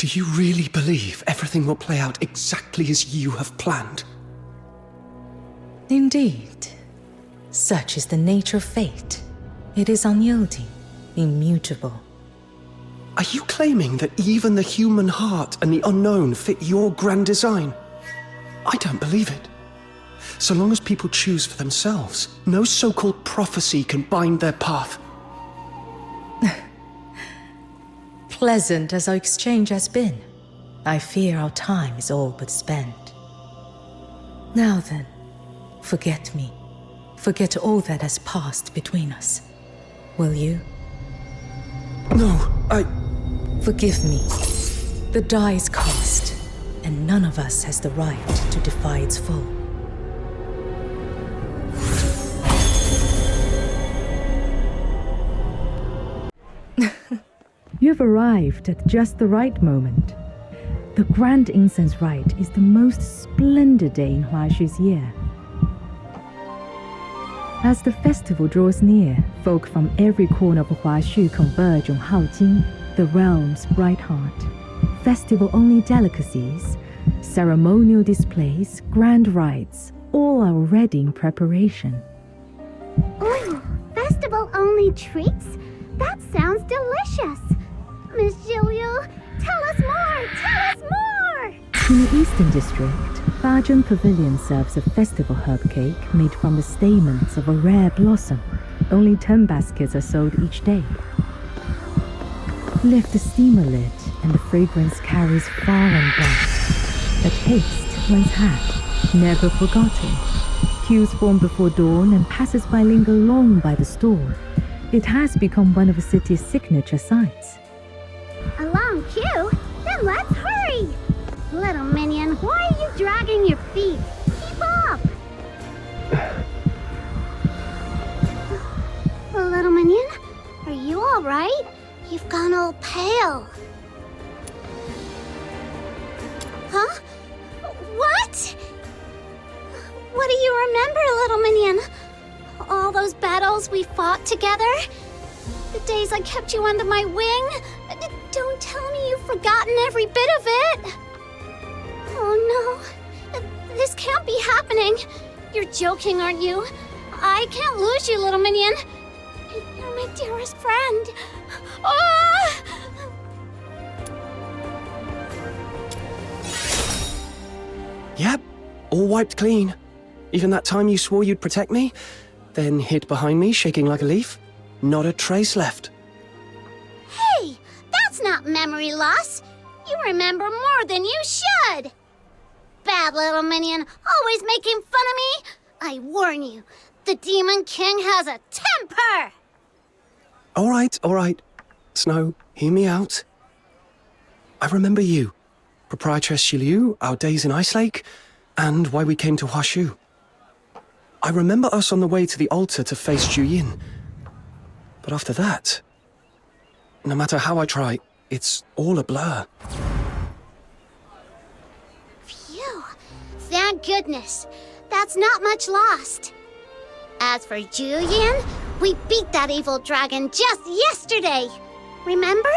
Do you really believe everything will play out exactly as you have planned? Indeed. Such is the nature of fate. It is unyielding, immutable. Are you claiming that even the human heart and the unknown fit your grand design? I don't believe it. So long as people choose for themselves, no so-called prophecy can bind their path. Pleasant as our exchange has been, I fear our time is all but spent. Now then, forget me. Forget all that has passed between us. Will you? No, Forgive me. The die is cast, and none of us has the right to defy its fall. You've arrived at just the right moment. The Grand Incense Rite is the most splendid day in Huaxu's year. As the festival draws near, folk from every corner of Huaxu converge on Haojing, the realm's bright heart. Festival-only delicacies, ceremonial displays, grand rites, all are already in preparation. Ooh, festival-only treats? That sounds delicious! Miss Jiu, tell us more! Tell us more! In the Eastern District, Bajun Pavilion serves a festival herb cake made from the stamens of a rare blossom. Only 10 baskets are sold each day. Lift the steamer lid, and the fragrance carries far and wide. A taste, once had, never forgotten. Queues form before dawn, and passers-by linger long by the stall. It has become one of the city's signature sights. A long queue? Then let's hurry! Little minion, why are you dragging your feet? Keep up! Little minion, are you alright? You've gone all pale. Huh? What? What do you remember, little minion? All those battles we fought together? The days I kept you under my wing? Don't tell me you've forgotten every bit of it! Oh no, this can't be happening. You're joking, aren't you? I can't lose you, little minion. You're my dearest friend. Oh! Yep, all wiped clean. Even that time you swore you'd protect me, then hid behind me, shaking like a leaf. Not a trace left. Hey, that's not memory loss. You remember more than you should. Bad little minion, always making fun of me. I warn you, the Demon King has a temper. All right. Snow, hear me out. I remember you, Proprietress Shiliu, our days in Ice Lake, and why we came to Huaxu. I remember us on the way to the altar to face Juyin. But after that, no matter how I try, it's all a blur. Phew, thank goodness. That's not much lost. As for Juyin, we beat that evil dragon just yesterday. Remember?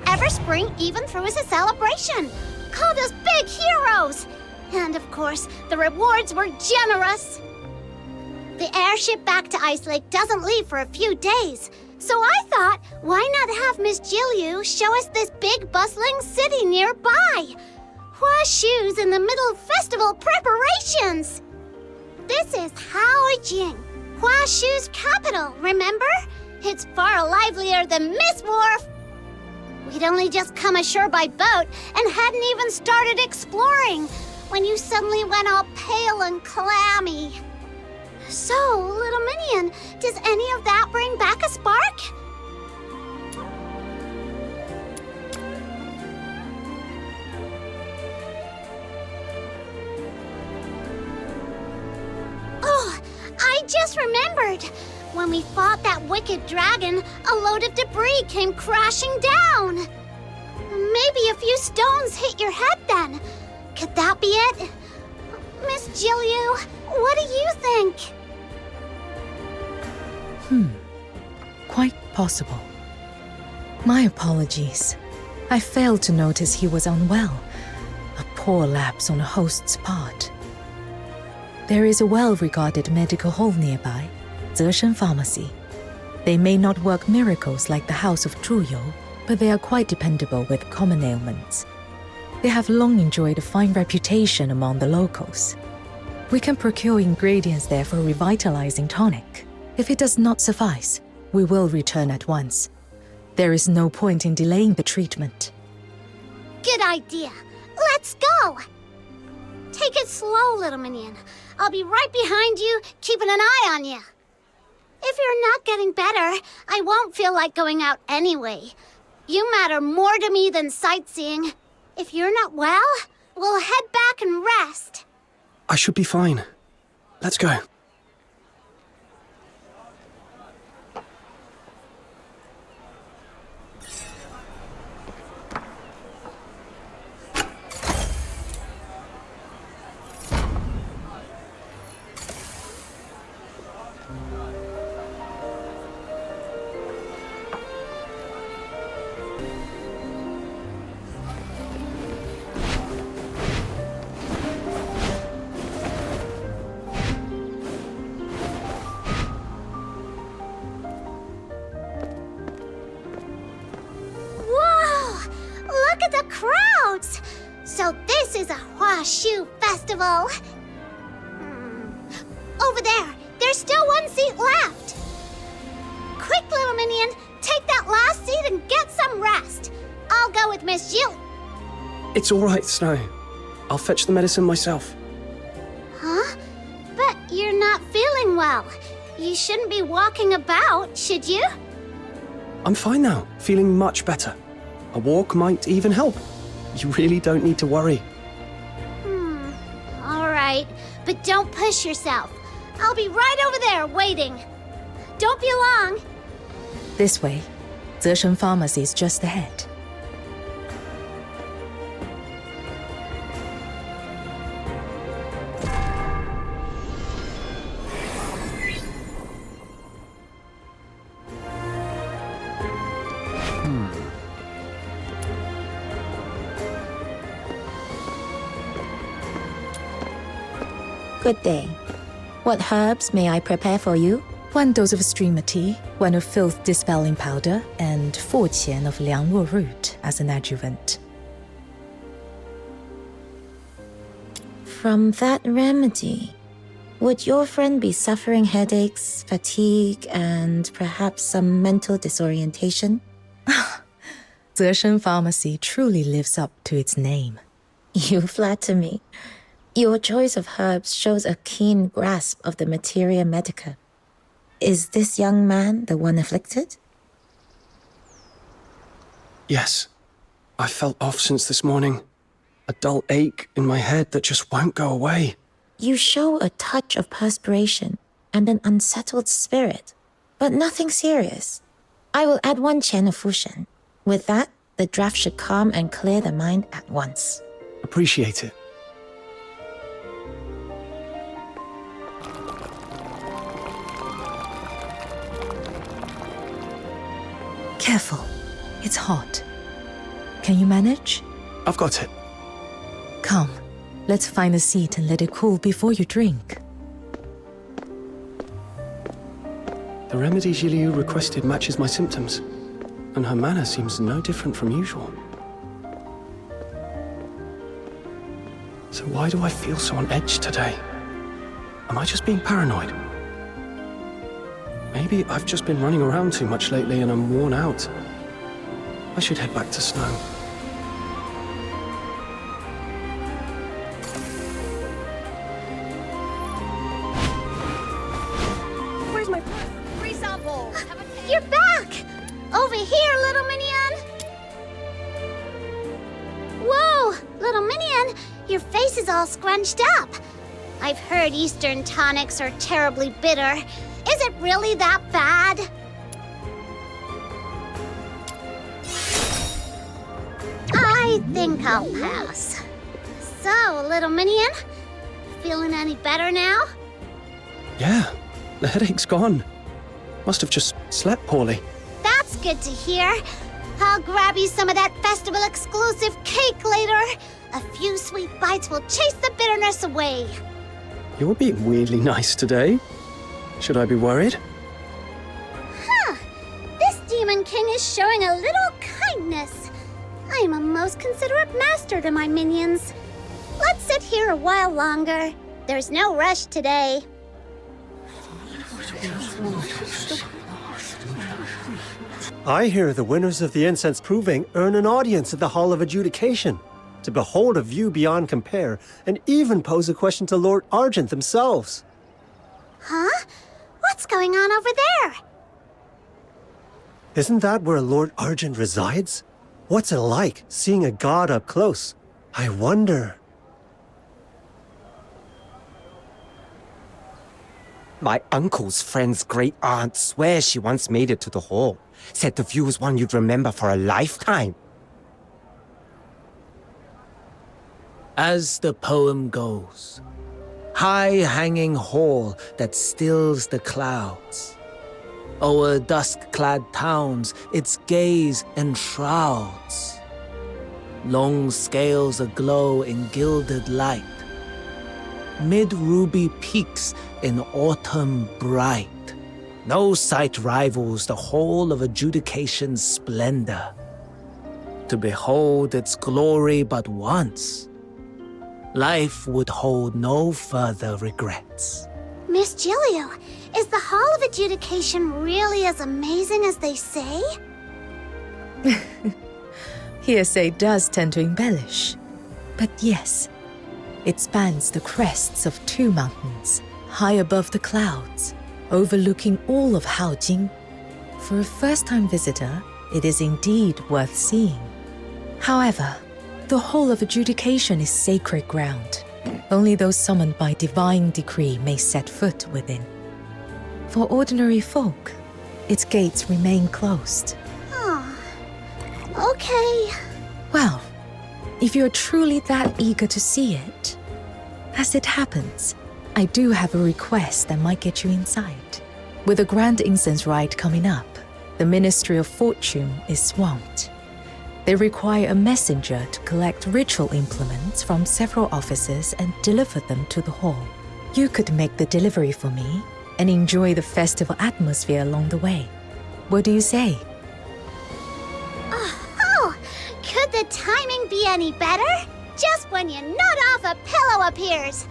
Everspring even threw us a celebration, called us big heroes. And of course, the rewards were generous. The airship back to Ice Lake doesn't leave for a few days. So I thought, why not have Miss Jiu show us this big bustling city nearby? Huaxu's in the middle of festival preparations. This is Haojing, Huaxu's capital, remember? It's far livelier than Miss Wharf. We'd only just come ashore by boat and hadn't even started exploring when you suddenly went all pale and clammy. So, little minion, does any of that bring back a spark? Oh, I just remembered. When we fought that wicked dragon, a load of debris came crashing down. Maybe a few stones hit your head then. Could that be it? Miss Jiu, what do you think? Quite possible. My apologies. I failed to notice he was unwell. A poor lapse on a host's part. There is a well-regarded medical hall nearby, Zeshen Pharmacy. They may not work miracles like the House of Zhuyo, but they are quite dependable with common ailments. They have long enjoyed a fine reputation among the locals. We can procure ingredients there for a revitalizing tonic. If it does not suffice, we will return at once. There is no point in delaying the treatment. Good idea. Let's go! Take it slow, little minion. I'll be right behind you, keeping an eye on you. If you're not getting better, I won't feel like going out anyway. You matter more to me than sightseeing. If you're not well, we'll head back and rest. I should be fine. Let's go. Crowds! So this is a Huaxu festival. Over there, there's still one seat left. Quick, little minion, take that last seat and get some rest. I'll go with Miss Jill. It's all right, Snow. I'll fetch the medicine myself. Huh? But you're not feeling well. You shouldn't be walking about, should you? I'm fine now, feeling much better. A walk might even help. You really don't need to worry. All right, but don't push yourself. I'll be right over there waiting. Don't be long. This way. Zeshen Pharmacy is just ahead. Good day. What herbs may I prepare for you? 1 dose of streamer tea, 1 of filth dispelling powder, and 4 qian of liangluo root as an adjuvant. From that remedy, would your friend be suffering headaches, fatigue, and perhaps some mental disorientation? Zeshen Pharmacy truly lives up to its name. You flatter me. Your choice of herbs shows a keen grasp of the materia medica. Is this young man the one afflicted? Yes. I felt off since this morning. A dull ache in my head that just won't go away. You show a touch of perspiration and an unsettled spirit, but nothing serious. I will add 1 qian of fushen. With that, the draft should calm and clear the mind at once. Appreciate it. Careful. It's hot. Can you manage? I've got it. Come. Let's find a seat and let it cool before you drink. The remedy Jiliu requested matches my symptoms, and her manner seems no different from usual. So why do I feel so on edge today? Am I just being paranoid? Maybe I've just been running around too much lately and I'm worn out. I should head back to Snow. Where's my free sample? You're back! Over here, little minion! Whoa, little minion, your face is all scrunched up. I've heard Eastern tonics are terribly bitter. Is it really that bad? I think I'll pass. So, little minion, feeling any better now? Yeah, the headache's gone. Must have just slept poorly. That's good to hear. I'll grab you some of that festival exclusive cake later. A few sweet bites will chase the bitterness away. You're being weirdly nice today. Should I be worried? Huh. This Demon King is showing a little kindness. I am a most considerate master to my minions. Let's sit here a while longer. There's no rush today. I hear the winners of the incense proving earn an audience at the Hall of Adjudication to behold a view beyond compare and even pose a question to Lord Argent themselves. Huh? What's going on over there? Isn't that where Lord Argent resides? What's it like seeing a god up close? I wonder. My uncle's friend's great aunt swears she once made it to the hall. Said the view was one you'd remember for a lifetime. As the poem goes, high-hanging hall that stills the clouds. O'er dusk-clad towns, its gaze enshrouds. Long scales aglow in gilded light. Mid-ruby peaks in autumn bright. No sight rivals the whole of Adjudication's splendor. To behold its glory but once, life would hold no further regrets. Miss Gilio, is the Hall of Adjudication really as amazing as they say? Hearsay does tend to embellish. But yes, it spans the crests of 2 mountains, high above the clouds, overlooking all of Haojing. For a first-time visitor, it is indeed worth seeing. However, the Hall of Adjudication is sacred ground. Only those summoned by divine decree may set foot within. For ordinary folk, its gates remain closed. Oh, okay. Well, if you're truly that eager to see it, as it happens, I do have a request that might get you inside. With a grand incense rite coming up, the Ministry of Fortune is swamped. They require a messenger to collect ritual implements from several offices and deliver them to the hall. You could make the delivery for me and enjoy the festival atmosphere along the way. What do you say? Oh, could the timing be any better? Just when you nod off, a pillow appears.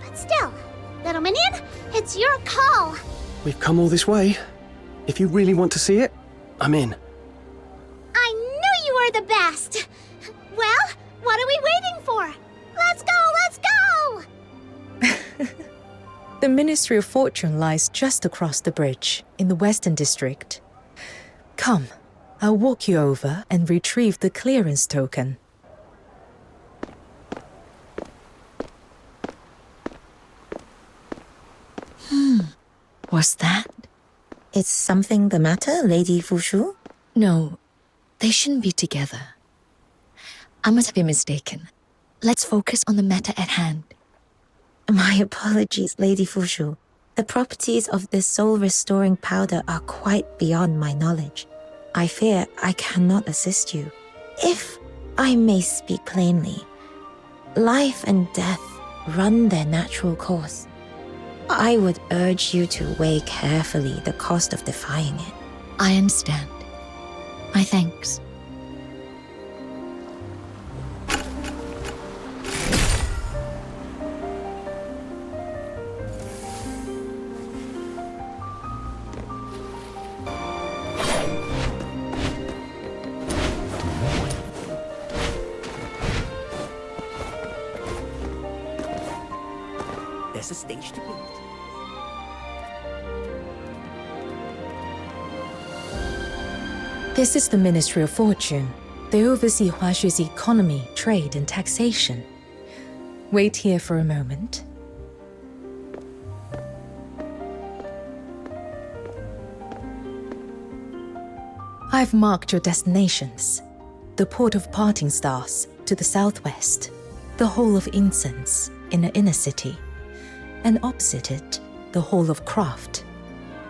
But still, little minion, it's your call. We've come all this way. If you really want to see it, I'm in. I knew you were the best. Well, what are we waiting for? Let's go, let's go! The Ministry of Fortune lies just across the bridge, in the Western District. Come, I'll walk you over and retrieve the clearance token. What's that? Is something the matter, Lady Fushu? No, they shouldn't be together. I must have been mistaken. Let's focus on the matter at hand. My apologies, Lady Fushu. The properties of this soul-restoring powder are quite beyond my knowledge. I fear I cannot assist you. If I may speak plainly, life and death run their natural course. I would urge you to weigh carefully the cost of defying it. I understand. My thanks. There's a stage to build. This is the Ministry of Fortune. They oversee Huaxu's economy, trade, and taxation. Wait here for a moment. I've marked your destinations. The Port of Parting Stars to the southwest, the Hall of Incense in the inner city, and opposite it, the Hall of Craft.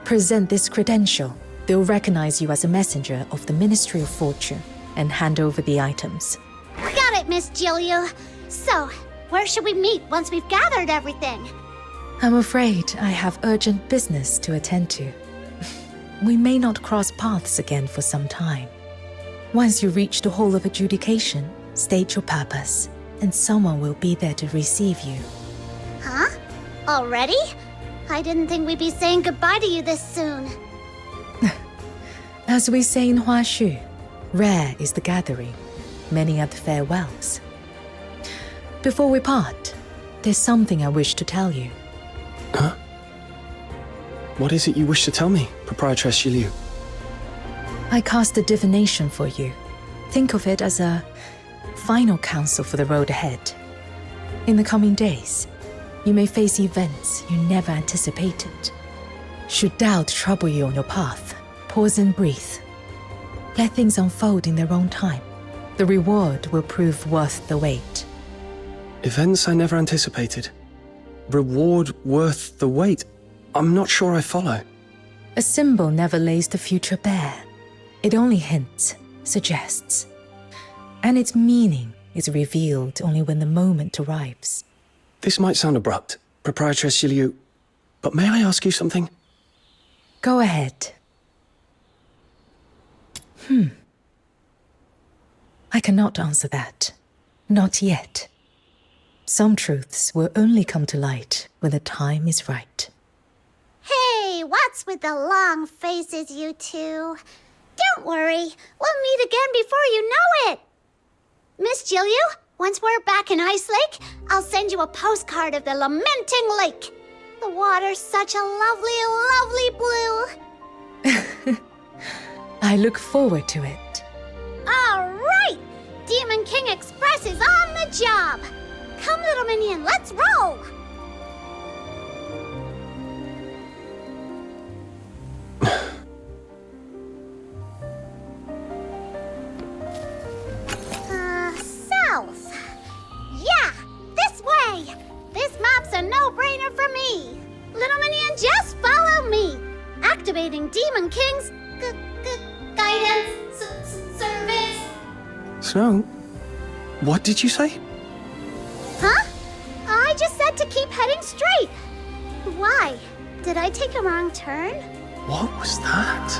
Present this credential, They'll recognize you as a messenger of the Ministry of Fortune and hand over the items. Got it, Miss Jiliu. So, where should we meet once we've gathered everything? I'm afraid I have urgent business to attend to. We may not cross paths again for some time. Once you reach the Hall of Adjudication, state your purpose, and someone will be there to receive you. Huh? Already? I didn't think we'd be saying goodbye to you this soon. As we say in Huaxu, rare is the gathering, many are the farewells. Before we part, there's something I wish to tell you. Huh? What is it you wish to tell me, Proprietress Xiliu? I cast a divination for you. Think of it as a final counsel for the road ahead. In the coming days, you may face events you never anticipated. Should doubt trouble you on your path, pause and breathe. Let things unfold in their own time. The reward will prove worth the wait. Events I never anticipated. Reward worth the wait. I'm not sure I follow. A symbol never lays the future bare. It only hints, suggests. And its meaning is revealed only when the moment arrives. This might sound abrupt, Proprietress Xiliu, but may I ask you something? Go ahead. I cannot answer that. Not yet. Some truths will only come to light when the time is right. Hey, what's with the long faces, you two? Don't worry, we'll meet again before you know it. Miss Jiliu, once we're back in Ice Lake, I'll send you a postcard of the Lamenting Lake. The water's such a lovely, lovely blue. I look forward to it. All right! Demon King Express is on the job! Come, little minion, let's roll! South. Yeah, this way! This map's a no-brainer for me! Little minion, just follow me! Activating Demon King's guidance service. Snow, what did you say? Huh? I just said to keep heading straight. Why? Did I take a wrong turn? What was that?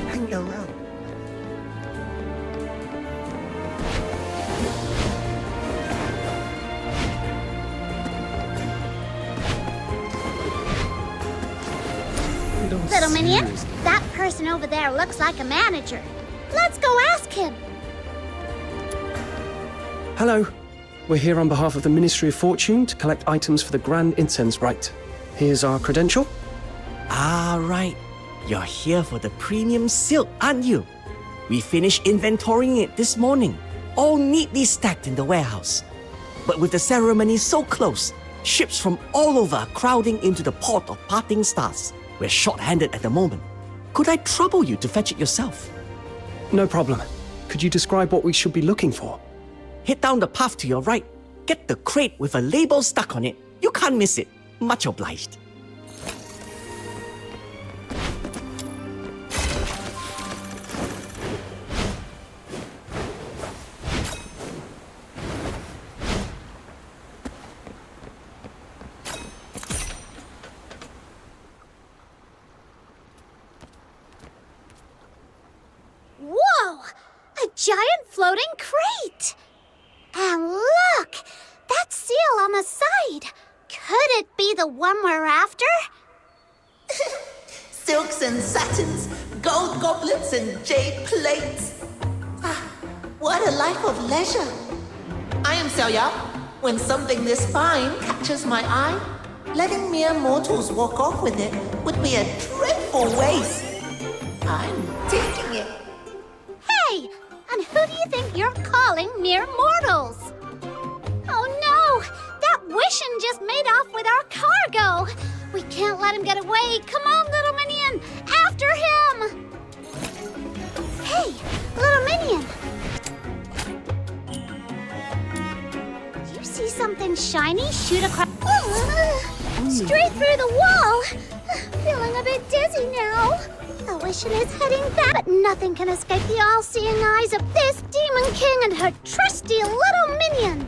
Hang around. Little minion, that person over there looks like a manager. Let's go ask him. Hello. We're here on behalf of the Ministry of Fortune to collect items for the Grand Incense Rite. Here's our credential. Ah, right. You're here for the premium silk, aren't you? We finished inventorying it this morning, all neatly stacked in the warehouse. But with the ceremony so close, ships from all over are crowding into the port of Parting Stars. We're short-handed at the moment. Could I trouble you to fetch it yourself? No problem. Could you describe what we should be looking for? Head down the path to your right. Get the crate with a label stuck on it. You can't miss it. Much obliged. Whoa! A giant floating crate! And look! That seal on the side! Could it be the one we're after? Silks and satins, gold goblets and jade plates. Ah, what a life of leisure. I am Xiaoyao. When something this fine catches my eye, letting mere mortals walk off with it would be a dreadful waste. I'm taking it. Hey! And who do you think you're calling mere mortals? Oh no! That Wishin just made off with our cargo! We can't let him get away! Come on, little minion! After him! Hey, little minion! something shiny shoot across. Straight through the wall! Feeling a bit dizzy now. The wishing is heading back, but nothing can escape the all-seeing eyes of this Demon King and her trusty little minion.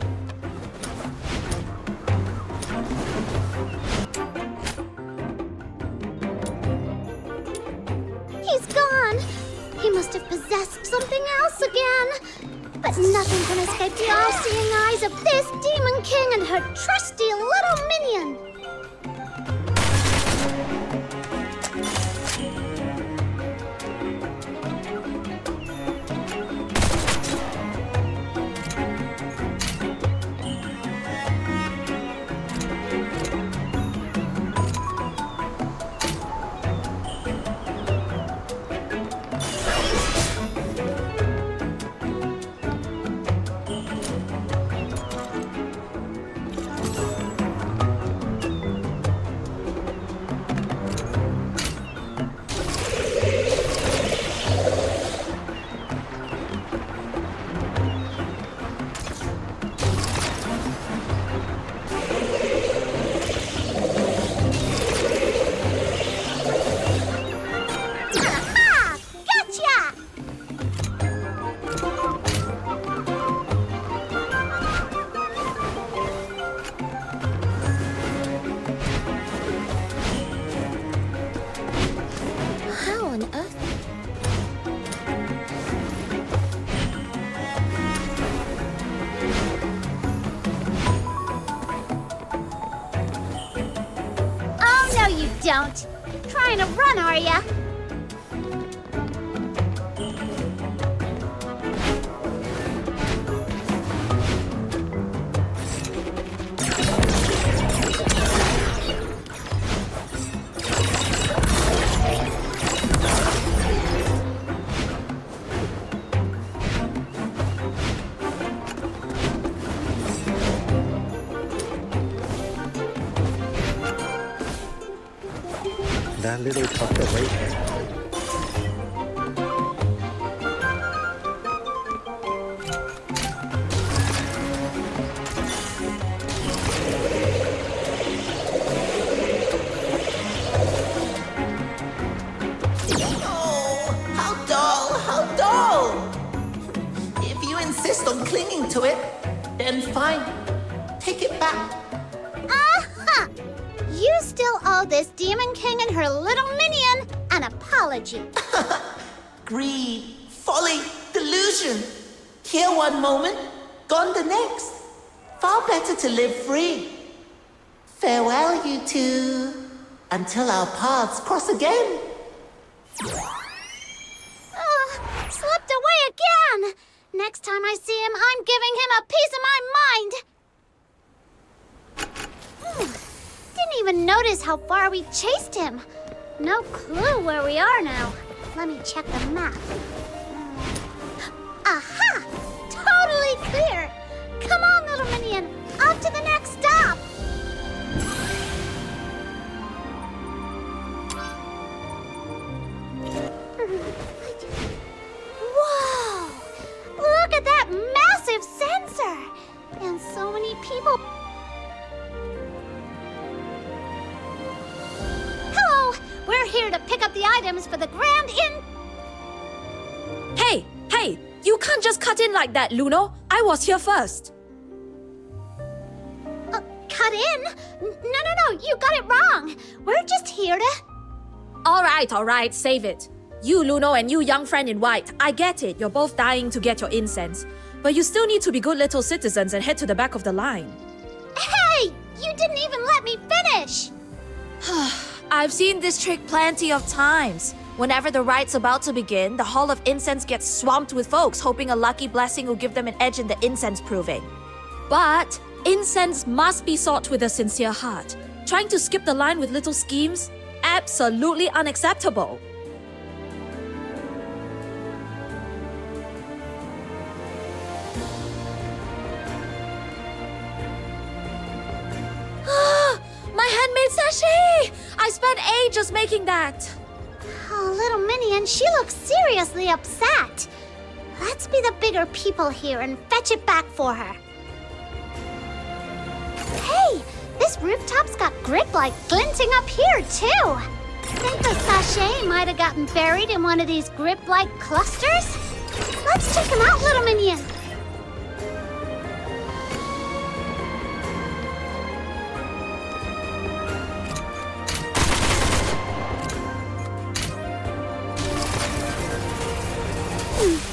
He's gone. He must have possessed something else again. But nothing can escape the all-seeing eyes of this Demon King and her trusty little minion. Don't. Trying to run, are ya? That little pucker right there. Oh, how dull, how dull! If you insist on clinging to it, then fine. Take it back. Aha! You still owe this Demon King and her little minion an apology. Greed, folly, delusion. Here one moment, gone the next. Far better to live free. Farewell, you two. Until our paths cross again. Slipped away again. Next time I see him, I'm giving him a piece of my mind. Didn't even notice how far we chased him. No clue where we are now. Let me check the map. Aha! Totally clear. Come on, little minion. Off to the next stop. Whoa! Look at that massive sensor! And so many people. Hello! We're here to pick up the items for the Grand Inn. Hey! Hey! You can't just cut in like that, Luno. I was here first. Cut in? No, you got it wrong. We're just here to... All right, save it. You, Luno, and you, young friend in white, I get it. You're both dying to get your incense. But you still need to be good little citizens and head to the back of the line. Hey! You didn't even let me finish! I've seen this trick plenty of times. Whenever the rite's about to begin, the Hall of Incense gets swamped with folks hoping a lucky blessing will give them an edge in the incense proving. But incense must be sought with a sincere heart. Trying to skip the line with little schemes? Absolutely unacceptable. My handmade sachet! I spent ages making that. Oh, little minion, she looks seriously upset. Let's be the bigger people here and fetch it back for her. Hey, this rooftop's got grip light glinting up here, too. Think the sachet might have gotten buried in one of these grip light clusters? Let's check them out, little minion.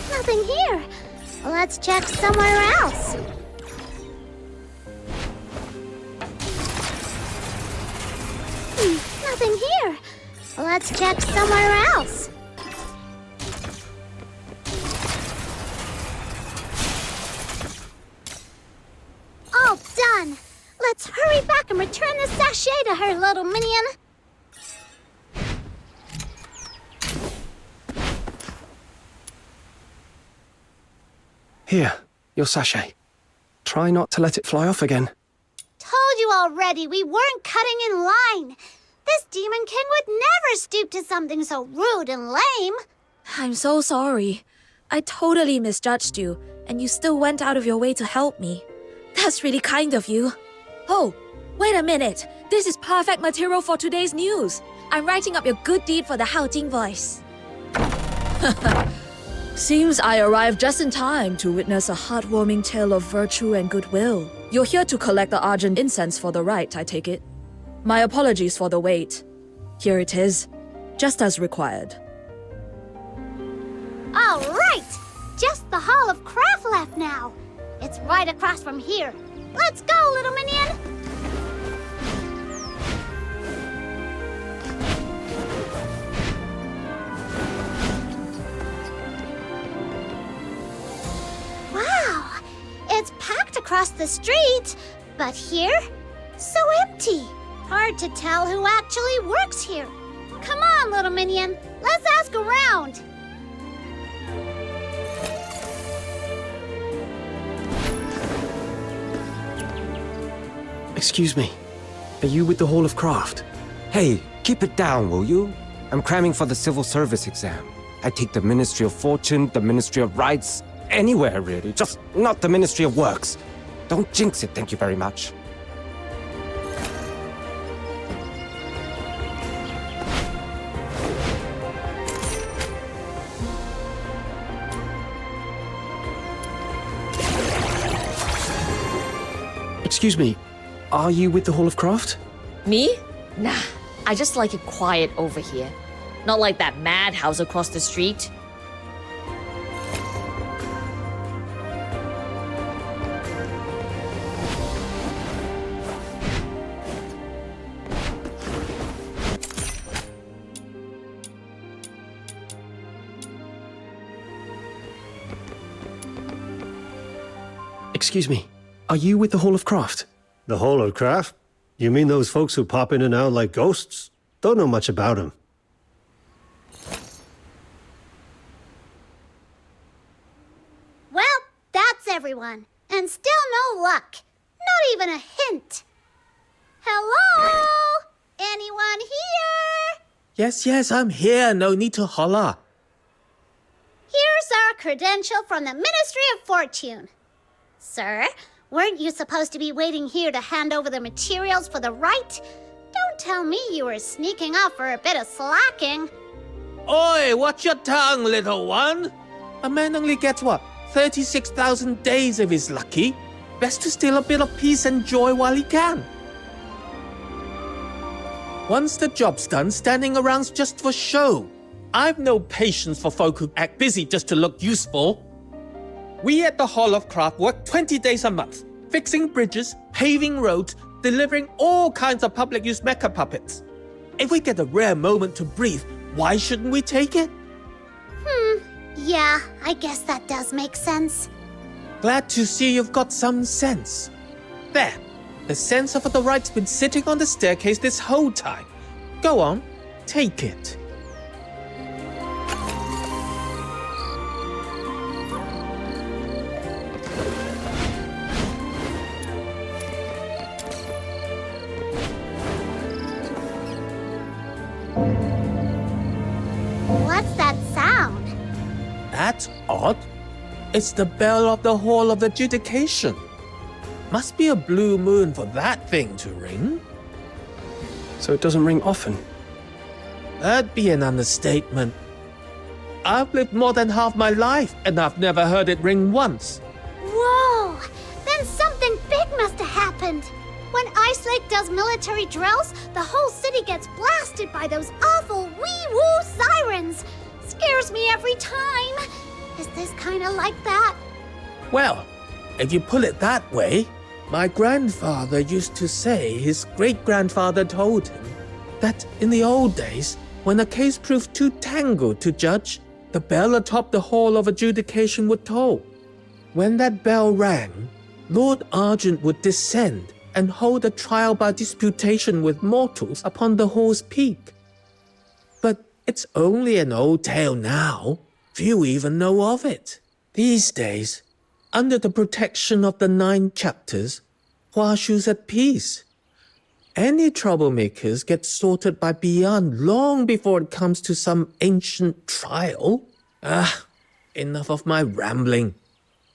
Nothing here. Let's check somewhere else. Nothing here. Let's check somewhere else. All done. Let's hurry back and return the sachet to her, little minion. Here, your sachet. Try not to let it fly off again. Told you already, we weren't cutting in line. This Demon King would never stoop to something so rude and lame. I'm so sorry. I totally misjudged you, and you still went out of your way to help me. That's really kind of you. Oh, wait a minute. This is perfect material for today's news. I'm writing up your good deed for the Haojing voice. Seems I arrived just in time to witness a heartwarming tale of virtue and goodwill. You're here to collect the Argent incense for the rite, I take it. My apologies for the wait. Here it is, just as required. All right! Just the Hall of Craft left now. It's right across from here. Let's go, little minion! Wow! It's packed across the street, but here, so empty. Hard to tell who actually works here. Come on, little minion. Let's ask around. Excuse me. Are you with the Hall of Craft? Hey, keep it down, will you? I'm cramming for the civil service exam. I take the Ministry of Fortune, the Ministry of Rights, anywhere really, just not the Ministry of Works. Don't jinx it, thank you very much. Excuse me. Are you with the Hall of Craft? Me? Nah, I just like it quiet over here. Not like that madhouse across the street. Excuse me. Are you with the Hall of Craft? The Hall of Craft? You mean those folks who pop in and out like ghosts? Don't know much about them. Well, that's everyone. And still no luck. Not even a hint. Hello? Anyone here? Yes, I'm here. No need to holler. Here's our credential from the Ministry of Fortune. Sir, weren't you supposed to be waiting here to hand over the materials for the rite? Don't tell me you were sneaking off for a bit of slacking. Oi, watch your tongue, little one. A man only gets what? 36,000 days if he's lucky. Best to steal a bit of peace and joy while he can. Once the job's done, standing around's just for show. I've no patience for folk who act busy just to look useful. We at the Hall of Craft work 20 days a month, fixing bridges, paving roads, delivering all kinds of public use mecha puppets. If we get a rare moment to breathe, why shouldn't we take it? Yeah, I guess that does make sense. Glad to see you've got some sense. There, the censer for the rite's been sitting on the staircase this whole time. Go on, take it. What's that sound? That's odd. It's the bell of the Hall of Adjudication. Must be a blue moon for that thing to ring. So it doesn't ring often. That'd be an understatement. I've lived more than half my life, and I've never heard it ring once. Whoa! Then something big must have happened. When Ice Lake does military drills, the whole city gets blasted by those awful wee-woo sirens. Scares me every time. Is this kind of like that? Well, if you put it that way, my grandfather used to say his great-grandfather told him that in the old days, when a case proved too tangled to judge, the bell atop the Hall of Adjudication would toll. When that bell rang, Lord Argent would descend and hold a trial by disputation with mortals upon the hall's peak. But it's only an old tale now. Few even know of it. These days, under the protection of the 9 chapters, Huaxu's at peace. Any troublemakers get sorted by Beyond long before it comes to some ancient trial. Enough of my rambling.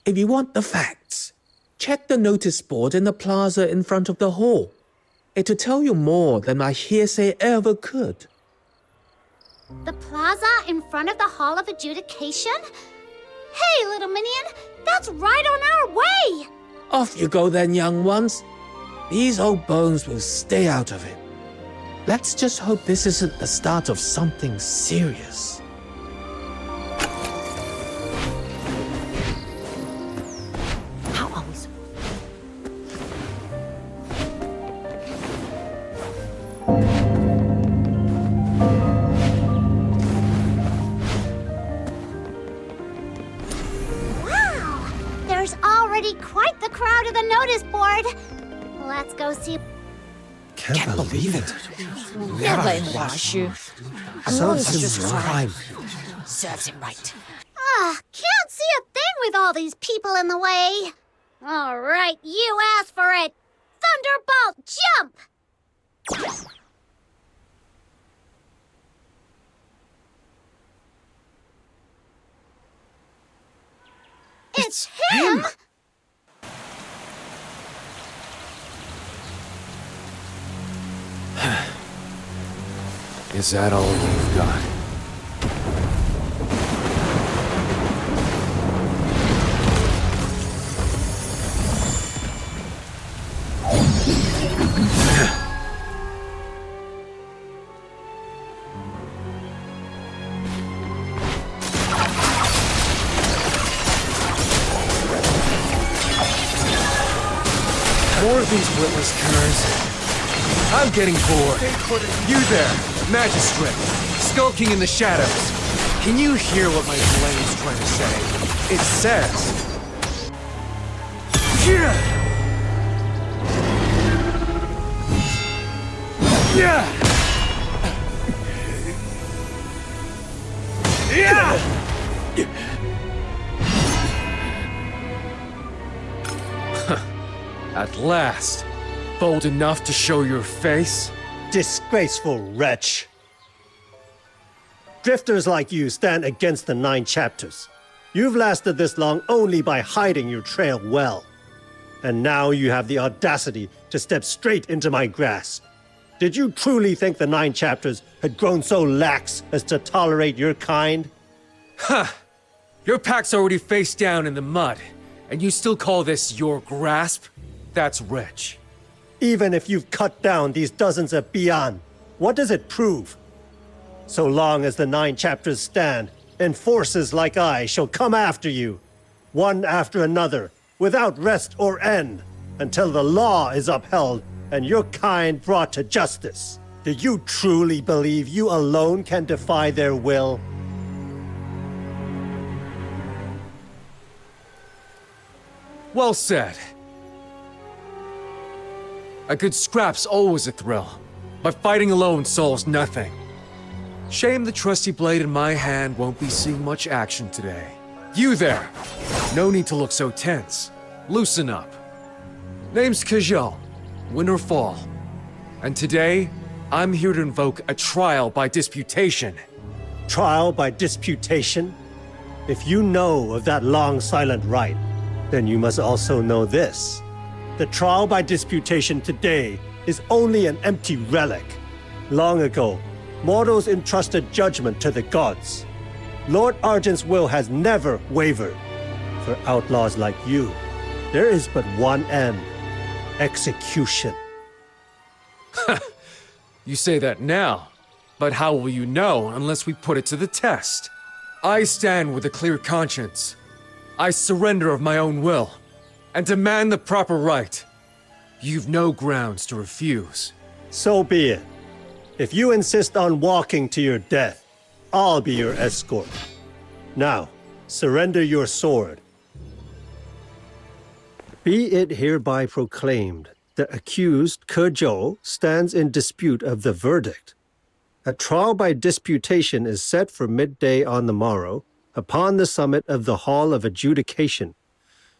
If you want the facts, check the notice board in the plaza in front of the hall. It'll tell you more than my hearsay ever could. The plaza in front of the Hall of Adjudication? Hey, little minion, that's right on our way! Off you go then, young ones. These old bones will stay out of it. Let's just hope this isn't the start of something serious. How are we supposed Wow! There's already quite the crowd at the notice board. Let's go see. Can't believe it. Never in Huaxu. Sounds like crime. Serves him right. Can't see a thing with all these people in the way. All right, you asked for it. Thunderbolt, jump! It's him! Is that all you've got? More of these witless curs. I'm getting bored. You there, magistrate, skulking in the shadows. Can you hear what my blade's trying to say? It says... Yeah! Yeah! Yeah! At last. Bold enough to show your face? Disgraceful wretch. Drifters like you stand against the 9 chapters. You've lasted this long only by hiding your trail well. And now you have the audacity to step straight into my grasp. Did you truly think the 9 chapters had grown so lax as to tolerate your kind? Huh. Your pack's already face down in the mud, and you still call this your grasp? That's rich. Even if you've cut down these dozens of Beyond, what does it prove? So long as the 9 chapters stand, enforcers like I shall come after you, one after another, without rest or end, until the law is upheld and your kind brought to justice. Do you truly believe you alone can defy their will? Well said. A good scrap's always a thrill, but fighting alone solves nothing. Shame the trusty blade in my hand won't be seeing much action today. You there! No need to look so tense. Loosen up. Name's Kajal, win or fall. And today, I'm here to invoke a trial by disputation. Trial by disputation? If you know of that long silent rite, then you must also know this. The trial by disputation today is only an empty relic. Long ago, mortals entrusted judgment to the gods. Lord Argent's will has never wavered. For outlaws like you, there is but one end: execution. You say that now, but how will you know unless we put it to the test? I stand with a clear conscience. I surrender of my own will, and demand the proper right. You've no grounds to refuse. So be it. If you insist on walking to your death, I'll be your escort. Now, surrender your sword. Be it hereby proclaimed, the accused, Ke Zhou, stands in dispute of the verdict. A trial by disputation is set for midday on the morrow, upon the summit of the Hall of Adjudication.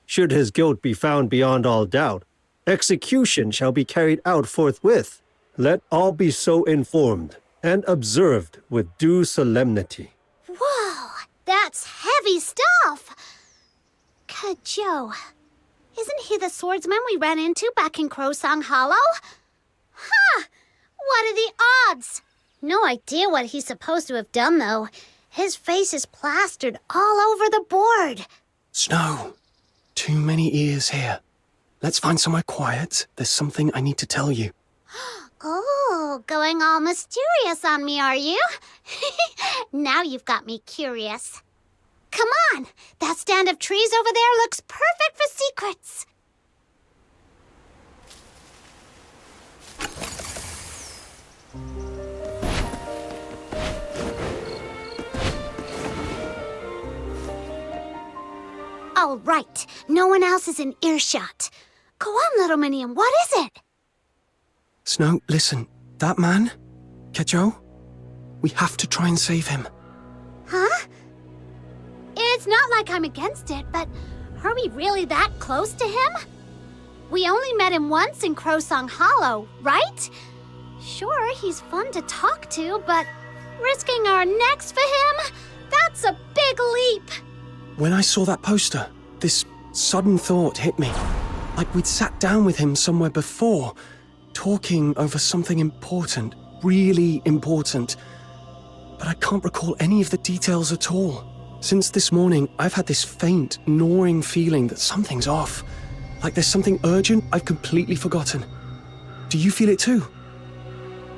Should his guilt be found beyond all doubt, execution shall be carried out forthwith. Let all be so informed and observed with due solemnity. Whoa, that's heavy stuff! Ke Zhou. Isn't he the swordsman we ran into back in Crosong Hollow? Huh! What are the odds? No idea what he's supposed to have done, though. His face is plastered all over the board. Snow, too many ears here. Let's find somewhere quiet. There's something I need to tell you. Oh, going all mysterious on me, are you? Now you've got me curious. Come on! That stand of trees over there looks perfect for secrets! All right, no one else is in earshot. Go on, little Minion, what is it? Snow, listen. That man, Ke Zhou, we have to try and save him. Huh? It's not like I'm against it, but are we really that close to him? We only met him once in Crosong Hollow, right? Sure, he's fun to talk to, but risking our necks for him? That's a big leap! When I saw that poster, this sudden thought hit me. Like we'd sat down with him somewhere before, talking over something important, really important. But I can't recall any of the details at all. Since this morning, I've had this faint, gnawing feeling that something's off. Like there's something urgent I've completely forgotten. Do you feel it too?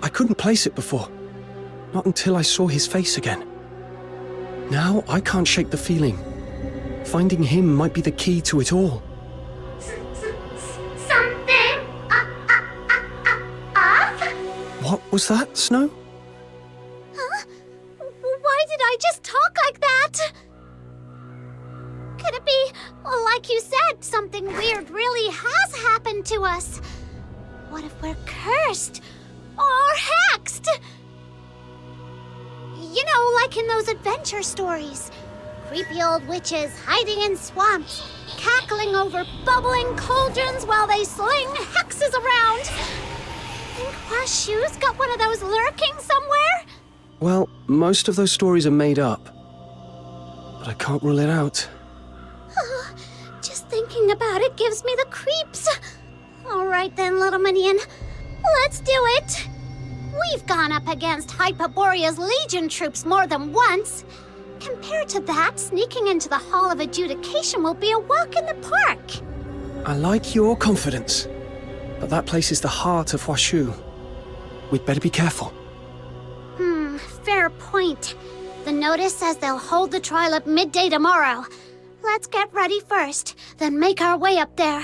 I couldn't place it before. Not until I saw his face again. Now I can't shake the feeling. Finding him might be the key to it all. Something off? What was that, Snow? Huh? Why did I just talk like that? Could it be, well, like you said, something weird really has happened to us? What if we're cursed? Or hexed? You know, like in those adventure stories. Creepy old witches hiding in swamps, cackling over bubbling cauldrons while they sling hexes around. Think Huaxu's got one of those lurking somewhere? Well, most of those stories are made up. But I can't rule it out. Just thinking about it gives me the creeps. All right then, little minion. Let's do it. We've gone up against Hyperborea's Legion troops more than once. Compared to that, sneaking into the Hall of Adjudication will be a walk in the park. I like your confidence. But that place is the heart of Huaxu. We'd better be careful. Fair point. The notice says they'll hold the trial at midday tomorrow. Let's get ready first, then make our way up there.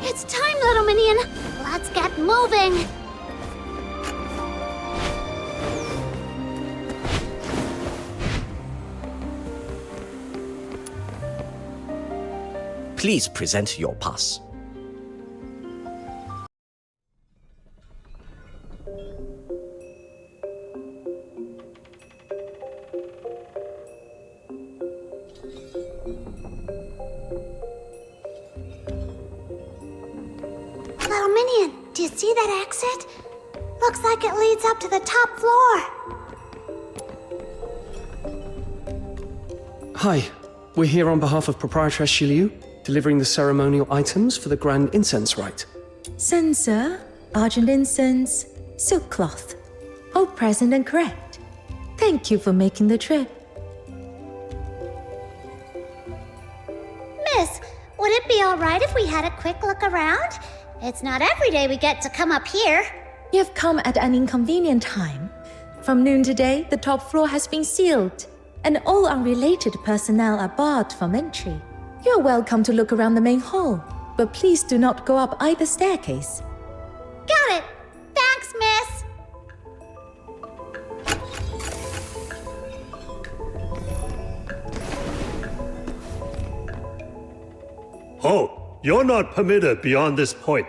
It's time, little minion. Let's get moving. Please present your pass. Little minion, do you see that exit? Looks like it leads up to the top floor. Hi. We're here on behalf of Proprietress Shiliu, delivering the ceremonial items for the grand incense rite. Censer, argent incense, silk cloth. All present and correct. Thank you for making the trip. Miss, would it be all right if we had a quick look around? It's not every day we get to come up here. You have come at an inconvenient time. From noon today, the top floor has been sealed, and all unrelated personnel are barred from entry. You are welcome to look around the main hall, but please do not go up either staircase. Got it. Thanks, miss. Oh, you're not permitted beyond this point.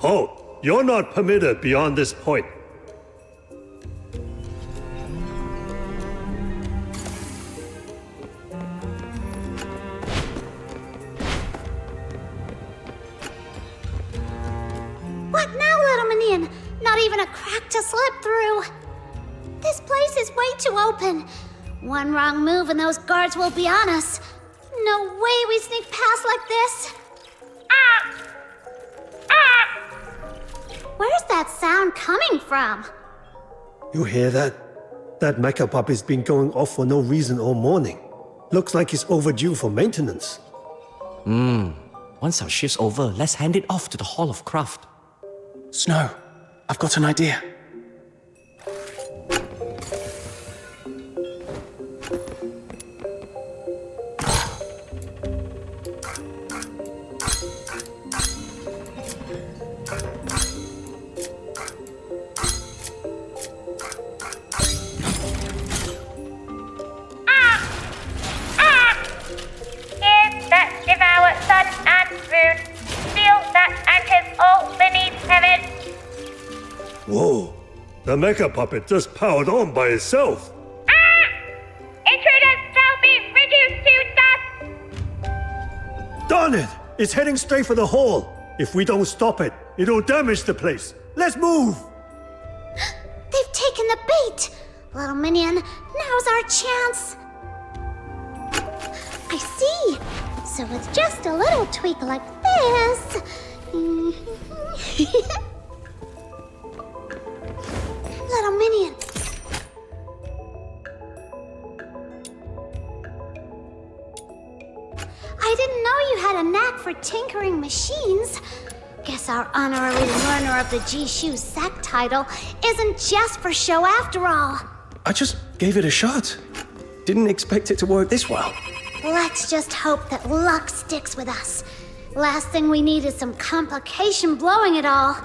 Oh, you're not permitted beyond this point. What now, little minion? Not even a crack to slip through. This place is way too open. One wrong move and those guards will be on us. No way we sneak past like this. Where's that sound coming from? You hear that? That mecha puppy's been going off for no reason all morning. Looks like he's overdue for maintenance. Once our shift's over, let's hand it off to the Hall of Craft. Snow, I've got an idea. Whoa, the mecha puppet just powered on by itself. Intruders shall be reduced to dust! Darn it! It's heading straight for the hall. If we don't stop it, it'll damage the place. Let's move! They've taken the bait. Little minion, now's our chance. I see. So it's just a little tweak like this. Little minion. I didn't know you had a knack for tinkering machines. Guess our honorary learner of the Jishu Sec title isn't just for show after all. I just gave it a shot. Didn't expect it to work this well. Let's just hope that luck sticks with us. Last thing we need is some complication blowing it all.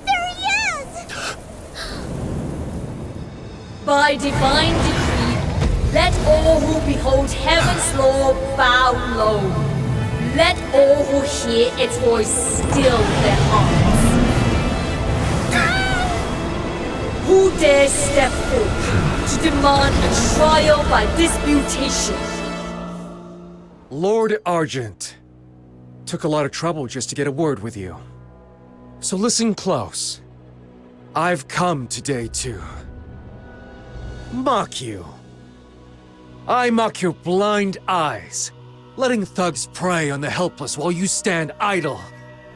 There he is! By divine decree, let all who behold heaven's law bow low. Let all who hear its voice still their hearts. Who dares step forth to demand a trial by disputation? Lord Argent. Took a lot of trouble just to get a word with you. So listen close. I've come today to mock you. I mock your blind eyes, letting thugs prey on the helpless while you stand idle.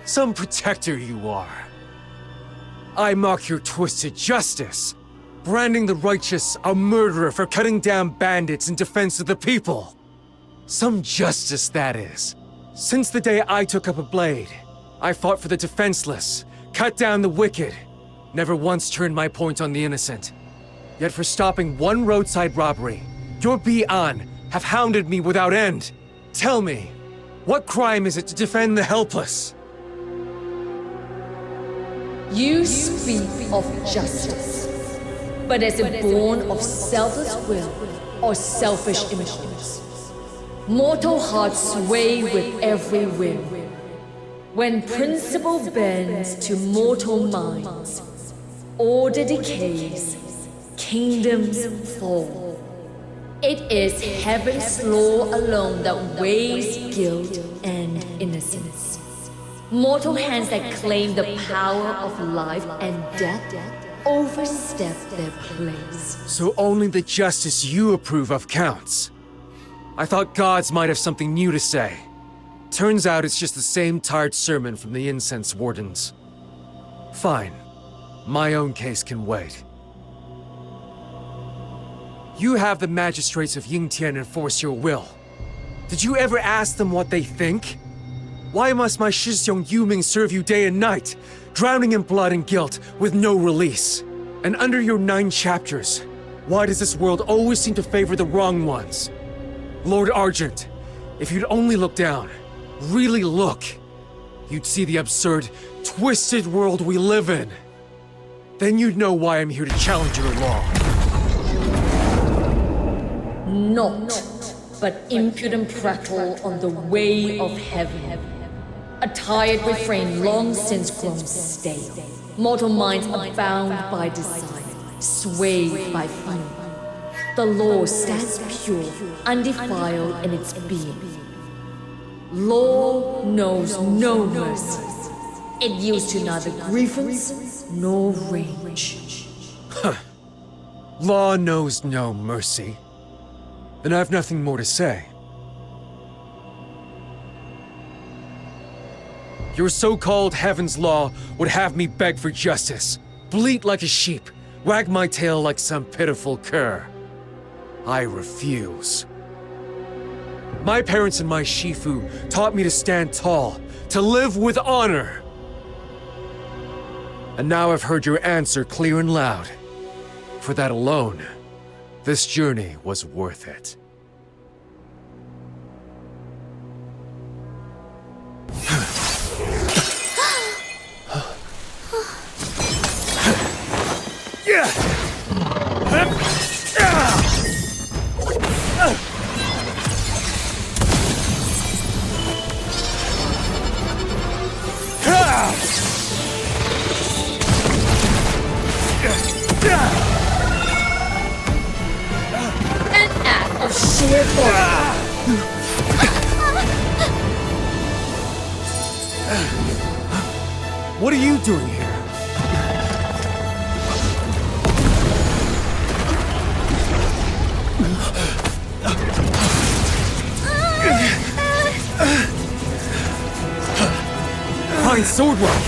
Some protector you are. I mock your twisted justice, branding the righteous a murderer for cutting down bandits in defense of the people. Some justice, that is. Since the day I took up a blade, I fought for the defenseless, cut down the wicked, never once turned my point on the innocent. Yet for stopping one roadside robbery, your Bi'an have hounded me without end. Tell me, what crime is it to defend the helpless? You speak of justice, but is it born of selfless will or selfish impulse? Mortal hearts sway with every whim. When principle bends to mortal minds, order decays, kingdoms fall. It is heaven's law alone that weighs guilt and innocence. Mortal hands that claim the power of life and death overstep their place. So only the justice you approve of counts. I thought gods might have something new to say. Turns out it's just the same tired sermon from the incense wardens. Fine. My own case can wait. You have the magistrates of Yingtian enforce your will. Did you ever ask them what they think? Why must my Shixiong Yuming serve you day and night, drowning in blood and guilt with no release? And under your 9 chapters, why does this world always seem to favor the wrong ones? Lord Argent, if you'd only look down, really look, you'd see the absurd, twisted world we live in. Then you'd know why I'm here to challenge your law. Not but impudent prattle on the way of heaven. A tired refrain long since grown stale. Mortal minds are bound by desire, swayed by fear. The law stands pure, undefiled in its being. Law knows no mercy. It yields to neither grievance nor rage. Law knows no mercy. Then I've nothing more to say. Your so-called heaven's law would have me beg for justice, bleat like a sheep, wag my tail like some pitiful cur. I refuse. My parents and my Shifu taught me to stand tall, to live with honor. And now I've heard your answer clear and loud. For that alone, this journey was worth it. An act of sheer force. What are you doing here? Fine swordwork!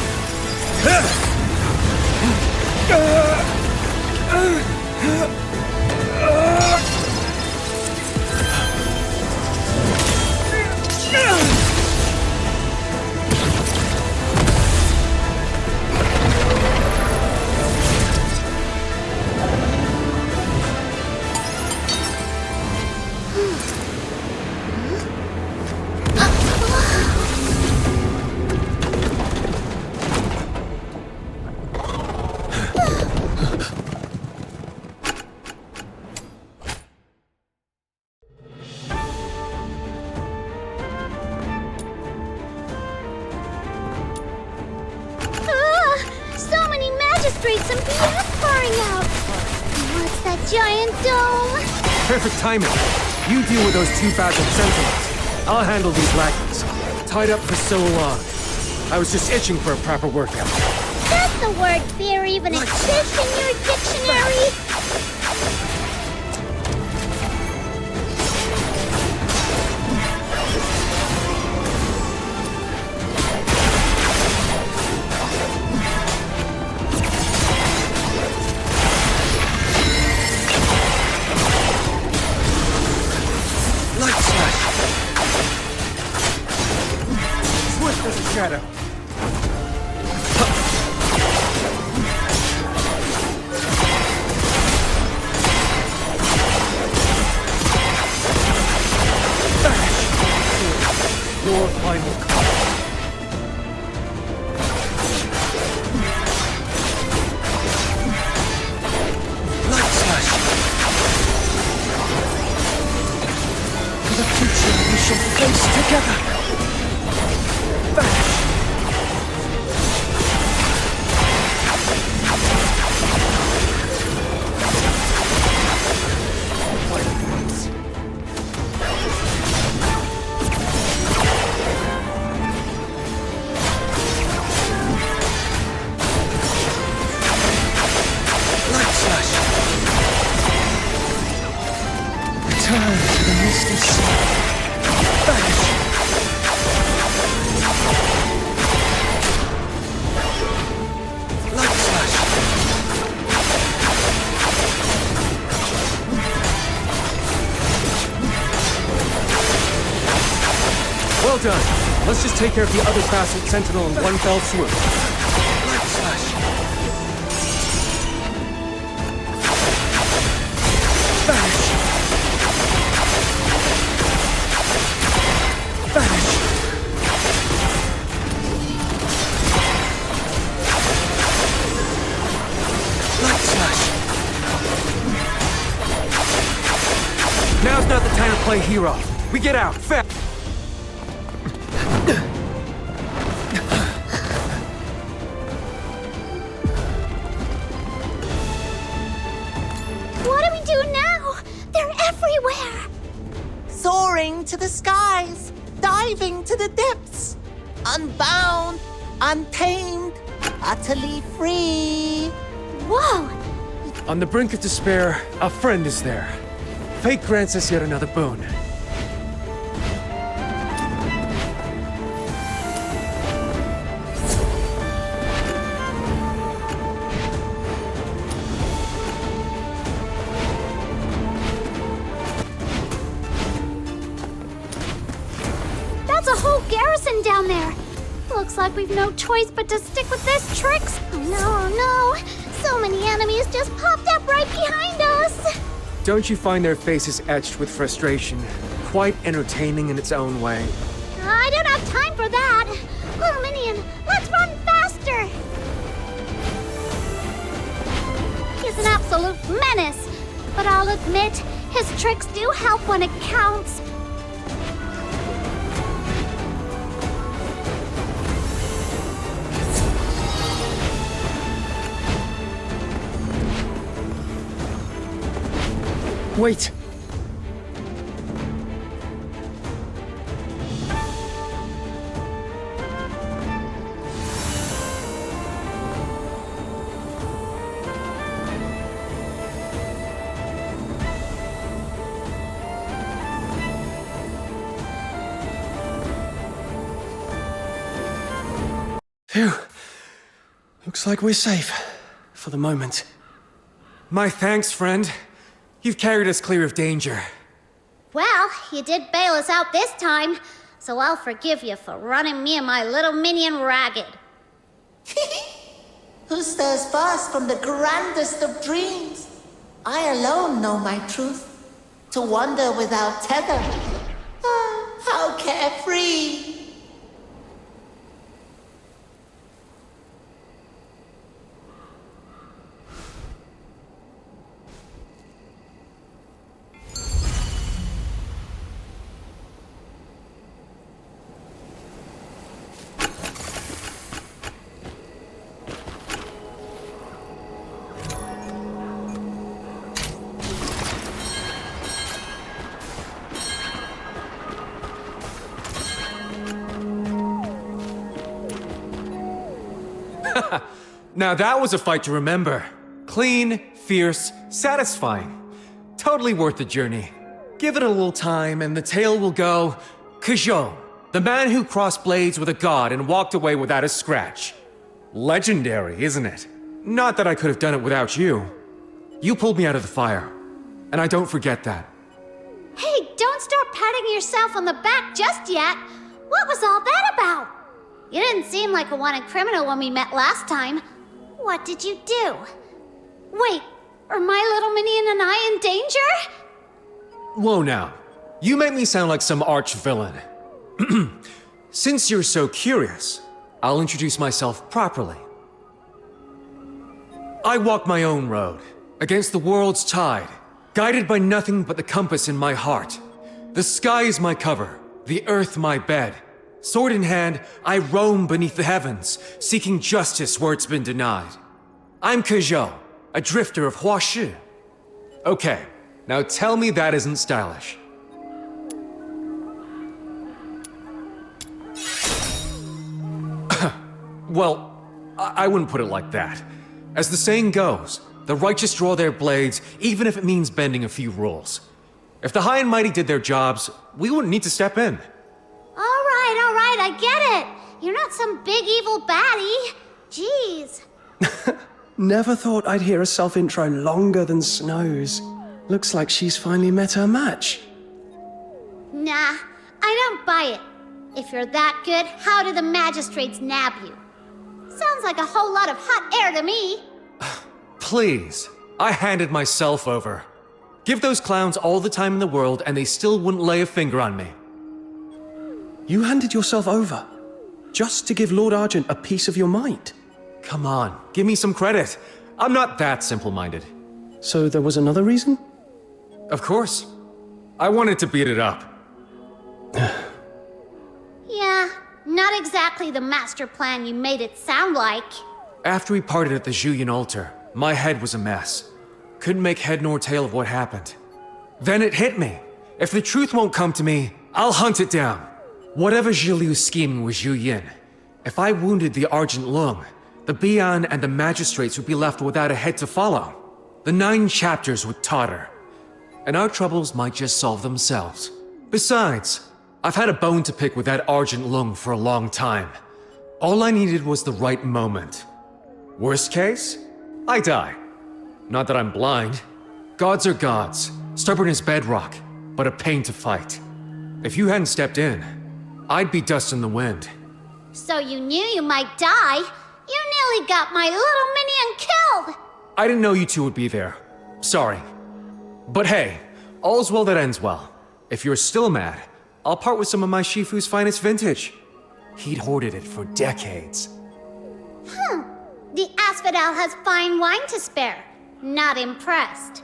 So many magistrates and BF pouring out! What's that giant dome? Perfect timing. You deal with those 2 battled sentinels. I'll handle these lackeys. Tied up for so long. I was just itching for a proper workout. That's the word fear even exist in your dictionary? Light slash! Swift as a shadow. Your final call. Light slash! For the future we shall face together! Vanish! Light slash! Return to the misty sea! Vanish! Light slash! Well done. Let's just take care of the other bastard sentinel in one fell swoop. Light slash! Vanish! Vanish! Light slash! Now's not the time to play hero. We get out, fast! What do we do now? They're everywhere! Soaring to the skies, diving to the depths, unbound, untamed, utterly free. Whoa! On the brink of despair, a friend is there. Fate grants us yet another boon. That's a whole garrison down there. Looks like we've no choice but to stick with this tricks. Oh no, oh no. So many enemies just popped up right behind us. Don't you find their faces etched with frustration quite entertaining in its own way? I don't have time for that. Little Minion, let's run faster. He's an absolute menace. But I'll admit, his tricks do help when it counts. Wait! Phew. Looks like we're safe. For the moment. My thanks, friend. You've carried us clear of danger. Well, you did bail us out this time, so I'll forgive you for running me and my little minion ragged. Who stirs first from the grandest of dreams? I alone know my truth. To wander without tether. Ah, how carefree. Now that was a fight to remember. Clean, fierce, satisfying. Totally worth the journey. Give it a little time and the tale will go, Kuzhou, the man who crossed blades with a god and walked away without a scratch. Legendary, isn't it? Not that I could have done it without you. You pulled me out of the fire, and I don't forget that. Hey, don't start patting yourself on the back just yet. What was all that about? You didn't seem like a wanted criminal when we met last time. What did you do? Wait, are my little minion and I in danger? Whoa now. You make me sound like some arch-villain. Since you're so curious, I'll introduce myself properly. I walk my own road, against the world's tide, guided by nothing but the compass in my heart. The sky is my cover, the earth my bed. Sword in hand, I roam beneath the heavens, seeking justice where it's been denied. I'm Kuzhou, a drifter of Huaxu. Okay, now tell me that isn't stylish. Well, I wouldn't put it like that. As the saying goes, the righteous draw their blades, even if it means bending a few rules. If the high and mighty did their jobs, we wouldn't need to step in. All right, I get it. You're not some big evil baddie. Jeez. Never thought I'd hear a self-intro longer than Snow's. Looks like she's finally met her match. Nah, I don't buy it. If you're that good, how did the magistrates nab you? Sounds like a whole lot of hot air to me. Please, I handed myself over. Give those clowns all the time in the world and they still wouldn't lay a finger on me. You handed yourself over, just to give Lord Argent a piece of your mind. Come on, give me some credit. I'm not that simple-minded. So there was another reason? Of course. I wanted to beat it up. Yeah, not exactly the master plan you made it sound like. After we parted at the Julian altar, my head was a mess. Couldn't make head nor tail of what happened. Then it hit me. If the truth won't come to me, I'll hunt it down. Whatever Zhiliu's scheming was Zhu Yin. If I wounded the Argent Lung, the Bian and the magistrates would be left without a head to follow. The 9 chapters would totter. And our troubles might just solve themselves. Besides, I've had a bone to pick with that Argent Lung for a long time. All I needed was the right moment. Worst case, I die. Not that I'm blind. Gods are gods, stubborn as bedrock, but a pain to fight. If you hadn't stepped in, I'd be dust in the wind. So you knew you might die? You nearly got my little minion killed! I didn't know you two would be there. Sorry. But hey, all's well that ends well. If you're still mad, I'll part with some of my Shifu's finest vintage. He'd hoarded it for decades. The Asphodel has fine wine to spare. Not impressed.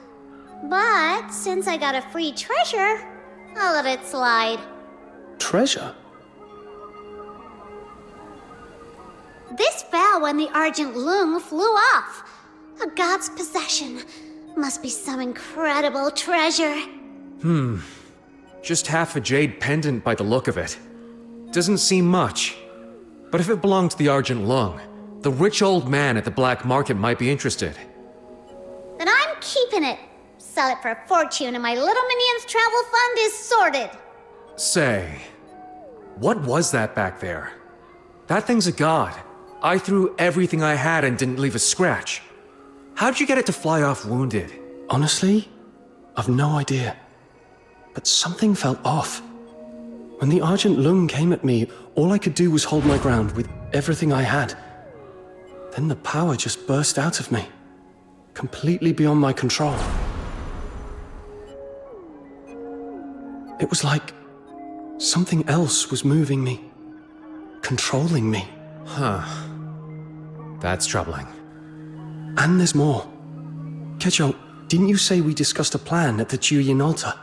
But since I got a free treasure, I'll let it slide. Treasure? This fell when the Argent Lung flew off. A god's possession. Must be some incredible treasure. Just half a jade pendant by the look of it. Doesn't seem much. But if it belonged to the Argent Lung, the rich old man at the black market might be interested. Then I'm keeping it. Sell it for a fortune and my little minion's travel fund is sorted. Say, what was that back there? That thing's a god. I threw everything I had and didn't leave a scratch. How'd you get it to fly off wounded? Honestly, I've no idea. But something felt off. When the Argent Lung came at me, all I could do was hold my ground with everything I had. Then the power just burst out of me, completely beyond my control. It was like something else was moving me, controlling me. That's troubling. And there's more. Kecho, didn't you say we discussed a plan at the Julian altar?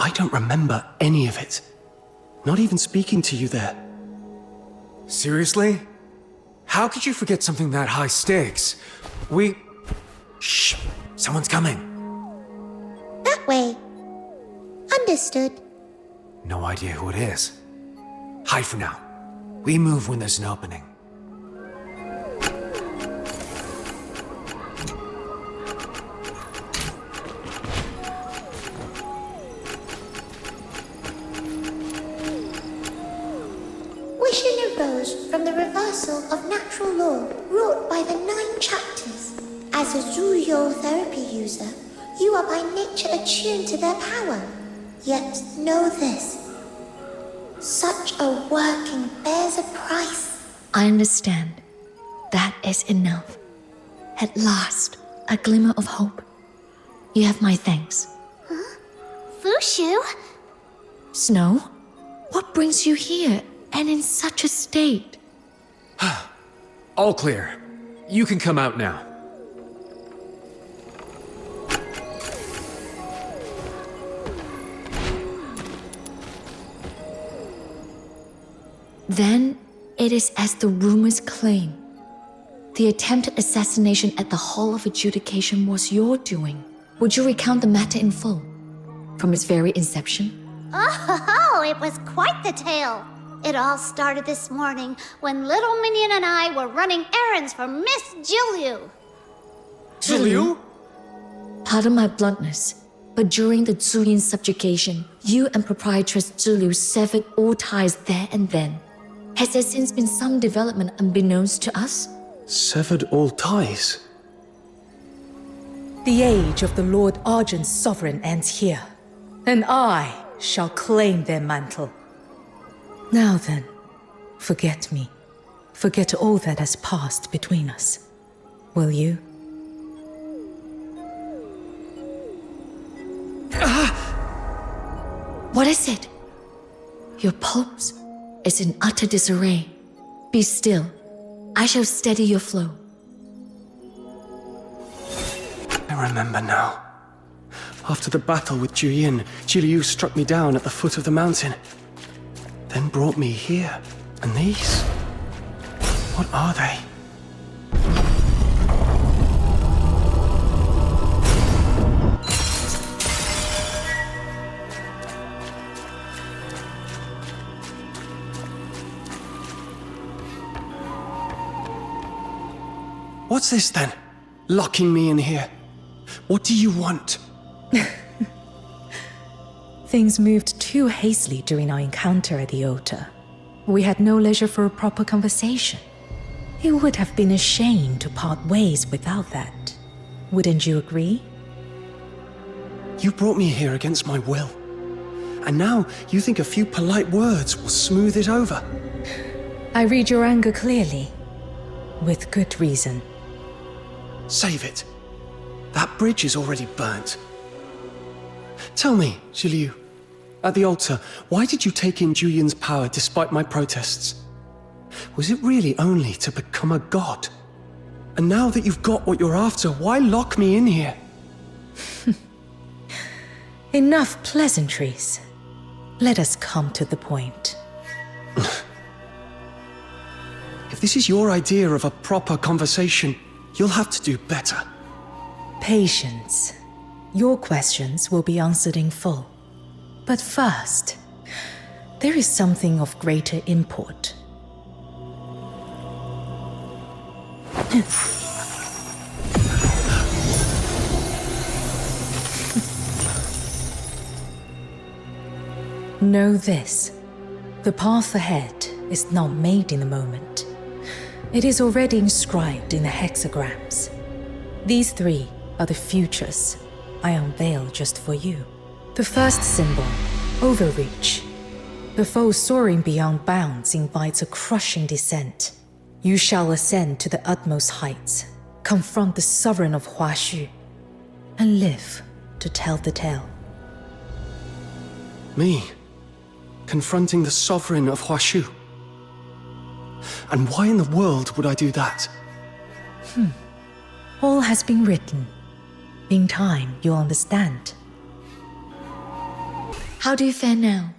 I don't remember any of it. Not even speaking to you there. Seriously? How could you forget something that high stakes? Shh! Someone's coming. That way. Understood. No idea who it is. Hide for now. We move when there's an opening. arose from the reversal of natural law wrought by the 9 chapters. As a Zhuyo therapy user, you are by nature attuned to their power. Yet know this. Such a working bears a price. I understand. That is enough. At last, a glimmer of hope. You have my thanks. Fushu? Snow, what brings you here and in such a state? All clear. You can come out now. Then it is as the rumors claim. The attempted assassination at the Hall of Adjudication was your doing. Would you recount the matter in full? From its very inception? Oh, it was quite the tale. It all started this morning when little Minion and I were running errands for Miss Jiliu. Jiliu? Pardon my bluntness, but during the Zuyin subjugation, you and Proprietress Jiliu severed all ties there and then. Has there since been some development unbeknownst to us? Severed all ties? The age of the Lord Argent's sovereign ends here, and I shall claim their mantle. Now then, forget me. Forget all that has passed between us. Will you? What is it? Your pulse is in utter disarray. Be still. I shall steady your flow. I remember now. After the battle with Juyin, Jiliu struck me down at the foot of the mountain. Then brought me here. And these? What are they? What's this then? Locking me in here. What do you want? Things moved too hastily during our encounter at the altar. We had no leisure for a proper conversation. It would have been a shame to part ways without that. Wouldn't you agree? You brought me here against my will. And now you think a few polite words will smooth it over. I read your anger clearly. With good reason. Save it. That bridge is already burnt. Tell me, Jiliu, at the altar, why did you take in Juyin's power despite my protests? Was it really only to become a god? And now that you've got what you're after, why lock me in here? Enough pleasantries. Let us come to the point. If this is your idea of a proper conversation, you'll have to do better. Patience. Your questions will be answered in full. But first, there is something of greater import. Know this. The path ahead is not made in a moment. It is already inscribed in the hexagrams. These 3 are the futures I unveil just for you. The first symbol, overreach. The foe soaring beyond bounds invites a crushing descent. You shall ascend to the utmost heights, confront the sovereign of Huaxu, and live to tell the tale. Me? Confronting the sovereign of Huaxu? And why in the world would I do that? All has been written. In time, you'll understand. How do you fare now?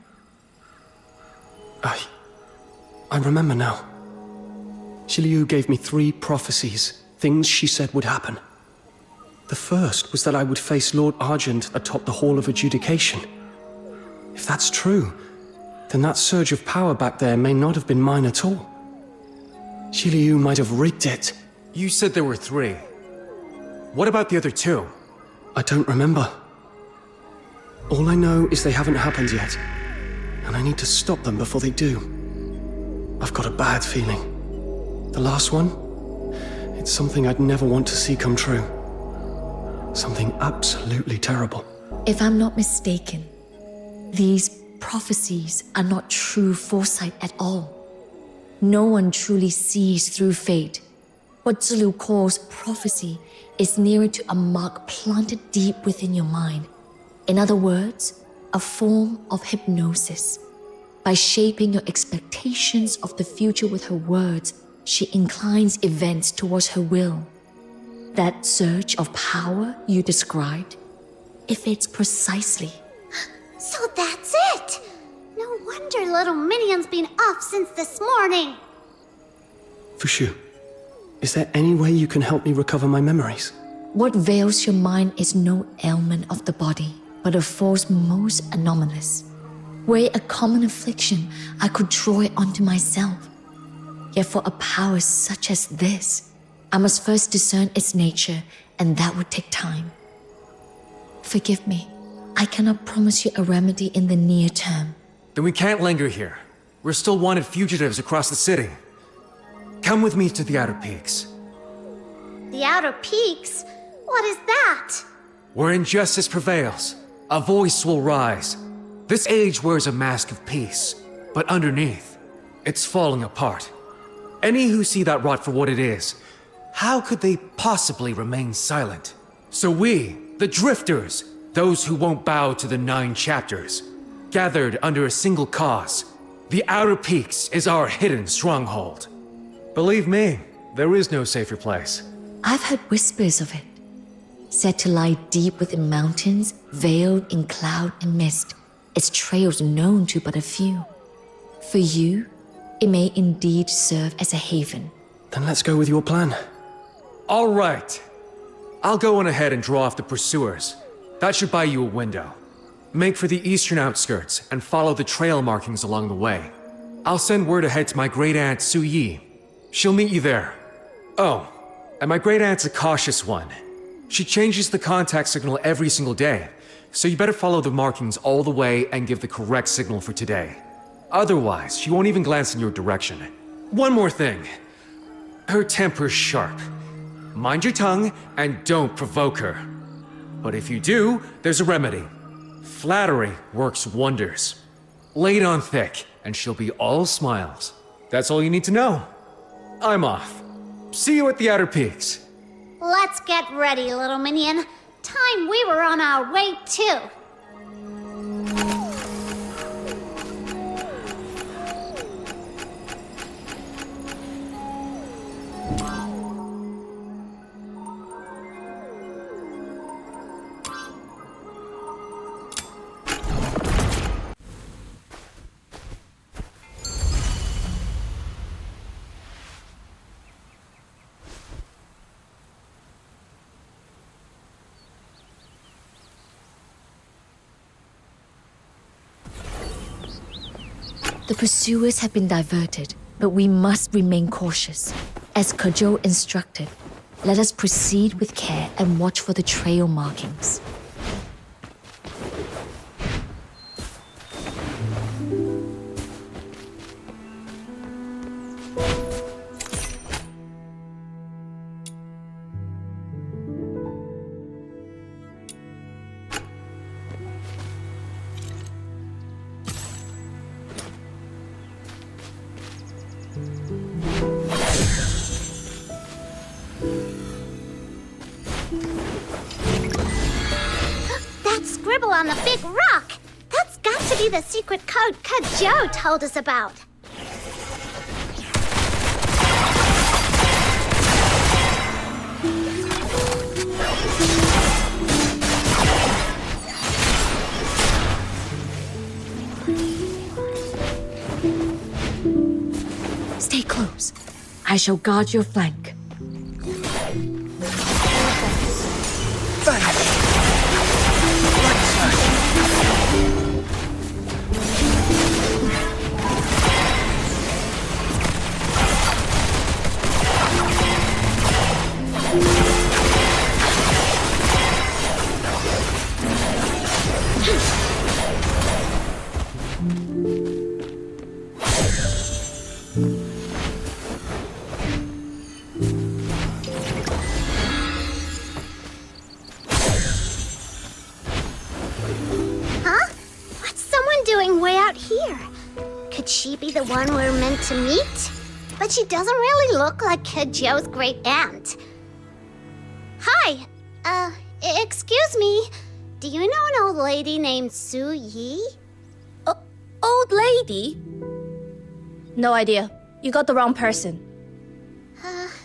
I remember now. Jiliu gave me 3 prophecies, things she said would happen. The first was that I would face Lord Argent atop the Hall of Adjudication. If that's true, then that surge of power back there may not have been mine at all. Jiliu might have rigged it. You said there were 3. What about the other 2? I don't remember. All I know is they haven't happened yet, and I need to stop them before they do. I've got a bad feeling. The last one? It's something I'd never want to see come true. Something absolutely terrible. If I'm not mistaken, these prophecies are not true foresight at all. No one truly sees through fate. What Zulu calls prophecy is nearer to a mark planted deep within your mind. In other words, a form of hypnosis. By shaping your expectations of the future with her words, she inclines events towards her will. That surge of power you described, it fits precisely. So that's it! No wonder little Minion's been off since this morning. Fuxu, is there any way you can help me recover my memories? What veils your mind is no ailment of the body, but a force most anomalous. Were it a common affliction, I could draw it onto myself. Yet for a power such as this, I must first discern its nature, and that would take time. Forgive me, I cannot promise you a remedy in the near term. Then we can't linger here. We're still wanted fugitives across the city. Come with me to the Outer Peaks. The Outer Peaks? What is that? Where injustice prevails, a voice will rise. This age wears a mask of peace, but underneath, it's falling apart. Any who see that rot for what it is, how could they possibly remain silent? So we, the Drifters, those who won't bow to the 9 chapters, gathered under a single cause. The Outer Peaks is our hidden stronghold. Believe me, there is no safer place. I've heard whispers of it. Said to lie deep within mountains, veiled in cloud and mist, its trails known to but a few. For you, it may indeed serve as a haven. Then let's go with your plan. All right. I'll go on ahead and draw off the pursuers. That should buy you a window. Make for the eastern outskirts and follow the trail markings along the way. I'll send word ahead to my great-aunt Su Yi. She'll meet you there. Oh, and my great-aunt's a cautious one. She changes the contact signal every single day, so you better follow the markings all the way and give the correct signal for today. Otherwise, she won't even glance in your direction. One more thing. Her temper's sharp. Mind your tongue and don't provoke her. But if you do, there's a remedy. Flattery works wonders. Lay it on thick, and she'll be all smiles. That's all you need to know. I'm off. See you at the Outer Peaks. Let's get ready, little Minion. Time we were on our way too. The pursuers have been diverted, but we must remain cautious. As Kajou instructed, let us proceed with care and watch for the trail markings. That scribble on the big rock! That's got to be the secret code Kajou told us about. Stay close. I shall guard your flank. to meet, but she doesn't really look like Kid Joe's great aunt. Hi, excuse me. Do you know an old lady named Su Yi? Old lady? No idea. You got the wrong person.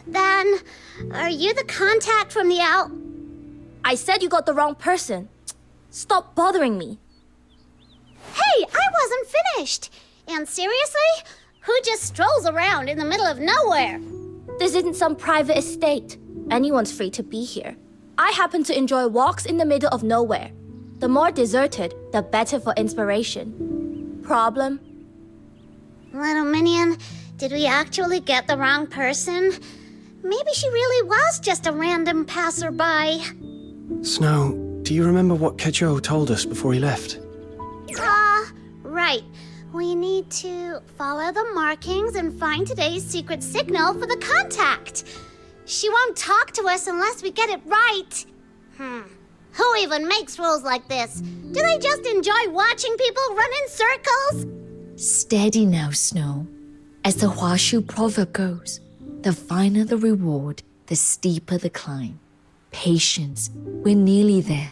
Then, are you the contact from the out? I said you got the wrong person. Stop bothering me. Hey, I wasn't finished. And seriously? Who just strolls around in the middle of nowhere? This isn't some private estate. Anyone's free to be here. I happen to enjoy walks in the middle of nowhere. The more deserted, the better for inspiration. Problem? Little minion, did we actually get the wrong person? Maybe she really was just a random passerby. Snow, do you remember what Kejo told us before he left? Right. We need to follow the markings and find today's secret signal for the contact. She won't talk to us unless we get it right. Who even makes rules like this? Do they just enjoy watching people run in circles? Steady now, Snow. As the Huaxu proverb goes, the finer the reward, the steeper the climb. Patience, we're nearly there.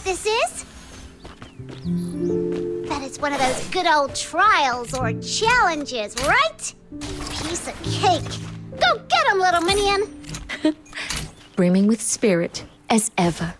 This is? That is one of those good old trials or challenges, right? Piece of cake. Go get him, little minion! Brimming with spirit, as ever.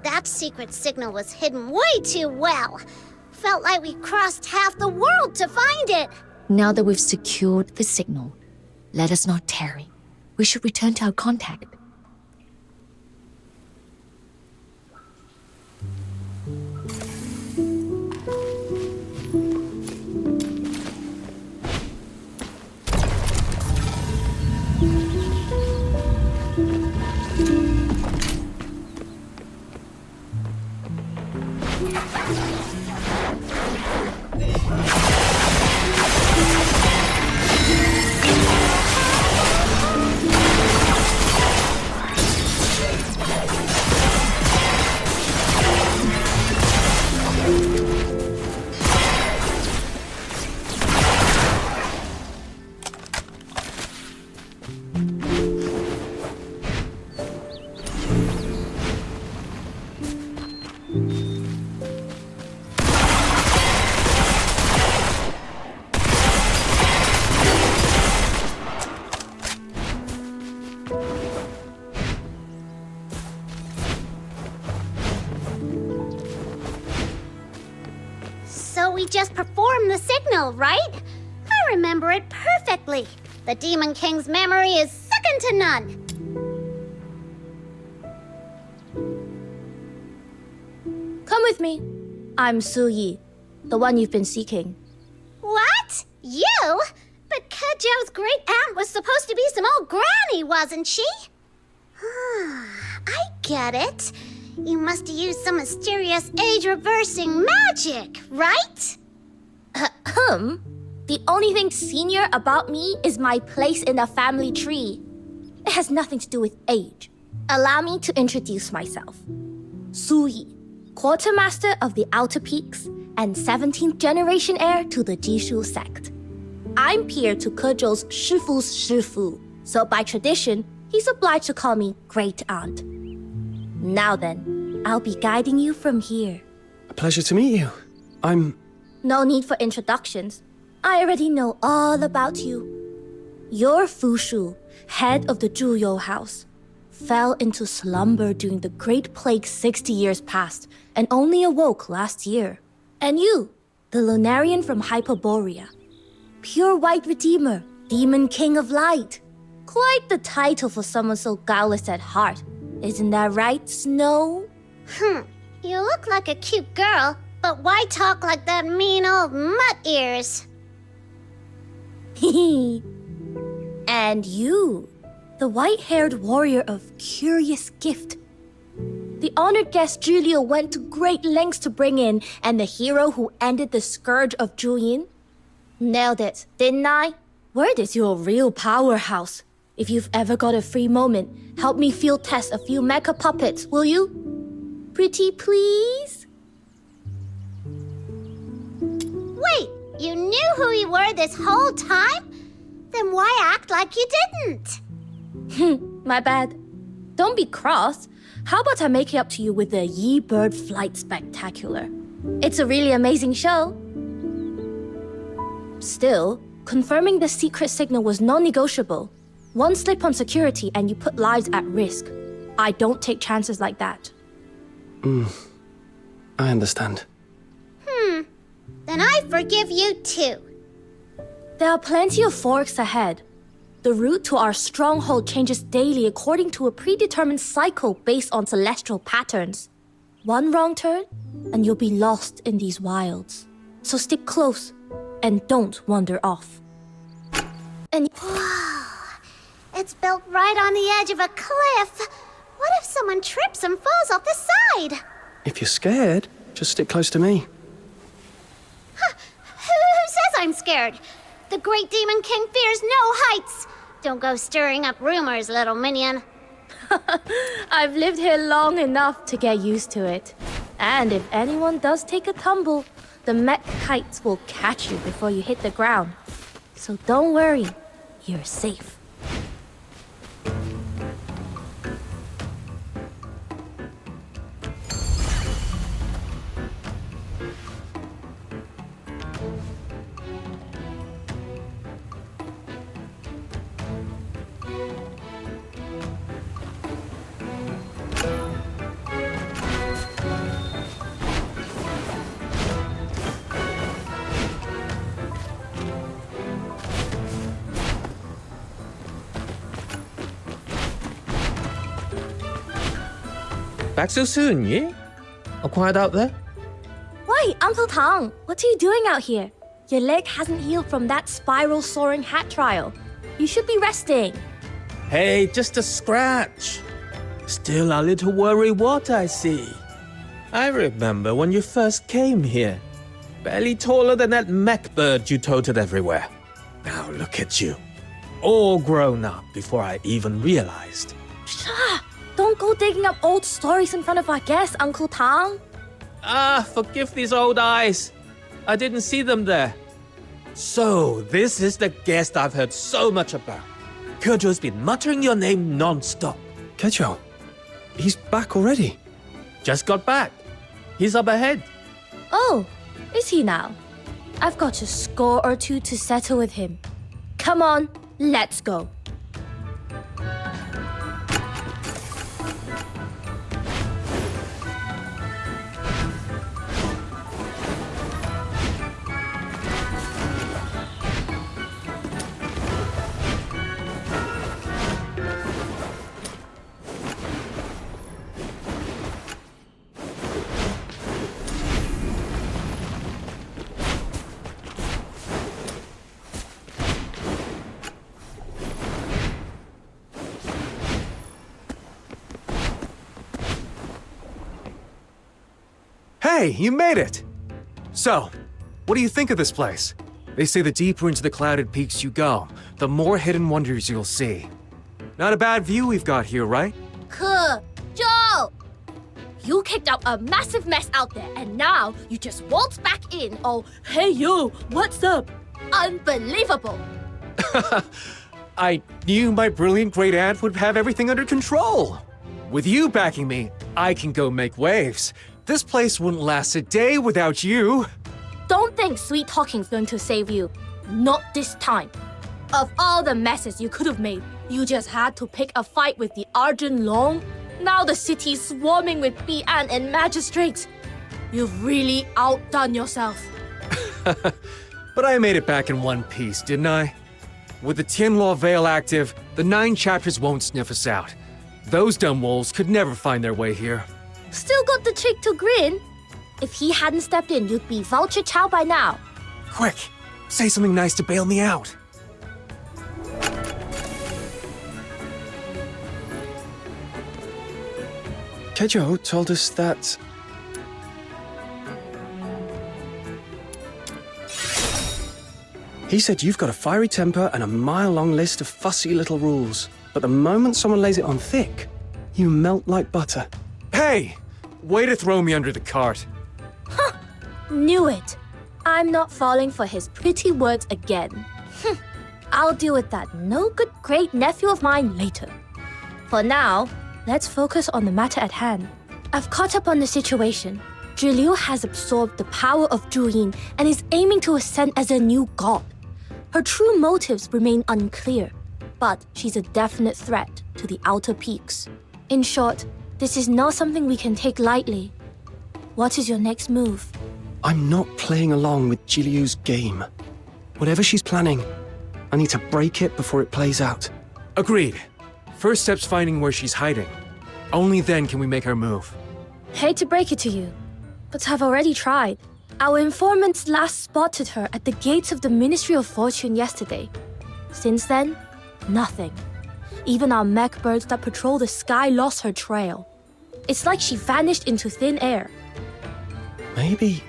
That secret signal was hidden way too well. Felt like we crossed half the world to find it. Now that we've secured the signal, let us not tarry. We should return to our contact. So we just performed the signal, right? I remember it perfectly. The Demon King's memory is second to none. Come with me. I'm Su Yi, the one you've been seeking. What? You? But Kejou's great aunt was supposed to be some old granny, wasn't she? I get it. You must have used some mysterious age-reversing magic, right? The only thing senior about me is my place in the family tree. It has nothing to do with age. Allow me to introduce myself. Su Yi, quartermaster of the Outer Peaks and 17th generation heir to the Jishu sect. I'm peer to Kejou's Shifu's Shifu, so by tradition, he's obliged to call me Great Aunt. Now then, I'll be guiding you from here. A pleasure to meet you. I'm... No need for introductions. I already know all about you. Your Fushu, head of the Zhuyo house, fell into slumber during the Great Plague 60 years past and only awoke last year. And you, the Lunarian from Hyperborea, pure white redeemer, demon king of light. Quite the title for someone so guileless at heart. Isn't that right, Snow? You look like a cute girl, but why talk like that mean old mutt ears? And you, the white-haired warrior of curious gift. The honored guest Julio went to great lengths to bring in, and the hero who ended the scourge of Juyin. Nailed it, didn't I? Where is your real powerhouse? If you've ever got a free moment, help me field test a few mecha puppets, will you? Pretty please? Wait, you knew who you were this whole time? Then why act like you didn't? My bad. Don't be cross. How about I make it up to you with the Yi Bird Flight Spectacular? It's a really amazing show. Still, confirming the secret signal was non-negotiable. One slip on security and you put lives at risk. I don't take chances like that. I understand. Then I forgive you too. There are plenty of forks ahead. The route to our stronghold changes daily according to a predetermined cycle based on celestial patterns. One wrong turn, and you'll be lost in these wilds. So stick close, and don't wander off. And It's built right on the edge of a cliff. What if someone trips and falls off the side? If you're scared, just stick close to me. Who says I'm scared? The great demon king fears no heights. Don't go stirring up rumors, little minion. I've lived here long enough to get used to it. And if anyone does take a tumble, the mech kites will catch you before you hit the ground. So don't worry, you're safe. Back so soon, yeah? All quiet out there? Why, Uncle Tang, what are you doing out here? Your leg hasn't healed from that spiral soaring hat trial. You should be resting. Hey, just a scratch. Still a little worry what I see. I remember when you first came here. Barely taller than that mech bird you toted everywhere. Now look at you. All grown up before I even realized. Don't go digging up old stories in front of our guests, Uncle Tang. Forgive these old eyes. I didn't see them there. So, this is the guest I've heard so much about. Kejou's been muttering your name non-stop. Kejou? He's back already? Just got back. He's up ahead. Oh, is he now? I've got a score or two to settle with him. Come on, let's go. Hey, you made it! So, what do you think of this place? They say the deeper into the clouded peaks you go, the more hidden wonders you'll see. Not a bad view we've got here, right? Joe! You kicked up a massive mess out there, and now you just waltz back in. Oh, hey you, what's up? Unbelievable! I knew my brilliant great aunt would have everything under control. With you backing me, I can go make waves. This place wouldn't last a day without you. Don't think sweet talking's going to save you. Not this time. Of all the messes you could have made, you just had to pick a fight with the Arjun Long. Now the city's swarming with Bi'an and magistrates. You've really outdone yourself. But I made it back in one piece, didn't I? With the Tianluo Veil active, the 9 chapters won't sniff us out. Those dumb wolves could never find their way here. Still got the trick to grin. If he hadn't stepped in, you'd be Vulture Chow by now. Quick, say something nice to bail me out. Kejo told us that... He said you've got a fiery temper and a mile-long list of fussy little rules. But the moment someone lays it on thick, you melt like butter. Hey! Way to throw me under the cart. Knew it. I'm not falling for his pretty words again. I'll deal with that no-good great-nephew of mine later. For now, let's focus on the matter at hand. I've caught up on the situation. Zhi has absorbed the power of Zhu and is aiming to ascend as a new god. Her true motives remain unclear, but she's a definite threat to the outer peaks. In short, this is not something we can take lightly. What is your next move? I'm not playing along with Jiliu's game. Whatever she's planning, I need to break it before it plays out. Agreed. First step's finding where she's hiding. Only then can we make our move. Hate to break it to you, but I've already tried. Our informants last spotted her at the gates of the Ministry of Fortune yesterday. Since then, nothing. Even our mech birds that patrol the sky lost her trail. It's like she vanished into thin air. Maybe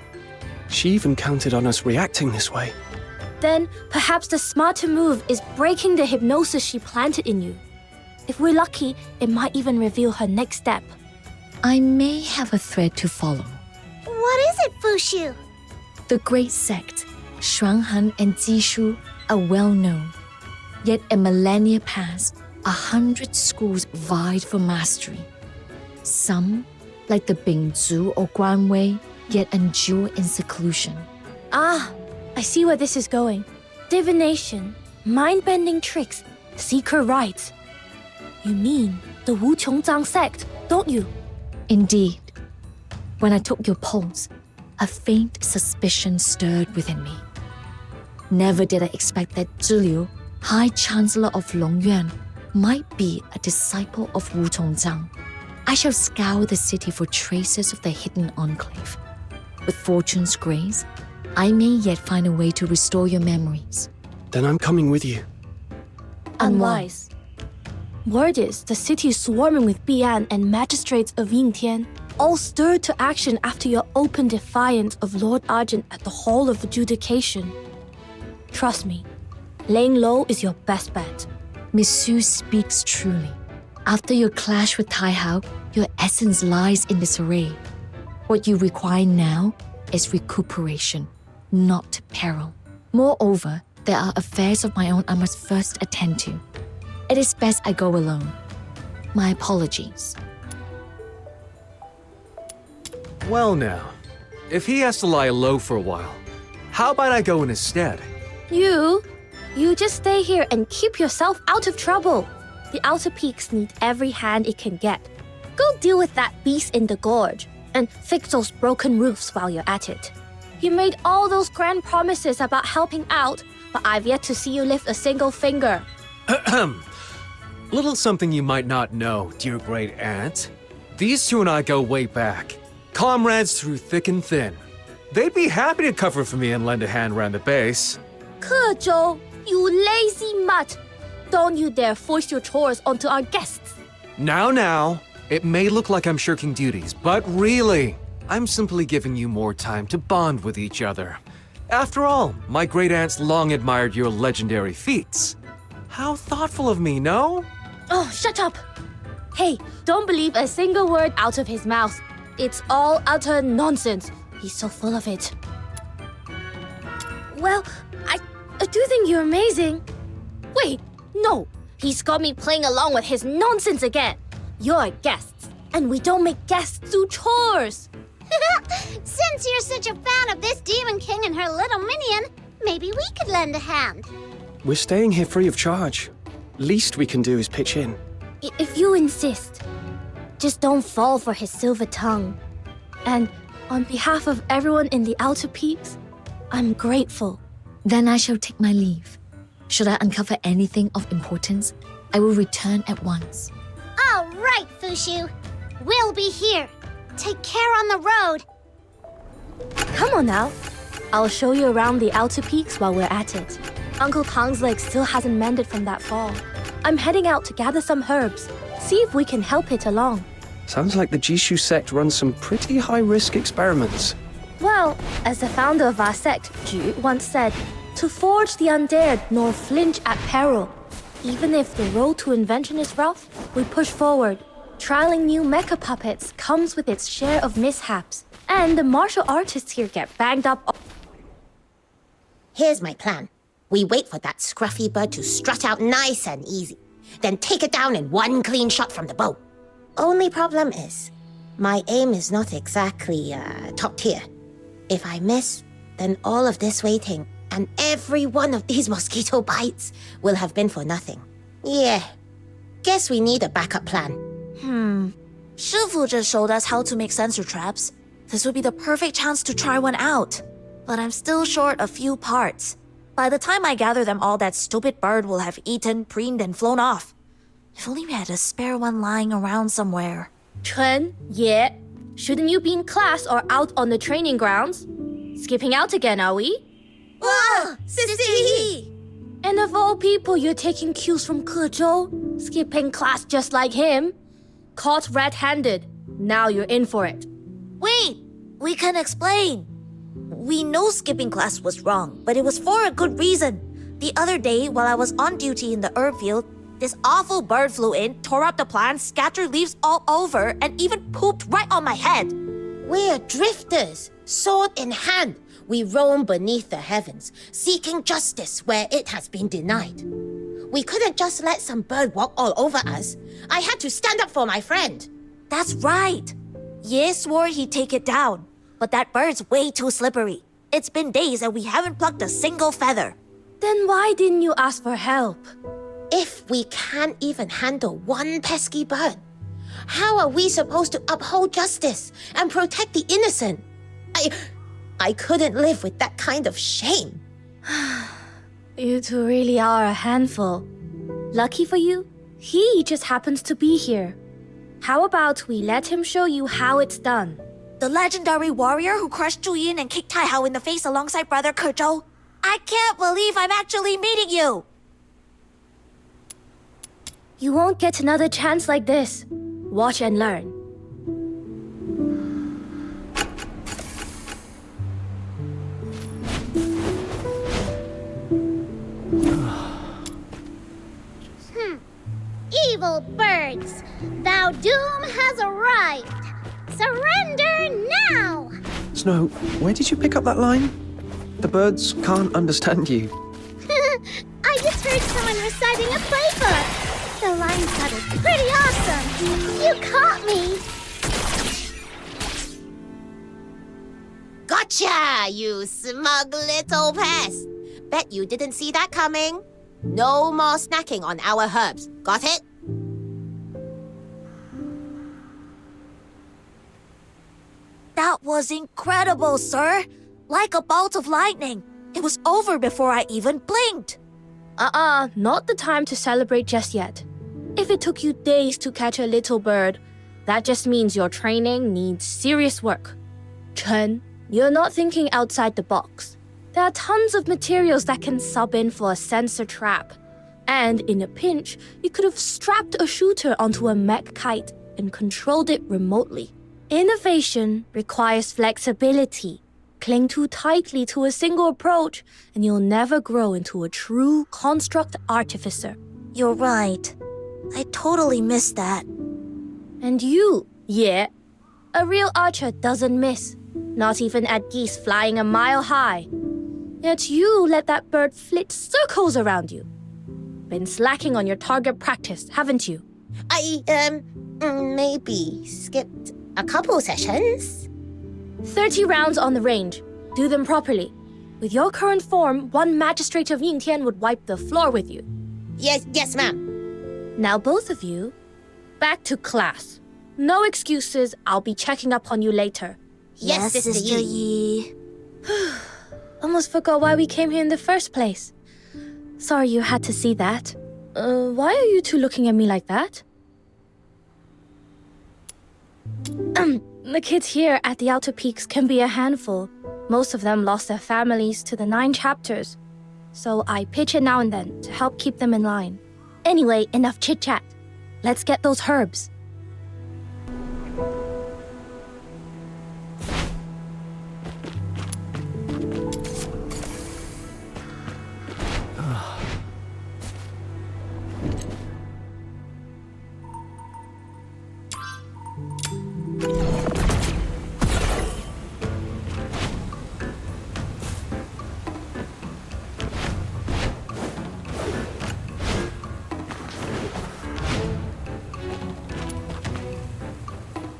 she even counted on us reacting this way. Then, perhaps the smarter move is breaking the hypnosis she planted in you. If we're lucky, it might even reveal her next step. I may have a thread to follow. What is it, Fuxu? The great sect, Shuanghan and Jishu, are well known. Yet a millennia past, 100 schools vied for mastery. Some, like the Bingzu or Guanwei, yet endure in seclusion. Ah, I see where this is going. Divination, mind-bending tricks, secret rites. You mean the Wu Qiongzang sect, don't you? Indeed. When I took your pulse, a faint suspicion stirred within me. Never did I expect that Zhi, High Chancellor of Longyuan, might be a disciple of Wu Qiongzang. I shall scour the city for traces of the hidden enclave. With fortune's grace, I may yet find a way to restore your memories. Then I'm coming with you. Unwise. Word is the city is swarming with Bi'an and magistrates of Yingtian, all stirred to action after your open defiance of Lord Argent at the Hall of Adjudication. Trust me, laying low is your best bet. Monsieur speaks truly. After your clash with Tai Hao, your essence lies in disarray. What you require now is recuperation, not peril. Moreover, there are affairs of my own I must first attend to. It is best I go alone. My apologies. Well now, if he has to lie low for a while, how about I go in his stead? You just stay here and keep yourself out of trouble. The outer peaks need every hand it can get. Go deal with that beast in the gorge and fix those broken roofs while you're at it. You made all those grand promises about helping out, but I've yet to see you lift a single finger. Little something you might not know, dear great aunt. These two and I go way back. Comrades through thick and thin. They'd be happy to cover for me and lend a hand around the base. Ke Zhou, you lazy mutt! Don't you dare force your chores onto our guests. Now, it may look like I'm shirking duties, but really, I'm simply giving you more time to bond with each other. After all, my great aunts long admired your legendary feats. How thoughtful of me, no? Oh, shut up! Hey, don't believe a single word out of his mouth. It's all utter nonsense. He's so full of it. Well, I do think you're amazing. Wait, no. He's got me playing along with his nonsense again. You're guests, and we don't make guests do chores. Since you're such a fan of this Demon King and her little minion, maybe we could lend a hand. We're staying here free of charge. Least we can do is pitch in. If you insist, just don't fall for his silver tongue. And on behalf of everyone in the Outer Peaks, I'm grateful. Then I shall take my leave. Should I uncover anything of importance, I will return at once. All right, Fuxu. We'll be here. Take care on the road. Come on now. I'll show you around the Outer Peaks while we're at it. Uncle Tang's leg still hasn't mended from that fall. I'm heading out to gather some herbs. See if we can help it along. Sounds like the Jishu sect runs some pretty high-risk experiments. Well, as the founder of our sect, Ju, once said, to forge the undared nor flinch at peril. Even if the road to invention is rough, we push forward. Trialing new mecha puppets comes with its share of mishaps. And the martial artists here get banged up. Here's my plan. We wait for that scruffy bird to strut out nice and easy, then take it down in one clean shot from the bow. Only problem is, my aim is not exactly top tier. If I miss, then all of this waiting and every one of these mosquito bites will have been for nothing. Yeah, guess we need a backup plan. Shifu just showed us how to make sensor traps. This would be the perfect chance to try one out. But I'm still short a few parts. By the time I gather them all, that stupid bird will have eaten, preened, and flown off. If only we had a spare one lying around somewhere. Chen, yeah. Shouldn't you be in class or out on the training grounds? Skipping out again, are we? Wow, Sister He! And of all people, you're taking cues from Ke Zhou, skipping class just like him. Caught red-handed. Now you're in for it. Wait, we can explain. We know skipping class was wrong, but it was for a good reason. The other day, while I was on duty in the herb field, this awful bird flew in, tore up the plants, scattered leaves all over, and even pooped right on my head. We're drifters, sword in hand. We roam beneath the heavens, seeking justice where it has been denied. We couldn't just let some bird walk all over us. I had to stand up for my friend. That's right. Ye swore he'd take it down, but that bird's way too slippery. It's been days and we haven't plucked a single feather. Then why didn't you ask for help? If we can't even handle one pesky bird, how are we supposed to uphold justice and protect the innocent? I couldn't live with that kind of shame. You two really are a handful. Lucky for you, he just happens to be here. How about we let him show you how it's done? The legendary warrior who crushed Zhu Yin and kicked Tai Hao in the face alongside brother Ke Zhou. I can't believe I'm actually meeting you! You won't get another chance like this. Watch and learn. Evil birds, thou doom has arrived. Surrender now! Snow, where did you pick up that line? The birds can't understand you. I just heard someone reciting a playbook. The line sounded pretty awesome. You caught me. Gotcha, you smug little pest. Bet you didn't see that coming. No more snacking on our herbs. Got it? That was incredible, sir. Like a bolt of lightning. It was over before I even blinked. Not the time to celebrate just yet. If it took you days to catch a little bird, that just means your training needs serious work. Chen, you're not thinking outside the box. There are tons of materials that can sub in for a sensor trap. And in a pinch, you could have strapped a shooter onto a mech kite and controlled it remotely. Innovation requires flexibility. Cling too tightly to a single approach, and you'll never grow into a true construct artificer. You're right. I totally missed that. And you, yeah. A real archer doesn't miss, not even at geese flying a mile high. Yet you let that bird flit circles around you. Been slacking on your target practice, haven't you? I, maybe skipped a couple sessions. 30 rounds on the range. Do them properly. With your current form, one magistrate of Yingtian would wipe the floor with you. Yes, ma'am. Now both of you, back to class. No excuses, I'll be checking up on you later. Yes, Sister Yi. Almost forgot why we came here in the first place. Sorry you had to see that. Why are you two looking at me like that? The kids here at the Outer Peaks can be a handful. Most of them lost their families to the 9 chapters. So I pitch in now and then to help keep them in line. Anyway, enough chit-chat. Let's get those herbs.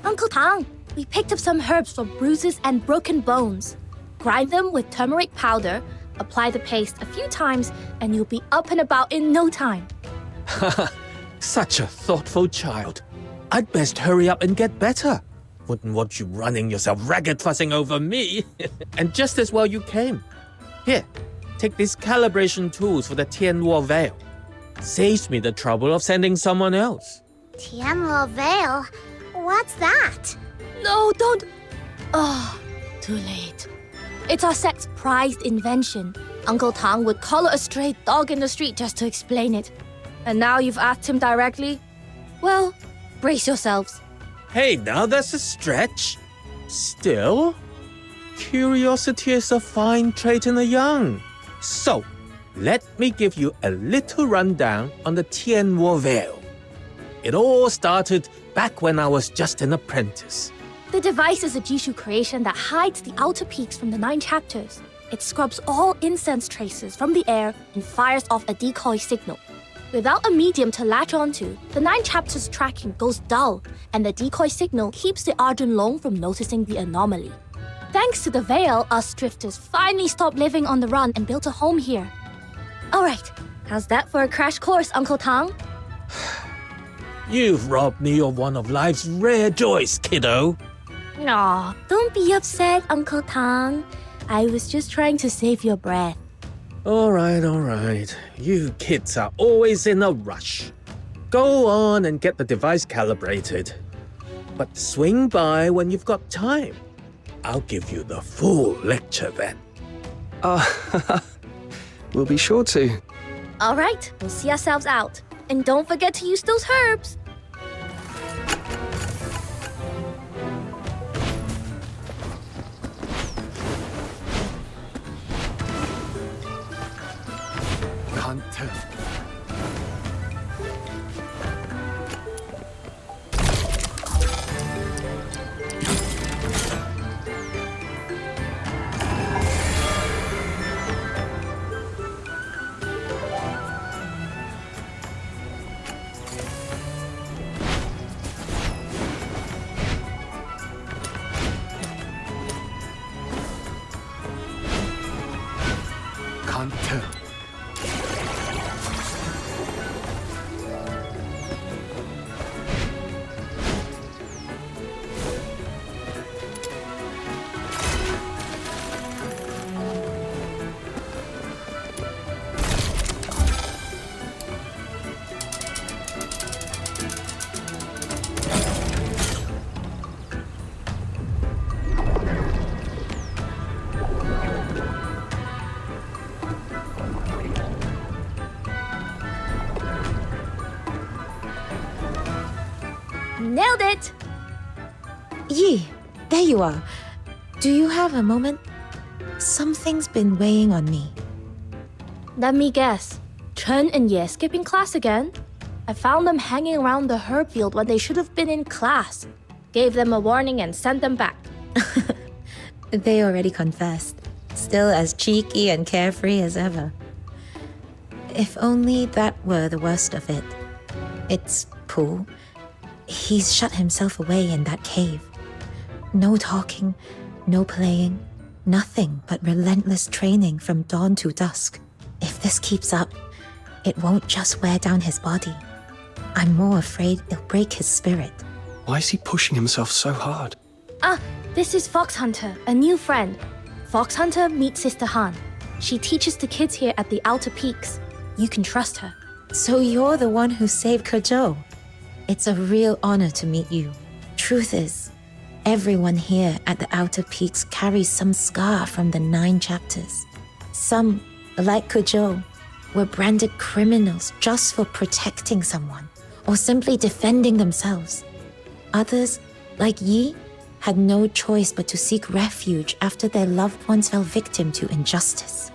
Uncle Tang, we picked up some herbs for bruises and broken bones. Grind them with turmeric powder, apply the paste a few times, and you'll be up and about in no time. Such a thoughtful child. I'd best hurry up and get better. Wouldn't want you running yourself ragged fussing over me. And just as well you came. Here, take these calibration tools for the Tianluo Veil. Saves me the trouble of sending someone else. Tianluo Veil? What's that? No, don't... Oh, too late. It's our sect's prized invention. Uncle Tang would collar a stray dog in the street just to explain it. And now you've asked him directly? Well, brace yourselves. Hey, now that's a stretch. Still, curiosity is a fine trait in the young. So, let me give you a little rundown on the Tianluo Veil. It all started back when I was just an apprentice. The device is a Jishu creation that hides the outer peaks from the 9 chapters. It scrubs all incense traces from the air and fires off a decoy signal. Without a medium to latch onto, the 9 chapters tracking goes dull, and the decoy signal keeps the Arjun Long from noticing the anomaly. Thanks to the veil, us drifters finally stopped living on the run and built a home here. Alright, how's that for a crash course, Uncle Tang? You've robbed me of one of life's rare joys, kiddo. Aw, don't be upset, Uncle Tang. I was just trying to save your breath. All right. You kids are always in a rush. Go on and get the device calibrated. But swing by when you've got time. I'll give you the full lecture then. We'll be sure to. Alright, we'll see ourselves out. And don't forget to use those herbs. Can't tell. Can't tell. Nailed it! Yi, there you are. Do you have a moment? Something's been weighing on me. Let me guess. Chen and Ye skipping class again? I found them hanging around the herb field when they should have been in class. Gave them a warning and sent them back. They already confessed. Still as cheeky and carefree as ever. If only that were the worst of it. It's Pooh. He's shut himself away in that cave. No talking, no playing, nothing but relentless training from dawn to dusk. If this keeps up, it won't just wear down his body. I'm more afraid it'll break his spirit. Why is he pushing himself so hard? Ah, this is Fox Hunter, a new friend. Fox Hunter, meet Sister Han. She teaches the kids here at the Outer Peaks. You can trust her. So you're the one who saved Kuzhou. It's a real honor to meet you. Truth is, everyone here at the Outer Peaks carries some scar from the 9 chapters. Some, like Kuzhou, were branded criminals just for protecting someone or simply defending themselves. Others, like Yi, had no choice but to seek refuge after their loved ones fell victim to injustice.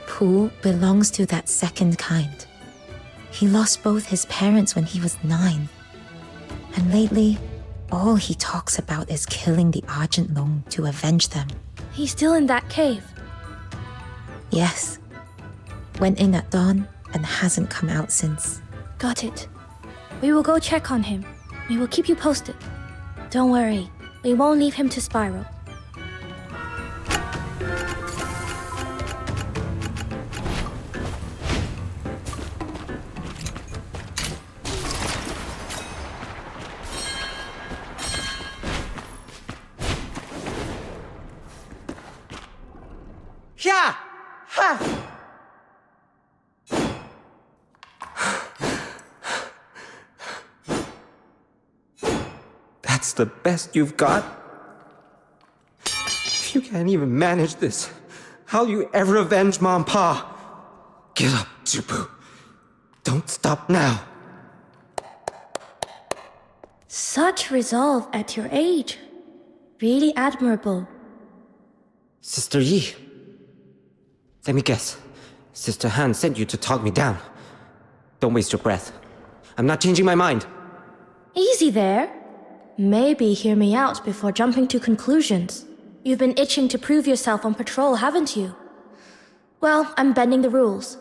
Pooh belongs to that second kind. He lost both his parents when he was 9. And lately, all he talks about is killing the Argent Long to avenge them. He's still in that cave. Yes. Went in at dawn and hasn't come out since. Got it. We will go check on him. We will keep you posted. Don't worry, we won't leave him to spiral. Yeah! Ha! That's the best you've got? If you can't even manage this, how'll you ever avenge Mom and Pa? Get up, Zubu. Don't stop now. Such resolve at your age. Really admirable. Sister Yi. Let me guess. Sister Han sent you to talk me down. Don't waste your breath. I'm not changing my mind. Easy there. Maybe hear me out before jumping to conclusions. You've been itching to prove yourself on patrol, haven't you? Well, I'm bending the rules.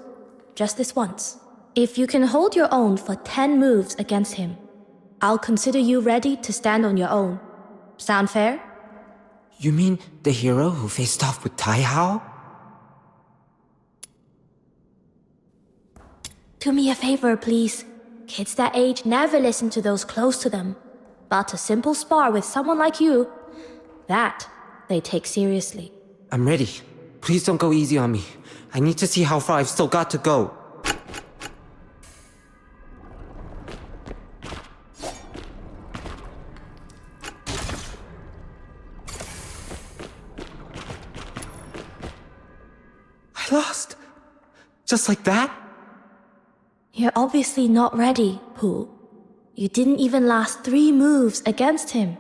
Just this once. If you can hold your own for 10 moves against him, I'll consider you ready to stand on your own. Sound fair? You mean the hero who faced off with Tai Hao? Do me a favor, please. Kids that age never listen to those close to them. But a simple spar with someone like you, that they take seriously. I'm ready. Please don't go easy on me. I need to see how far I've still got to go. I lost. Just like that? You're obviously not ready, Pooh. You didn't even last 3 moves against him.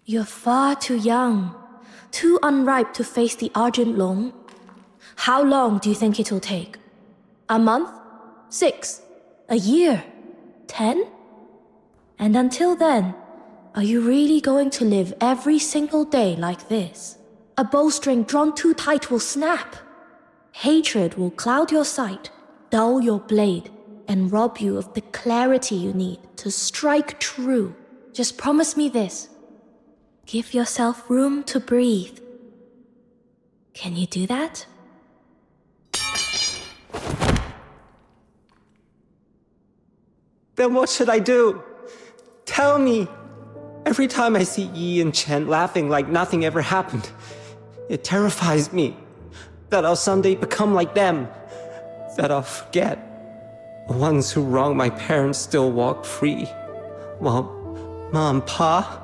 You're far too young, too unripe to face the Argent Long. How long do you think it'll take? A month? 6? A year? 10? And until then, are you really going to live every single day like this? A bowstring drawn too tight will snap. Hatred will cloud your sight, dull your blade, and rob you of the clarity you need to strike true. Just promise me this. Give yourself room to breathe. Can you do that? Then what should I do? Tell me! Every time I see Yi and Chen laughing like nothing ever happened, it terrifies me that I'll someday become like them, that I'll forget. The ones who wronged my parents still walk free, while Mom and Pa,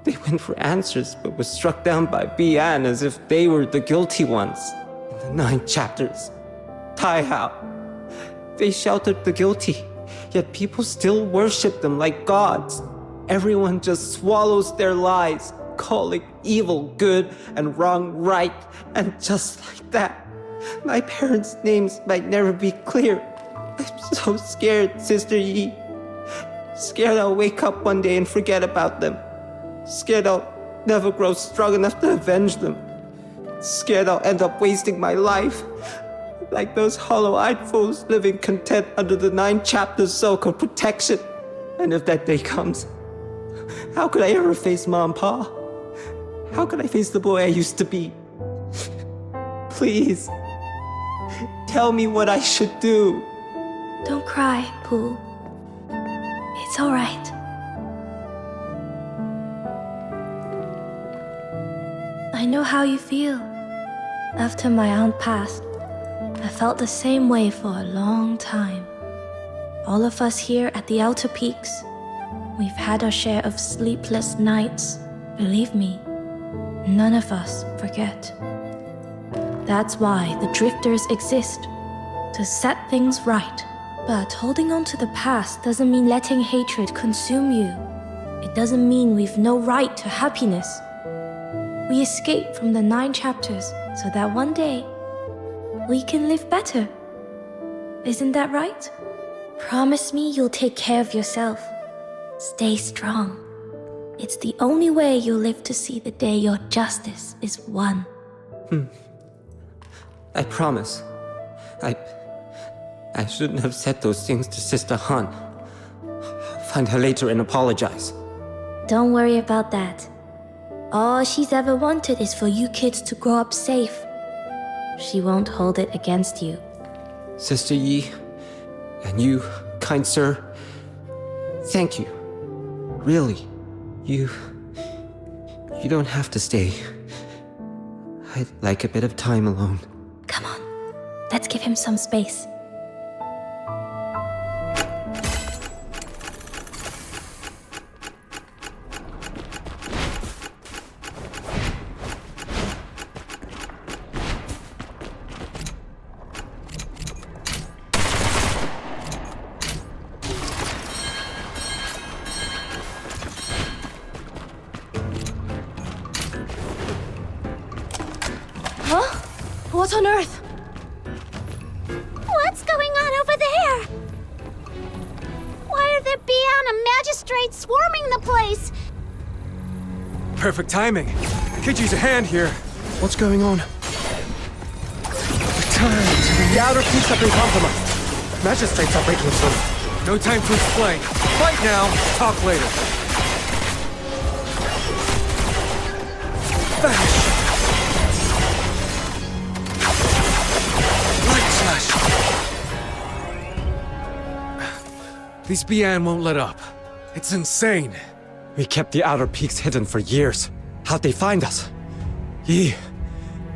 they went for answers but were struck down by Bian as if they were the guilty ones. In the 9 chapters, Tai Hao, they sheltered the guilty, Yet people still worship them like gods. Everyone just swallows their lies, calling evil good and wrong right. And just like that, my parents' names might never be clear. I'm so scared, Sister Yi. Scared I'll wake up one day and forget about them. Scared I'll never grow strong enough to avenge them. Scared I'll end up wasting my life. Like those hollow-eyed fools living content under the 9 chapters so-called protection. And if that day comes, how could I ever face Mom and Pa? How could I face the boy I used to be? Please, tell me what I should do. Don't cry, Pooh. It's all right. I know how you feel. After my aunt passed, I felt the same way for a long time. All of us here at the Outer Peaks, we've had our share of sleepless nights. Believe me, none of us forget. That's why the drifters exist, to set things right. But holding on to the past doesn't mean letting hatred consume you. It doesn't mean we've no right to happiness. We escape from the 9 chapters so that one day we can live better. Isn't that right? Promise me you'll take care of yourself. Stay strong. It's the only way you'll live to see the day your justice is won. I promise. I shouldn't have said those things to Sister Han. I'll find her later and apologize. Don't worry about that. All she's ever wanted is for you kids to grow up safe. She won't hold it against you. Sister Yi, and you, kind sir, thank you. Really, you don't have to stay. I'd like a bit of time alone. Come on, let's give him some space. Huh? What on earth? What's going on over there? Why are there Bian and magistrates swarming the place? Perfect timing. Could use a hand here. What's going on? The outer peaks have been compromised. Magistrates are breaking through. No time to explain. Fight now, talk later. Bash! Light slash! These Bian won't let up. It's insane. We kept the outer peaks hidden for years. How'd they find us? Yi,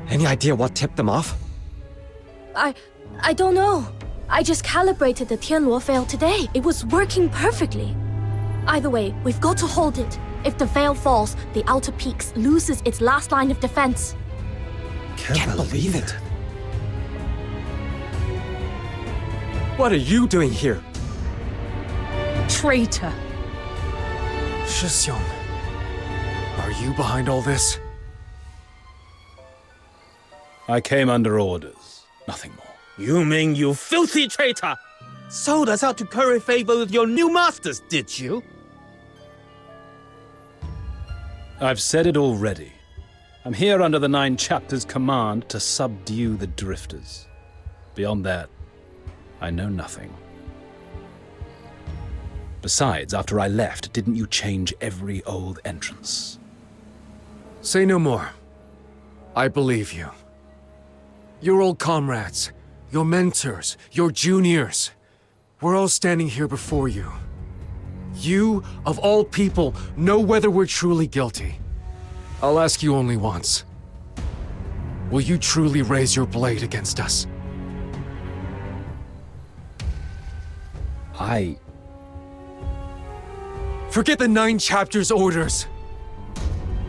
any idea what tipped them off? I don't know. I just calibrated the Tianluo veil today. It was working perfectly. Either way, we've got to hold it. If the veil falls, the Outer Peaks loses its last line of defense. Can't believe it. What are you doing here? Traitor. Shixiong, are you behind all this? I came under orders, nothing more. You mean you filthy traitor? Sold us out to curry favor with your new masters, did you? I've said it already. I'm here under the 9 chapters' command to subdue the drifters. Beyond that, I know nothing. Besides, after I left, didn't you change every old entrance? Say no more. I believe you. Your old comrades, your mentors, your juniors, we're all standing here before you. You, of all people, know whether we're truly guilty. I'll ask you only once. Will you truly raise your blade against us? Forget the 9 chapters orders.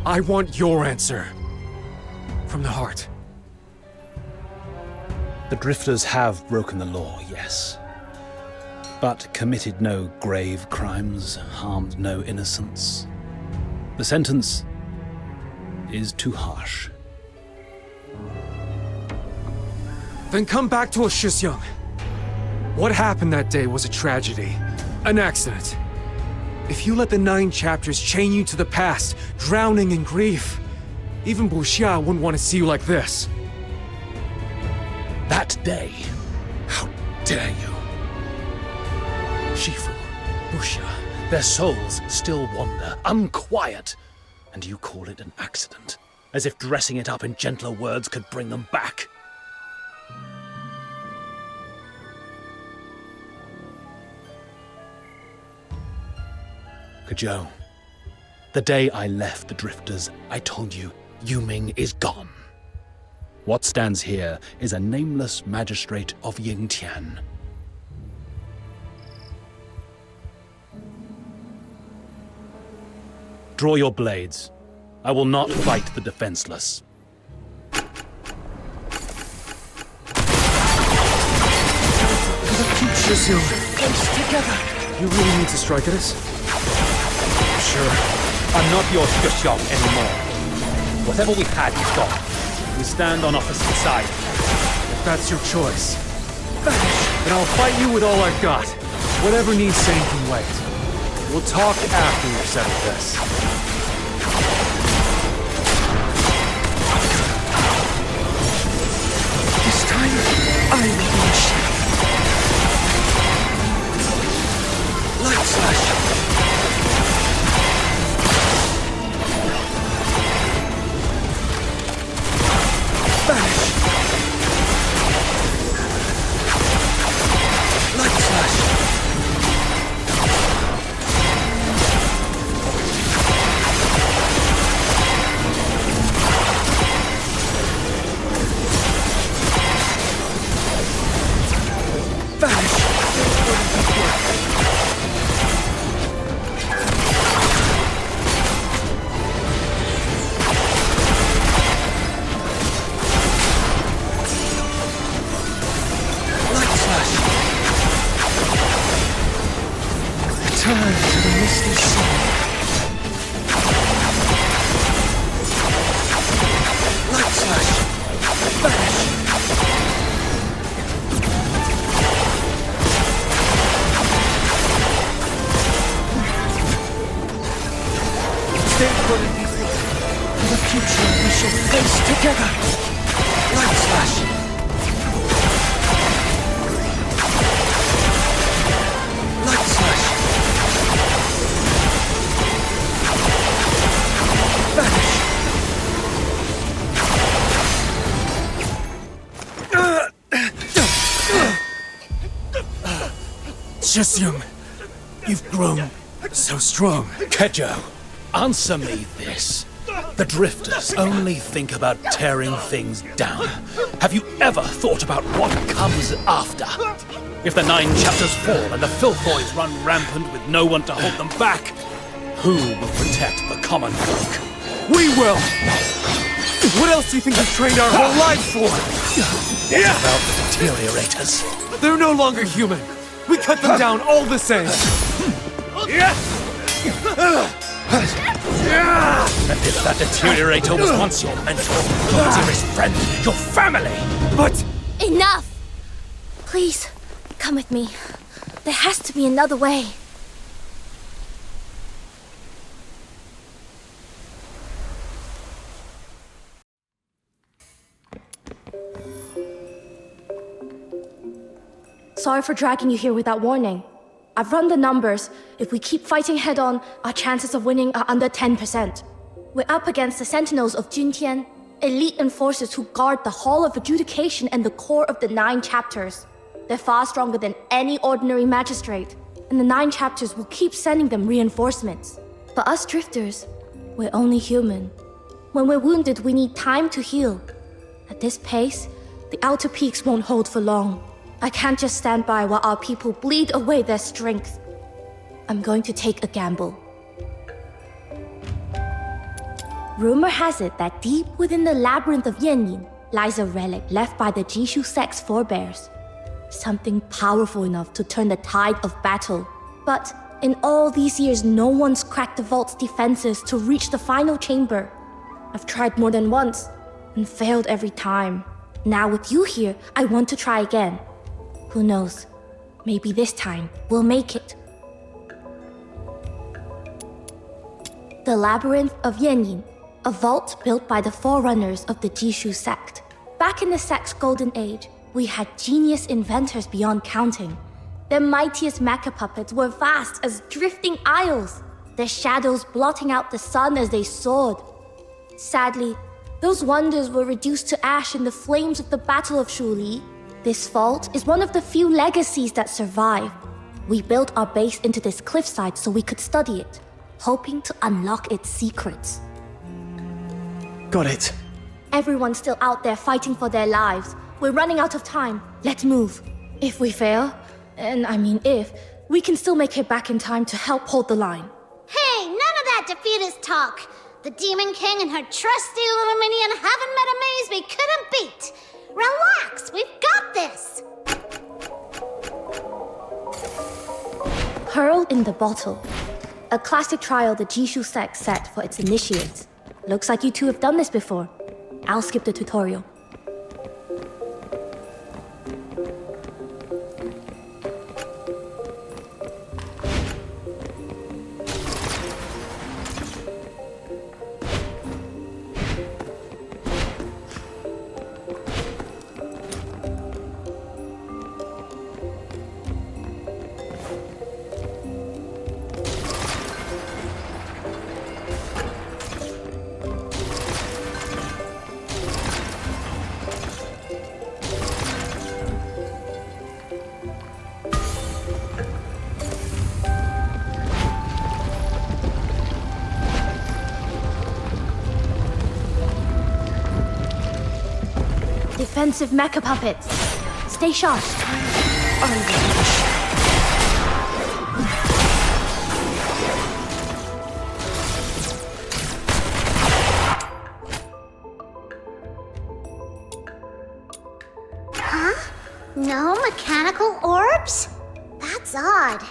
I want your answer. From the heart. The drifters have broken the law, yes. but committed no grave crimes, harmed no innocents. The sentence is too harsh. Then come back to us, Shisyung. What happened that day was a tragedy, an accident. If you let the 9 chapters chain you to the past, drowning in grief, even Buxia wouldn't want to see you like this. That day, how dare you? Shifu, Buxia, their souls still wander, unquiet, and you call it an accident, as if dressing it up in gentler words could bring them back. Kajou, the day I left the Drifters, I told you, Yuming is gone. What stands here is a nameless magistrate of Yingtian. Draw your blades. I will not fight the defenseless. Shisyung, close together. You really need to strike at us? Sure. I'm not your Shisyung anymore. Whatever we had is gone. We stand on opposite sides. If that's your choice, then I'll fight you with all I've got. Whatever needs saying can wait. We'll talk after we've settled this. This time, I will be a shadow. Light slash. Vanish. Light slash. Vanish. Return to the misty sea. Light slash. Vanish. Stay put in these things. For the future we shall face together. Light slash. Light slash. Vanish. Shisyung, you've grown so strong. Kejou, answer me this. The Drifters only think about tearing things down. Have you ever thought about what comes after? If the 9 chapters fall and the Filthoids run rampant with no one to hold them back, who will protect the common folk? We will! What else do you think we've trained our whole lives for? What about the deteriorators? They're no longer human. We cut them down all the same. And if that deteriorator was once your mentor, your dearest friend, your family! But... Enough! Please, come with me. There has to be another way. Sorry for dragging you here without warning. I've run the numbers. If we keep fighting head-on, our chances of winning are under 10%. We're up against the Sentinels of Juntian, elite enforcers who guard the Hall of Adjudication and the core of the 9 chapters. They're far stronger than any ordinary magistrate, and the 9 chapters will keep sending them reinforcements. But us Drifters, we're only human. When we're wounded, we need time to heal. At this pace, the outer peaks won't hold for long. I can't just stand by while our people bleed away their strength. I'm going to take a gamble. Rumor has it that deep within the labyrinth of Yanyin lies a relic left by the Jishu sect's forebears. Something powerful enough to turn the tide of battle. But in all these years, no one's cracked the vault's defenses to reach the final chamber. I've tried more than once and failed every time. Now with you here, I want to try again. Who knows? Maybe this time we'll make it. The Labyrinth of Yanyin, a vault built by the forerunners of the Jishu sect. Back in the sect's golden age, we had genius inventors beyond counting. Their mightiest mecha puppets were vast as drifting isles, their shadows blotting out the sun as they soared. Sadly, those wonders were reduced to ash in the flames of the Battle of Shuli. This vault is one of the few legacies that survive. We built our base into this cliffside so we could study it, hoping to unlock its secrets. Got it. Everyone's still out there fighting for their lives. We're running out of time. Let's move. If we fail, and I mean if, we can still make it back in time to help hold the line. Hey, none of that defeatist talk. The Demon King and her trusty little minion haven't met a maze we couldn't beat. Relax, we've got this. Pearl in the Bottle. A classic trial the Jishu sect set for its initiates. Looks like you two have done this before. I'll skip the tutorial. Defensive mecha puppets. Stay sharp. Huh? No mechanical orbs? That's odd.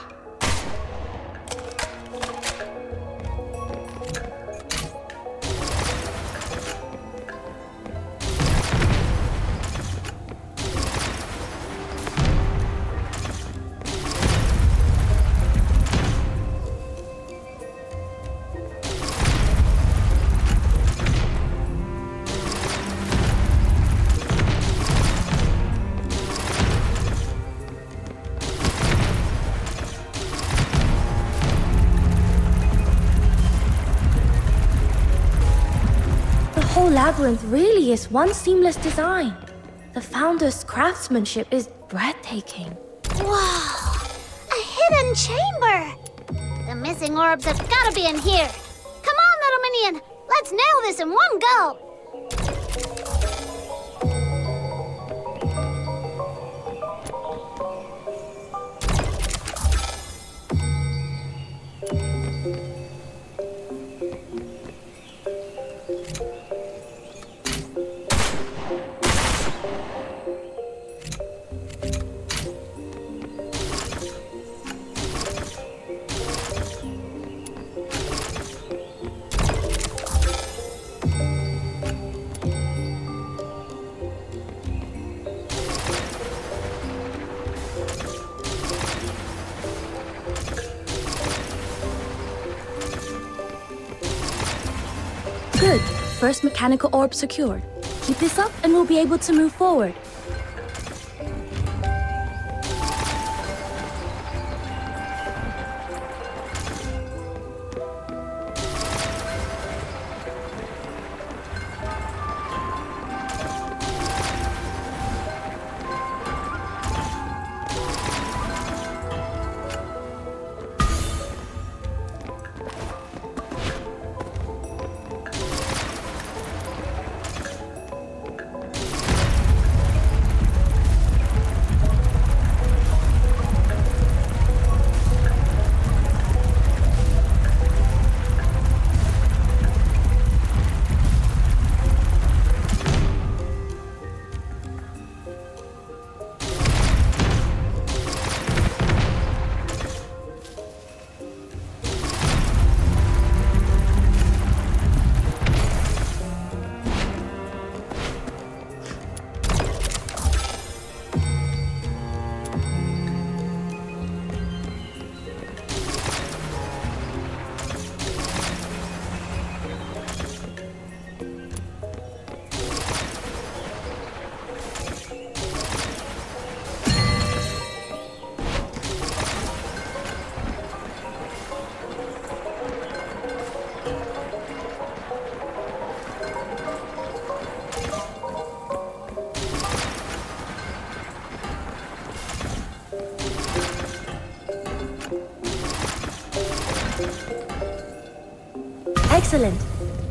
The whole labyrinth really is one seamless design. The founder's craftsmanship is breathtaking. Whoa! A hidden chamber! The missing orbs have gotta be in here. Come on, little minion! Let's nail this in one go! Good. First mechanical orb secured. Keep this up and we'll be able to move forward. Excellent.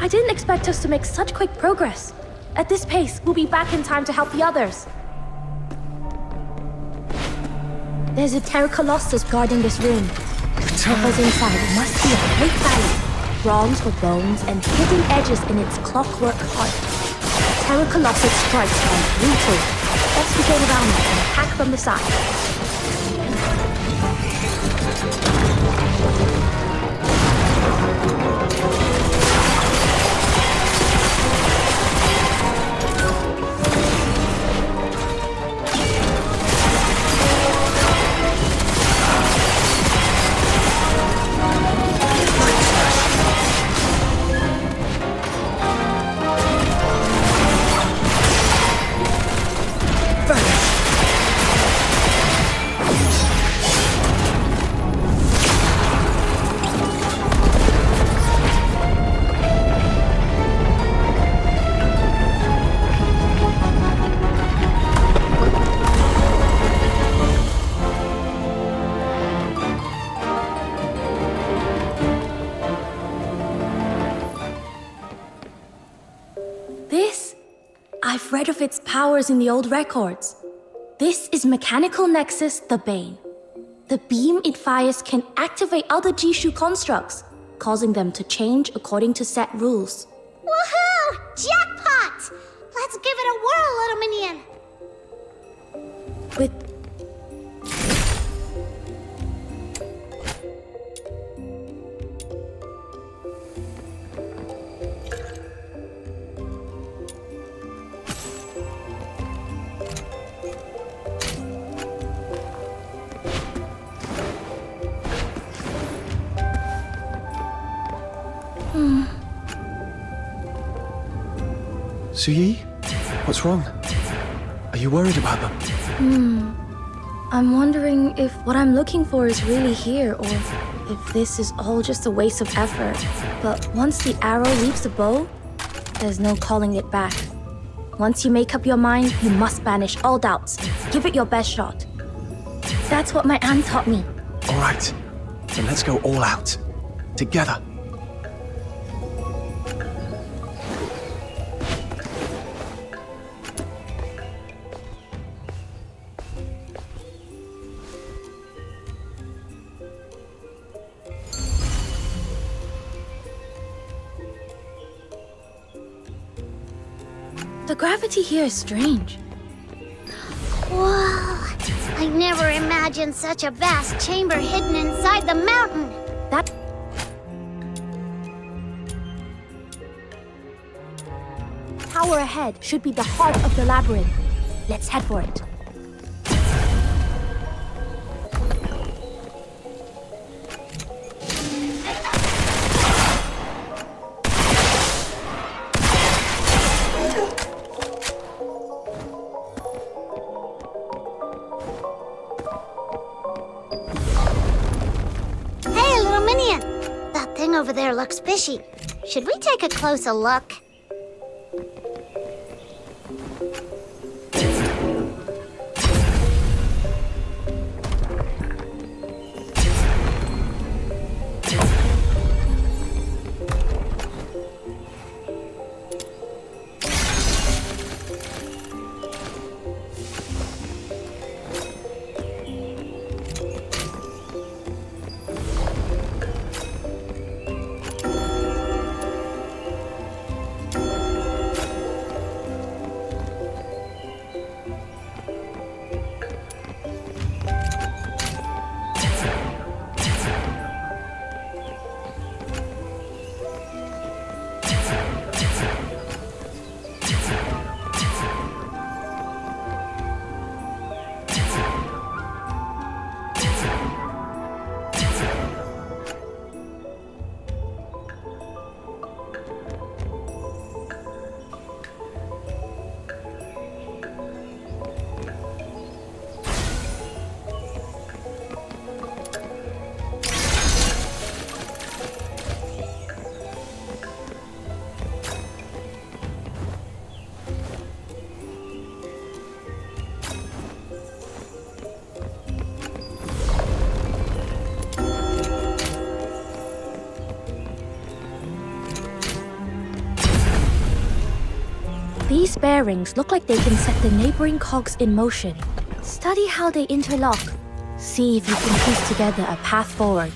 I didn't expect us to make such quick progress. At this pace, we'll be back in time to help the others. There's a Terra Colossus guarding this room. Whatever's inside must be a great value. Bronze for bones and hidden edges in its clockwork heart. Terra Colossus strikes are brutal. Let's begin around it and attack from the side. I've read of its powers in the old records. This is Mechanical Nexus, the Bane. The beam it fires can activate other Jishu constructs, causing them to change according to set rules. Woohoo! Jackpot! Let's give it a whirl, little minion! With Suyi? What's wrong? Are you worried about them? I'm wondering if what I'm looking for is really here, or if this is all just a waste of effort. But once the arrow leaves the bow, there's no calling it back. Once you make up your mind, you must banish all doubts. Give it your best shot. That's what my aunt taught me. All right, then let's go all out. Together. The gravity here is strange. Whoa! I never imagined such a vast chamber hidden inside the mountain. That tower ahead should be the heart of the labyrinth. Let's head for it. Over there looks fishy. Should we take a closer look? These bearings look like they can set the neighboring cogs in motion. Study how they interlock. See if you can piece together a path forward.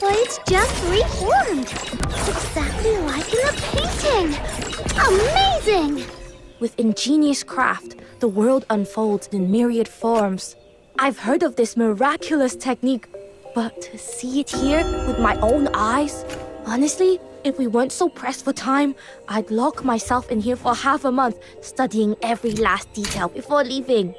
slates just reformed. Exactly like in the painting. Amazing! With ingenious craft, the world unfolds in myriad forms. I've heard of this miraculous technique, but to see it here with my own eyes? Honestly, if we weren't so pressed for time, I'd lock myself in here for half a month, studying every last detail before leaving.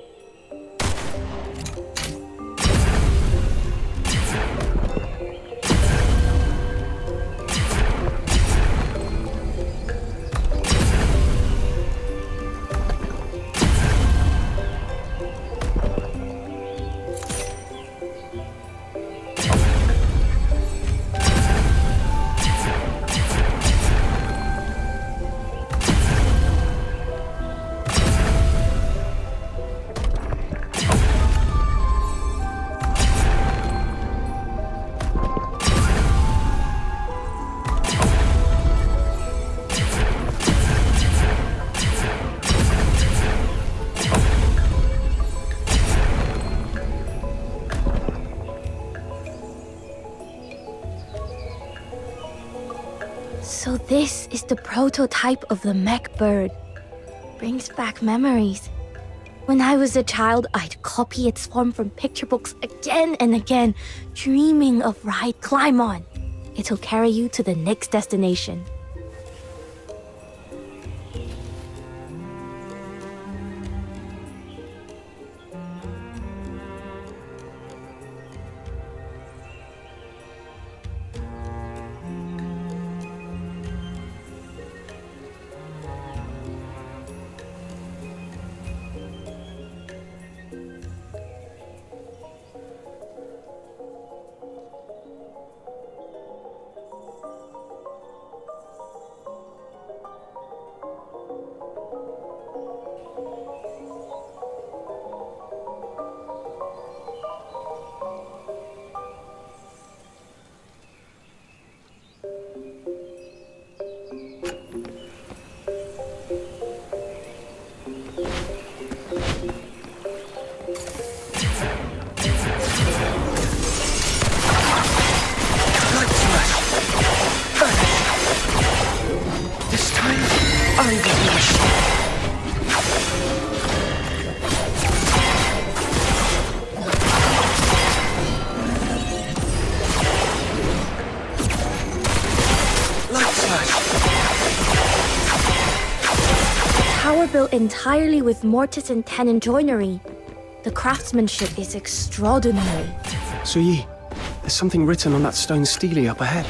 So this is the prototype of the mech bird. Brings back memories. When I was a child, I'd copy its form from picture books again and again, dreaming of ride climb on. It'll carry you to the next destination. are you, Michelle? Tower built entirely with mortise and tenon joinery. The craftsmanship is extraordinary. Suyi, there's something written on that stone stele up ahead.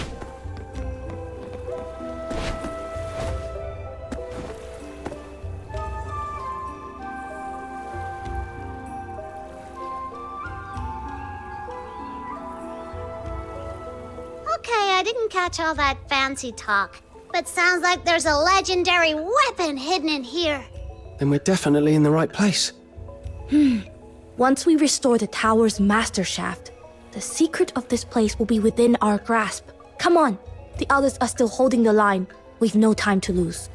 Okay, I didn't catch all that fancy talk, but sounds like there's a legendary weapon hidden in here. Then we're definitely in the right place. Once we restore the tower's master shaft, the secret of this place will be within our grasp. Come on, the others are still holding the line. We've no time to lose.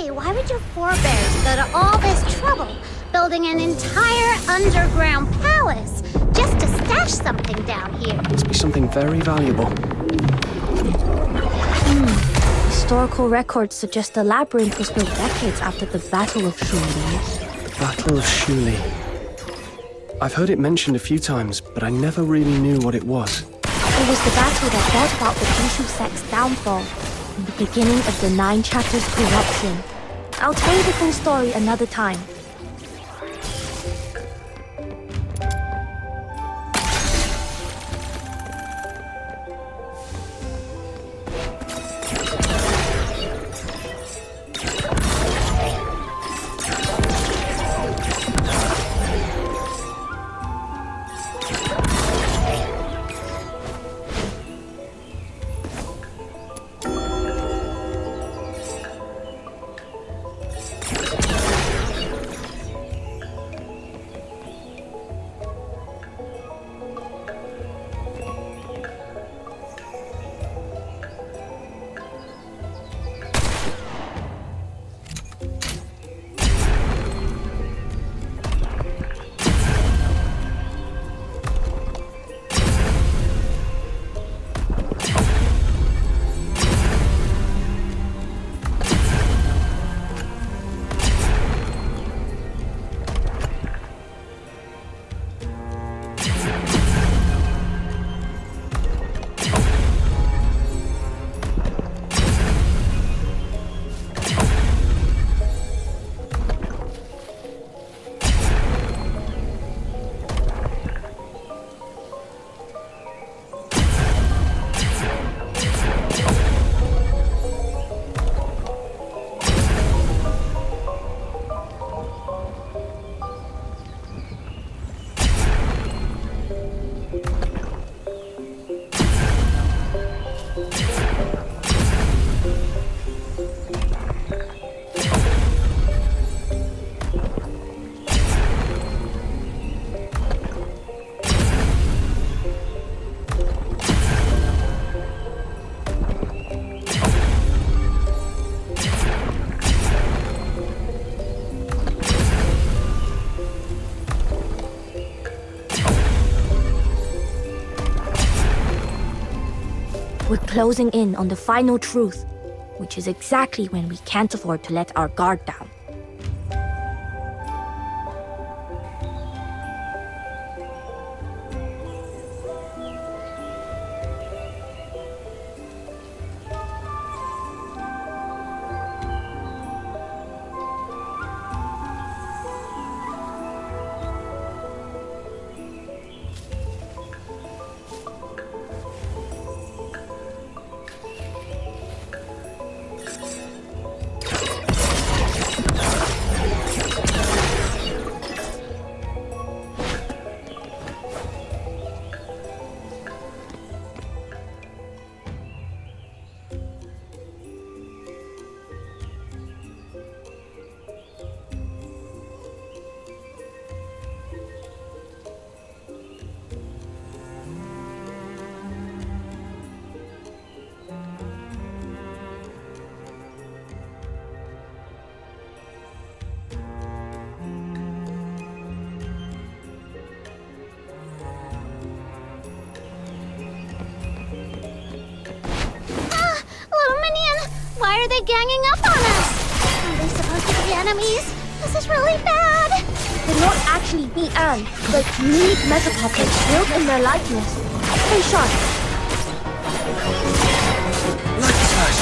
Why would your forebears go to all this trouble building an entire underground palace just to stash something down here? Must be something very valuable. Historical records suggest the labyrinth was built decades after the Battle of Shuli. Battle of Shuli. I've heard it mentioned a few times, but I never really knew what it was. It was the battle that brought about the Huaxu sect's downfall and the beginning of the 9 chapters' corruption. I'll tell you the full story another time. closing in on the final truth, which is exactly when we can't afford to let our guard down. Why are they ganging up on us? Are they supposed to be enemies? This is really bad. They're not actually the ants, but unique metapuppets built in their likeness. Stay sharp. Light slash!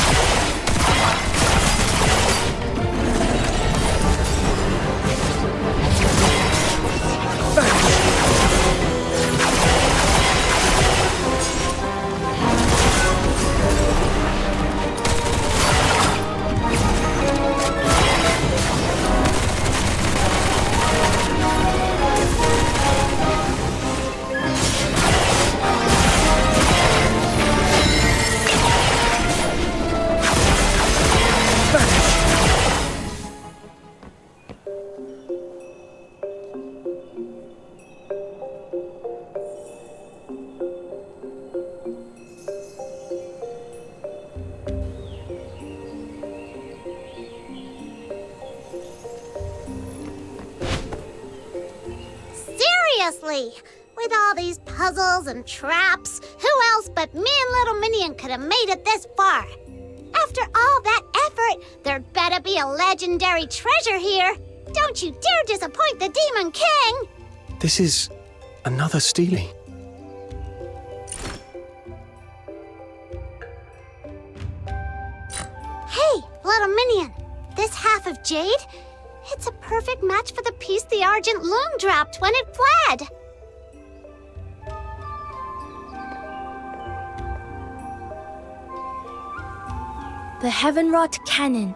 Seriously, with all these puzzles and traps, who else but me and Little Minion could have made it this far? After all that effort, there'd better be a legendary treasure here. Don't you dare disappoint the Demon King! This is another Steely. Hey, Little Minion, this half of jade? It's a perfect match for the piece the Argent Loom dropped when it fled. The Heavenwrought Cannon.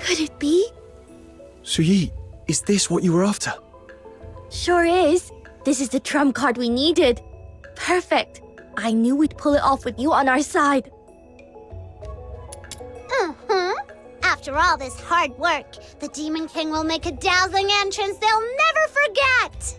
Could it be? Suyi, is this what you were after? Sure is. This is the trump card we needed. Perfect. I knew we'd pull it off with you on our side. After all this hard work, the Demon King will make a dazzling entrance they'll never forget!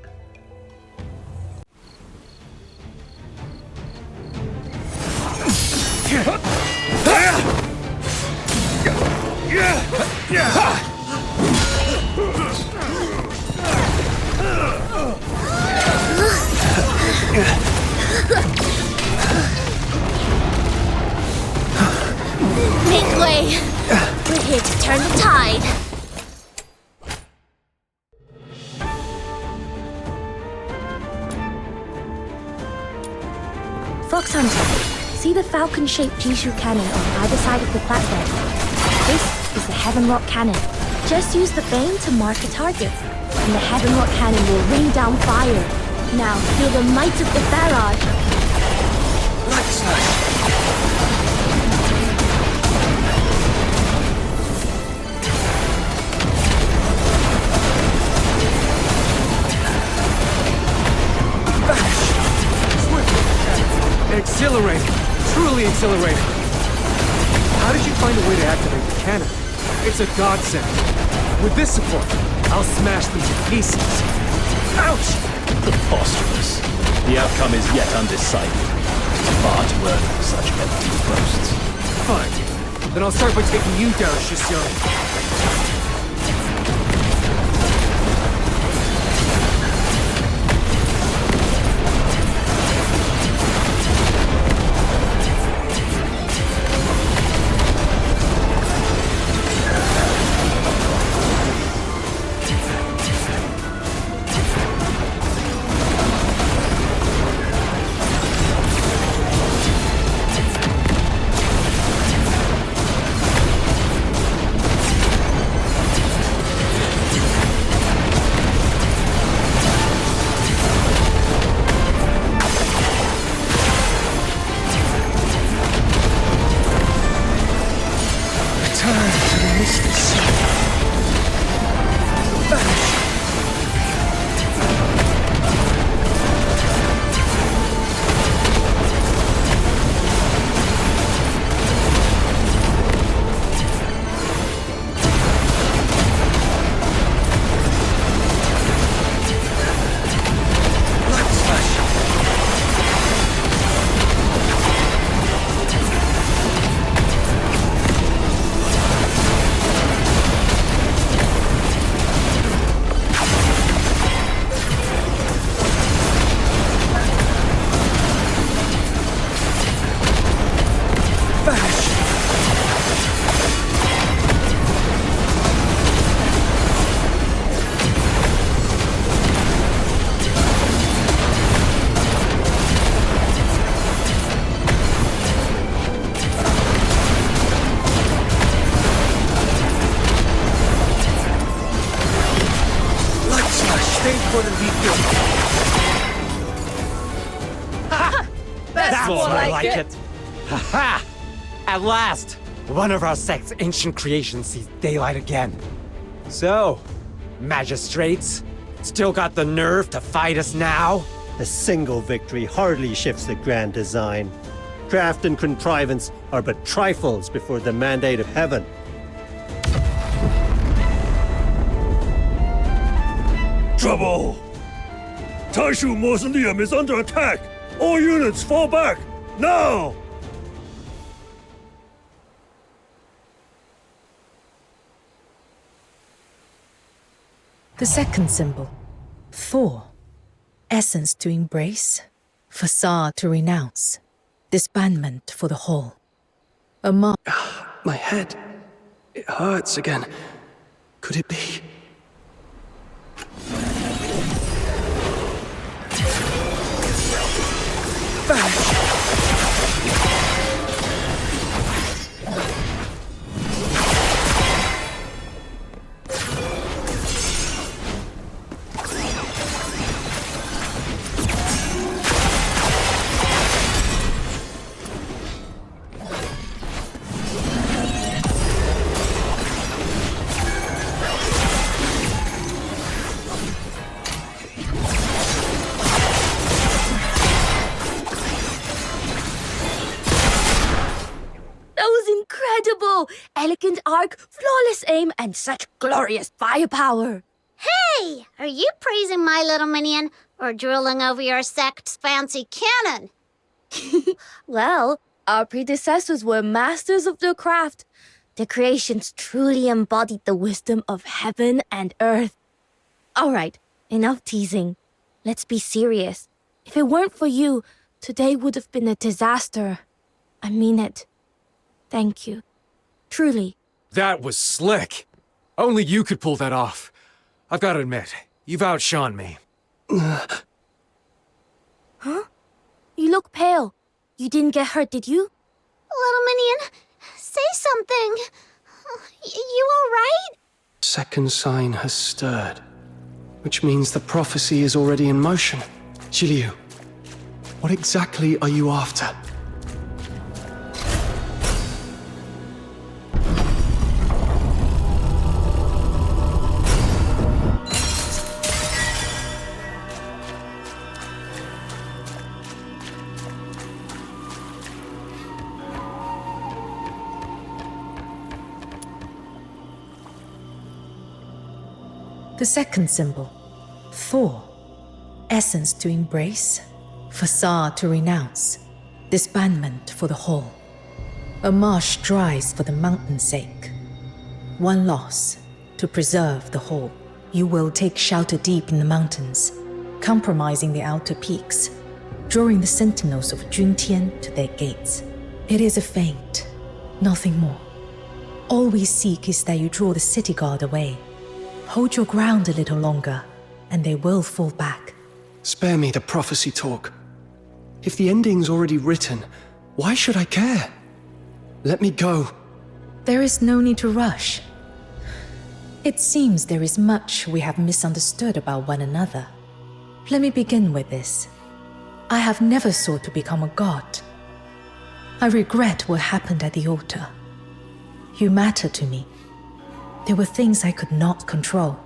Make way! We're here to turn the tide. Fox Hunter, see the falcon-shaped Jishu cannon on either side of the platform. This is the Heavenwrought Cannon. Just use the bane to mark a target, and the Heavenwrought Cannon will rain down fire. Now feel the might of the barrage. Light slash! Exhilarating. Truly exhilarating. How did you find a way to activate the cannon? It's a godsend. With this support, I'll smash them to pieces. Ouch! Preposterous. The outcome is yet undecided. It's far too early for such empty boasts. Fine. Then I'll start by taking you down, Shisyon. miss this scene. Vanish! That's more like it. Ha! At last, one of our sect's ancient creations sees daylight again. So, magistrates, still got the nerve to fight us now? A single victory hardly shifts the grand design. Craft and contrivance are but trifles before the mandate of heaven. Trouble! Taishu Mausoleum is under attack! All units fall back! Now! The second symbol, Thor. Essence to embrace, facade to renounce, disbandment for the whole. My head. It hurts again. Could it be? Vanish! Elegant arc, flawless aim, and such glorious firepower. Hey! Are you praising my little minion or drooling over your sect's fancy cannon? Well, our predecessors were masters of their craft. Their creations truly embodied the wisdom of heaven and earth. All right, enough teasing. Let's be serious. If it weren't for you, today would have been a disaster. I mean it. Thank you. Truly. That was slick. Only you could pull that off. I've got to admit, you've outshone me. Huh? You look pale. You didn't get hurt, did you? Little minion, say something. You all right? Second sign has stirred, which means the prophecy is already in motion. Shiliu, what exactly are you after? The second symbol, Thor. Essence to embrace, facade to renounce, disbandment for the whole. A marsh dries for the mountain's sake. One loss to preserve the whole. You will take shelter deep in the mountains, compromising the outer peaks, drawing the sentinels of Juntian to their gates. It is a feint, nothing more. All we seek is that you draw the city guard away. Hold your ground a little longer, and they will fall back. Spare me the prophecy talk. If the ending's already written, why should I care? Let me go. There is no need to rush. It seems there is much we have misunderstood about one another. Let me begin with this. I have never sought to become a god. I regret what happened at the altar. You matter to me, There were things I could not control.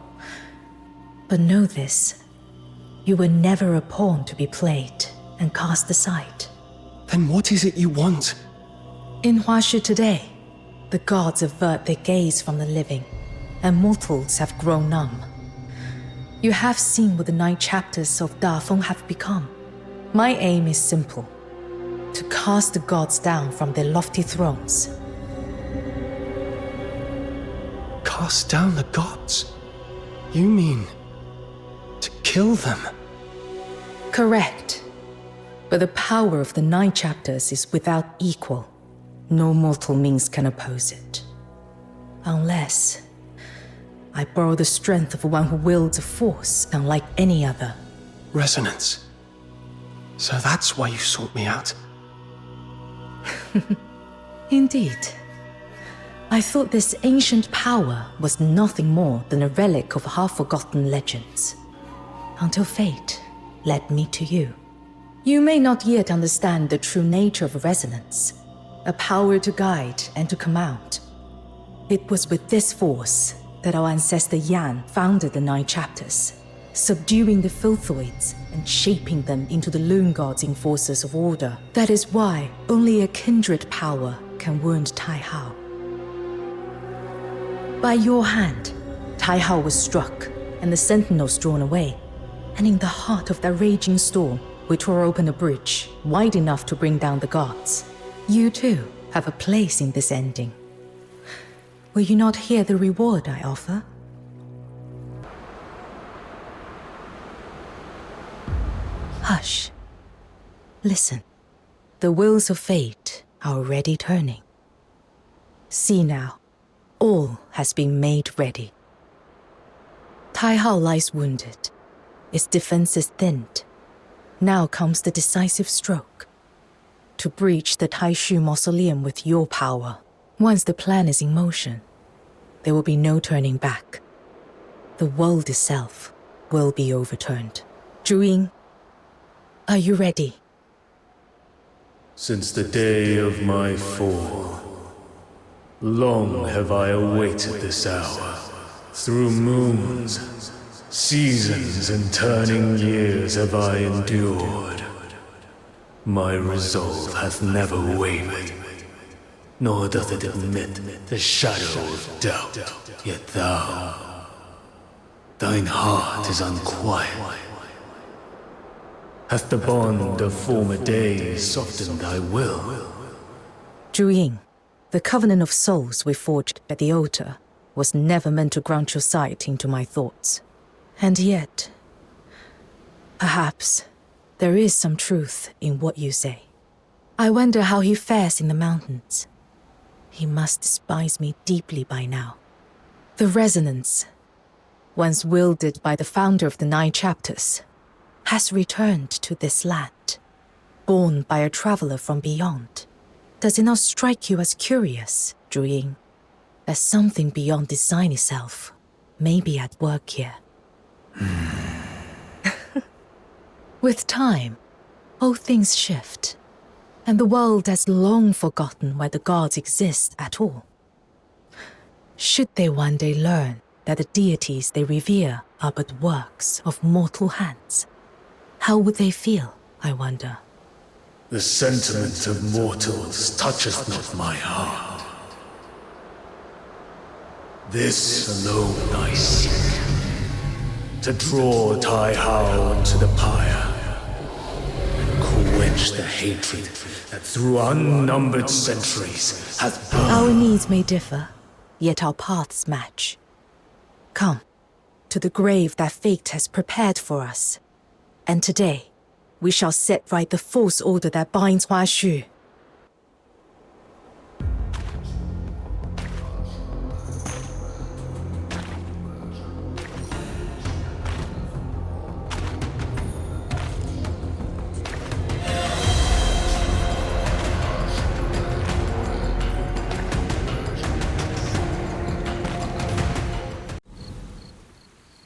But know this, you were never a pawn to be played and cast aside. Then what is it you want? In Huaxu today, the gods avert their gaze from the living, and mortals have grown numb. You have seen what the 9 chapters of Dafeng have become. My aim is simple: to cast the gods down from their lofty thrones. Cast down the gods? You mean to kill them? Correct. But the power of the 9 chapters is without equal. No mortal means can oppose it. Unless I borrow the strength of one who wields a force unlike any other. Resonance. So that's why you sought me out. Indeed. I thought this ancient power was nothing more than a relic of half-forgotten legends. Until fate led me to you. You may not yet understand the true nature of resonance, a power to guide and to command. It was with this force that our ancestor Yan founded the 9 chapters, subduing the filthoids and shaping them into the loon gods enforcers of order. That is why only a kindred power can wound Tai Hao. By your hand, Tai Hao was struck and the sentinels drawn away, and in the heart of that raging storm, we tore open a bridge wide enough to bring down the gods. You too have a place in this ending. Will you not hear the reward I offer? Hush. Listen. The wheels of fate are already turning. See now, all has been made ready. Tai Hao lies wounded. Its defenses thinned. Now comes the decisive stroke. To breach the Taishu mausoleum with your power. Once the plan is in motion, there will be no turning back. The world itself will be overturned. Zhu, are you ready? Since the day of my fall, long have I awaited this hour. Through moons, seasons, and turning years have I endured. My resolve hath never wavered, nor doth it admit the shadow of doubt. Yet thou, thine heart is unquiet. Hath the bond of former days softened thy will? Zhu, the covenant of souls we forged at the altar was never meant to grant your sight into my thoughts. And yet, perhaps there is some truth in what you say. I wonder how he fares in the mountains. He must despise me deeply by now. The resonance, once wielded by the founder of the 9 chapters, has returned to this land, born by a traveler from beyond. Does it not strike you as curious, Zhu, that something beyond design itself may be at work here? With time, all things shift, and the world has long forgotten why the gods exist at all. Should they one day learn that the deities they revere are but works of mortal hands, how would they feel, I wonder? The sentiment of mortals toucheth not my heart. This alone I seek, to draw Tai Hao into the pyre, and quench the hatred that through unnumbered centuries hath burned. Our needs may differ, yet our paths match. Come, to the grave that fate has prepared for us. And today, we shall set right the false order that binds Huaxu.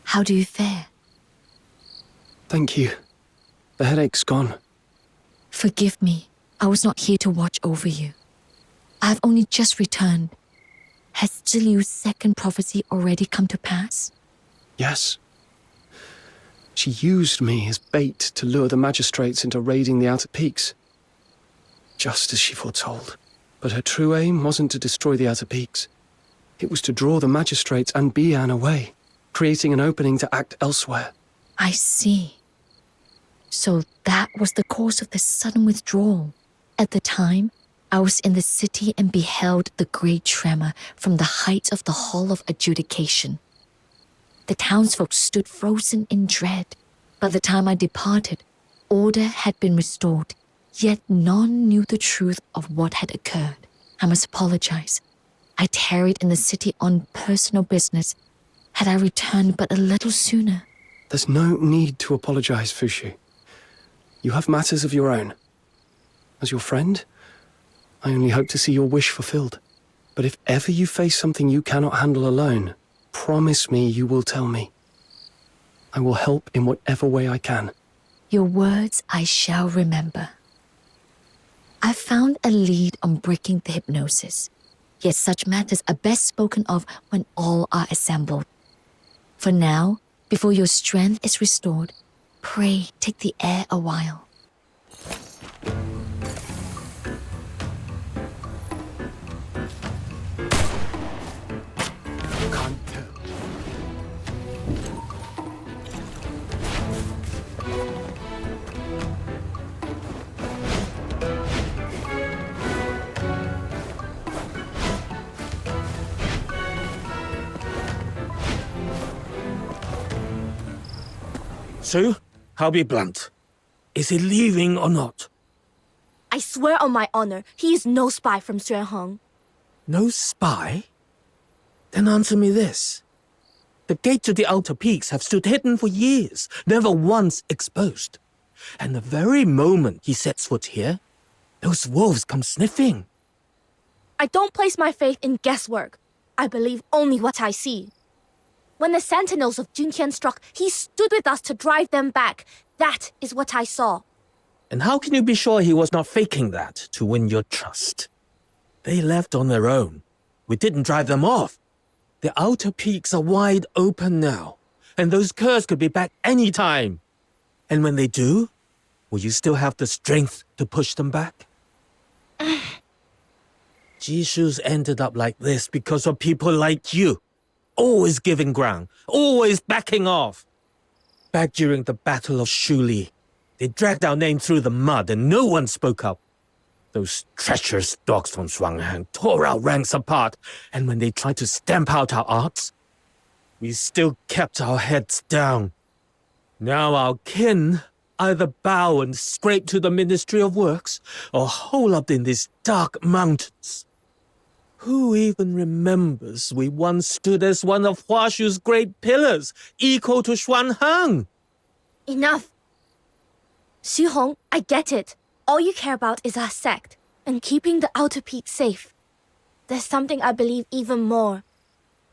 How do you fare? Thank you. The headache's gone. Forgive me. I was not here to watch over you. I have only just returned. Has Zhiliu's second prophecy already come to pass? Yes. She used me as bait to lure the magistrates into raiding the outer peaks. Just as she foretold. But her true aim wasn't to destroy the outer peaks. It was to draw the magistrates and Bian away, creating an opening to act elsewhere. I see. So that was the cause of the sudden withdrawal. At the time, I was in the city and beheld the great tremor from the height of the Hall of Adjudication. The townsfolk stood frozen in dread. By the time I departed, order had been restored, yet none knew the truth of what had occurred. I must apologize. I tarried in the city on personal business. Had I returned but a little sooner. There's no need to apologize, Fuxu. You have matters of your own. As your friend, I only hope to see your wish fulfilled. But if ever you face something you cannot handle alone, promise me you will tell me. I will help in whatever way I can. Your words I shall remember. I found a lead on breaking the hypnosis. Yet such matters are best spoken of when all are assembled. For now, before your strength is restored, pray take the air a while. Sue, I'll be blunt. Is he leaving or not? I swear on my honor, he is no spy from Xuanheng. No spy? Then answer me this. The gates to the outer peaks have stood hidden for years, never once exposed. And the very moment he sets foot here, those wolves come sniffing. I don't place my faith in guesswork. I believe only what I see. When the sentinels of Juntian struck, he stood with us to drive them back. That is what I saw. And how can you be sure he was not faking that to win your trust? They left on their own. We didn't drive them off. The outer peaks are wide open now, and those curs could be back any time. And when they do, will you still have the strength to push them back? Jishu's ended up like this because of people like you. Always giving ground, always backing off. Back during the Battle of Shuli, they dragged our name through the mud and no one spoke up. Those treacherous dogs from Shuanghang tore our ranks apart, and when they tried to stamp out our arts, we still kept our heads down. Now our kin either bow and scrape to the Ministry of Works or hole up in these dark mountains. Who even remembers we once stood as one of Huaxu's great pillars, equal to Xuanheng? Enough. Xu Hong, I get it. All you care about is our sect and keeping the outer peak safe. There's something I believe even more.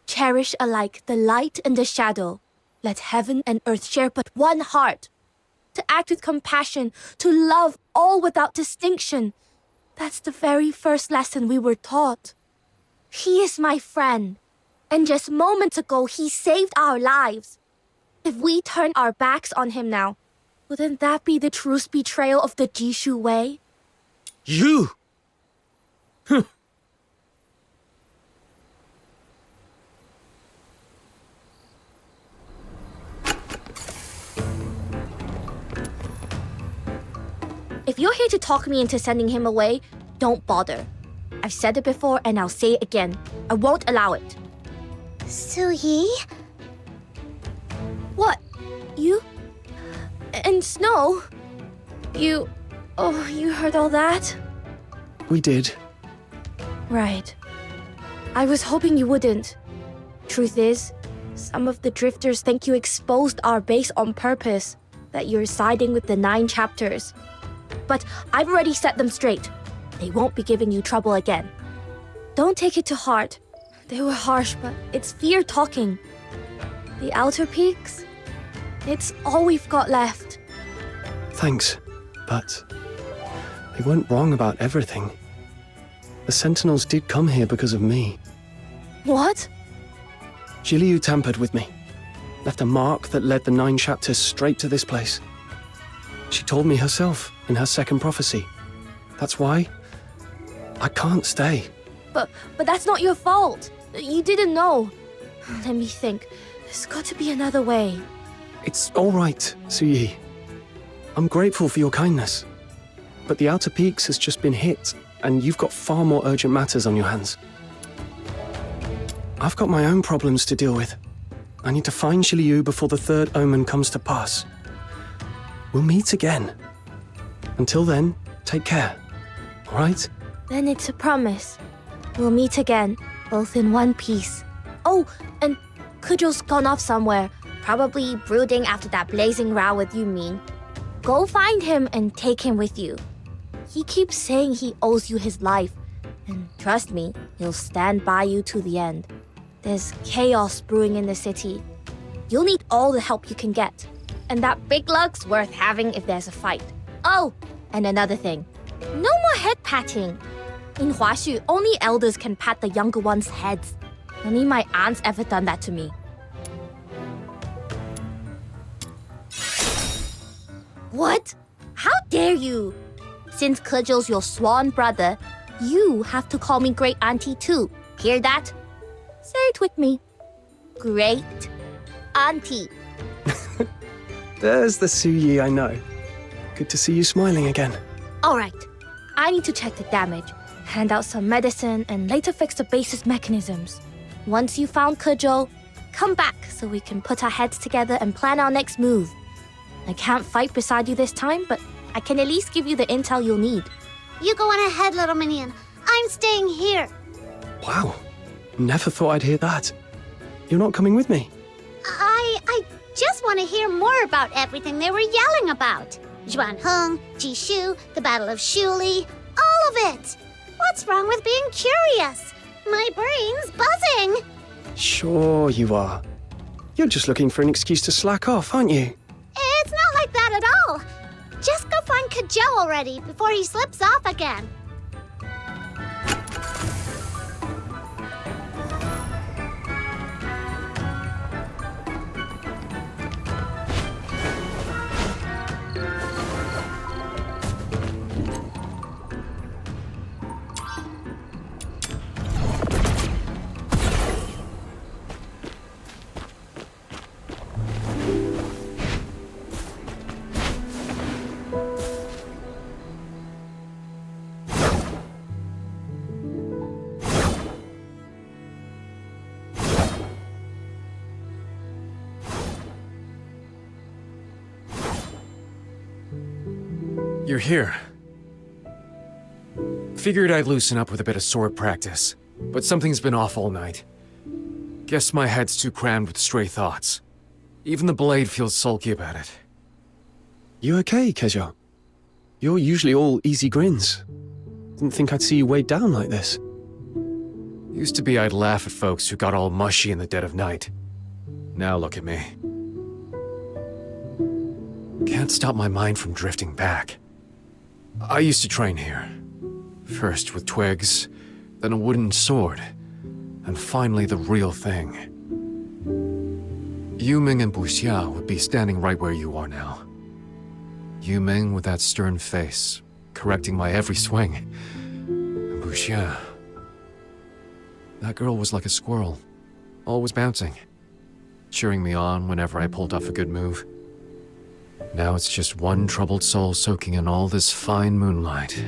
Cherish alike the light and the shadow. Let heaven and earth share but one heart. To act with compassion, to love all without distinction. That's the very first lesson we were taught. He is my friend, and just moments ago he saved our lives. If we turn our backs on him now, wouldn't that be the truest betrayal of the Jishu way? You! If you're here to talk me into sending him away, don't bother. I've said it before and I'll say it again. I won't allow it. Su-yi? What? You? And Snow? You... Oh, you heard all that? We did. Right. I was hoping you wouldn't. Truth is, some of the drifters think you exposed our base on purpose, that you're siding with the 9 chapters. But I've already set them straight. They won't be giving you trouble again. Don't take it to heart. They were harsh, but it's fear talking. The outer peaks? It's all we've got left. Thanks, but they weren't wrong about everything. The Sentinels did come here because of me. What? Jiliu tampered with me. Left a mark that led the 9 chapters straight to this place. She told me herself in her second prophecy. That's why I can't stay. But that's not your fault. You didn't know. Let me think. There's got to be another way. It's all right, Suyi. I'm grateful for your kindness. But the Outer Peaks has just been hit, and you've got far more urgent matters on your hands. I've got my own problems to deal with. I need to find Shiliu before the third omen comes to pass. We'll meet again. Until then, take care. All right? Then it's a promise. We'll meet again, both in one piece. Oh, and Kujou's gone off somewhere, probably brooding after that blazing row with Yumin. Go find him and take him with you. He keeps saying he owes you his life, and trust me, he'll stand by you to the end. There's chaos brewing in the city. You'll need all the help you can get. And that big lug's worth having if there's a fight. Oh, and another thing. No more head patting. In Huaxu, only elders can pat the younger ones' heads. Only my aunt's ever done that to me. What? How dare you? Since Kejou's your swan brother, you have to call me Great Auntie too. Hear that? Say it with me. Great Auntie. There's the Suyi I know. Good to see you smiling again. All right. I need to check the damage, hand out some medicine, and later fix the base's mechanisms. Once you found Kejou, come back so we can put our heads together and plan our next move. I can't fight beside you this time, but I can at least give you the intel you'll need. You go on ahead, little minion. I'm staying here. Wow. Never thought I'd hear that. You're not coming with me? I just want to hear more about everything they were yelling about. Zhuanheng, Jishu, the Battle of Shuli, all of it. What's wrong with being curious? My brain's buzzing. Sure you are. You're just looking for an excuse to slack off, aren't you? It's not like that at all. Just go find Kejou already before he slips off again. You're here. Figured I'd loosen up with a bit of sword practice, but something's been off all night. Guess my head's too crammed with stray thoughts. Even the blade feels sulky about it. You okay, Kejou? You're usually all easy grins. Didn't think I'd see you weighed down like this. Used to be I'd laugh at folks who got all mushy in the dead of night. Now look at me. Can't stop my mind from drifting back. I used to train here. First with twigs, then a wooden sword, and finally the real thing. Yuming and Buxia would be standing right where you are now. Yuming with that stern face, correcting my every swing. And Buxia... that girl was like a squirrel, always bouncing, cheering me on whenever I pulled off a good move. Now it's just one troubled soul soaking in all this fine moonlight.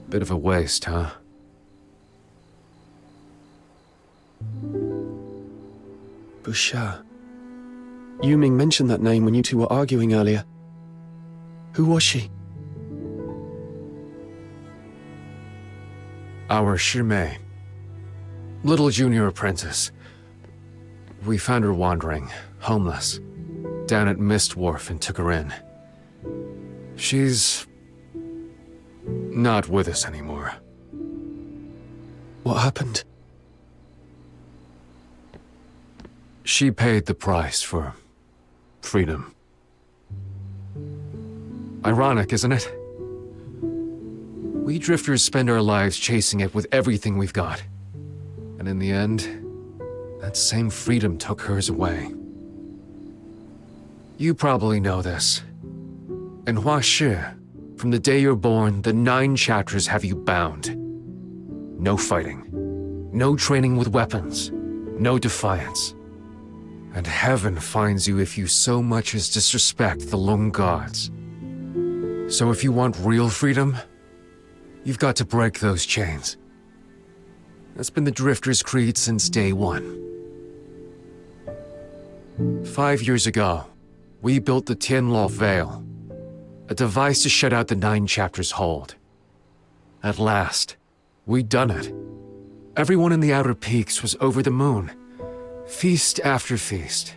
Bit of a waste, huh? Buxia. Yuming mentioned that name when you two were arguing earlier. Who was she? Our Shimei. Little junior apprentice. We found her wandering, homeless, down at Mist Wharf and took her in. She's... not with us anymore. What happened? She paid the price for freedom. Ironic, isn't it? We drifters spend our lives chasing it with everything we've got. And in the end, that same freedom took hers away. You probably know this. In Huaxu, from the day you're born, the 9 chapters have you bound. No fighting, no training with weapons, no defiance. And heaven finds you if you so much as disrespect the Lung gods. So if you want real freedom, you've got to break those chains. That's been the Drifter's creed since day one. 5 years ago, we built the Tianluo Veil, a device to shut out the 9 chapters' hold. At last, we'd done it. Everyone in the Outer Peaks was over the moon, feast after feast,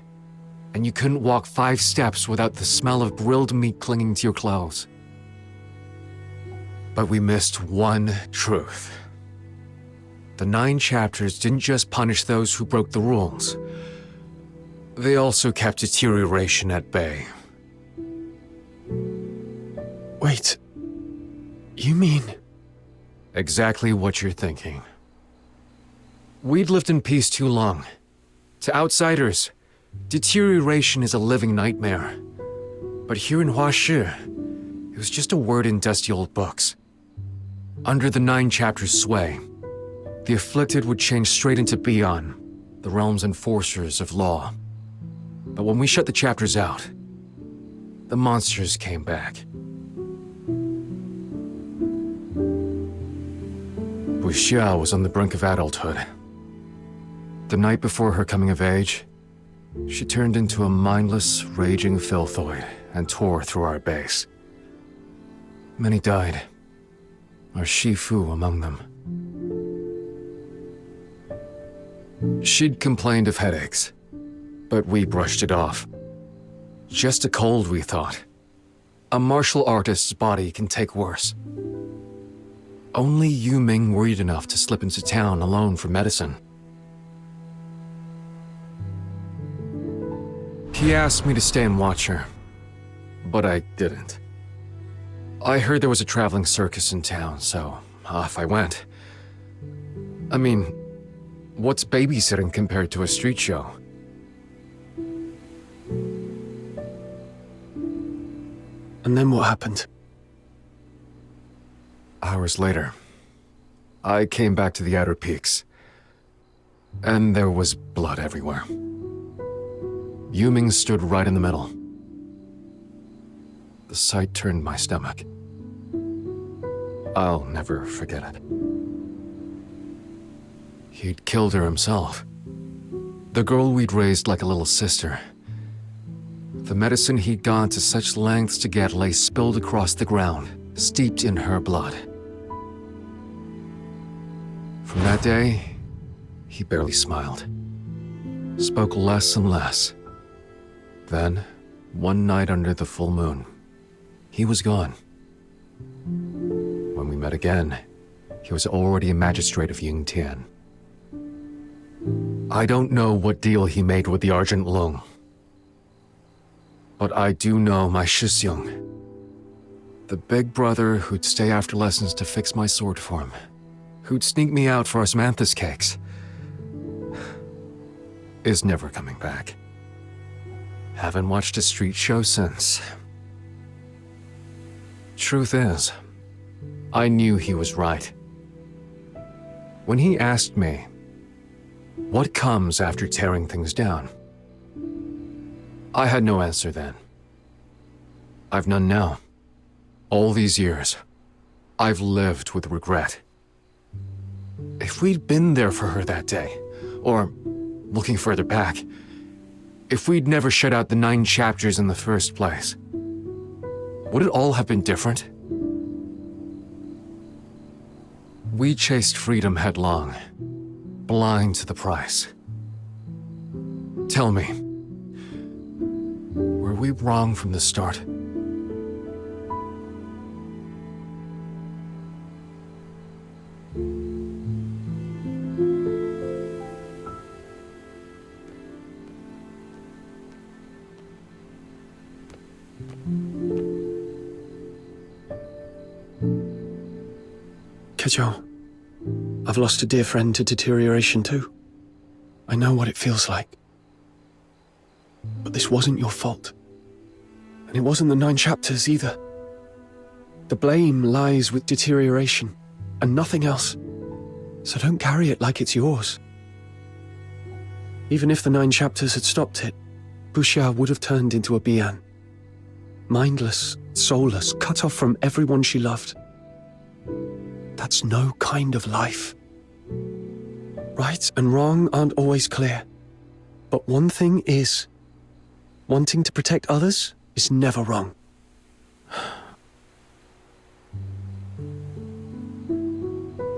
and you couldn't walk 5 steps without the smell of grilled meat clinging to your clothes. But we missed one truth. The 9 chapters didn't just punish those who broke the rules. They also kept deterioration at bay. Wait, you mean... Exactly what you're thinking. We'd lived in peace too long. To outsiders, deterioration is a living nightmare. But here in Huaxu, it was just a word in dusty old books. Under the 9 chapters' sway, the afflicted would change straight into Beyond, the realm's enforcers of law. But when we shut the chapters out, the monsters came back. Wuxia was on the brink of adulthood. The night before her coming of age, she turned into a mindless, raging filthoid and tore through our base. Many died, our Shifu among them. She'd complained of headaches, but we brushed it off. Just a cold, we thought. A martial artist's body can take worse. Only Yu Ming worried enough to slip into town alone for medicine. He asked me to stay and watch her, but I didn't. I heard there was a traveling circus in town, so off I went. I mean, what's babysitting compared to a street show? And then what happened? Hours later, I came back to the Outer Peaks, and there was blood everywhere. Yu Ming stood right in the middle. The sight turned my stomach. I'll never forget it. He'd killed her himself. The girl we'd raised like a little sister. The medicine he'd gone to such lengths to get lay spilled across the ground, steeped in her blood. From that day, he barely smiled. Spoke less and less. Then, one night under the full moon, he was gone. When we met again, he was already a magistrate of Yingtian. I don't know what deal he made with the Argent Lung, but I do know my Shisyung, the big brother who'd stay after lessons to fix my sword for him, who'd sneak me out for osmanthus cakes, is never coming back. Haven't watched a street show since. Truth is, I knew he was right. When he asked me, what comes after tearing things down? I had no answer then. I've none now. All these years, I've lived with regret. If we'd been there for her that day, or, looking further back, if we'd never shut out the 9 chapters in the first place, would it all have been different? We chased freedom headlong, blind to the price. Tell me, were we wrong from the start? I've lost a dear friend to deterioration too. I know what it feels like. But this wasn't your fault. And it wasn't the 9 chapters either. The blame lies with deterioration and nothing else. So don't carry it like it's yours. Even if the 9 chapters had stopped it, Buxia would have turned into a Bian. Mindless, soulless, cut off from everyone she loved. That's no kind of life. Right and wrong aren't always clear. But one thing is, wanting to protect others is never wrong.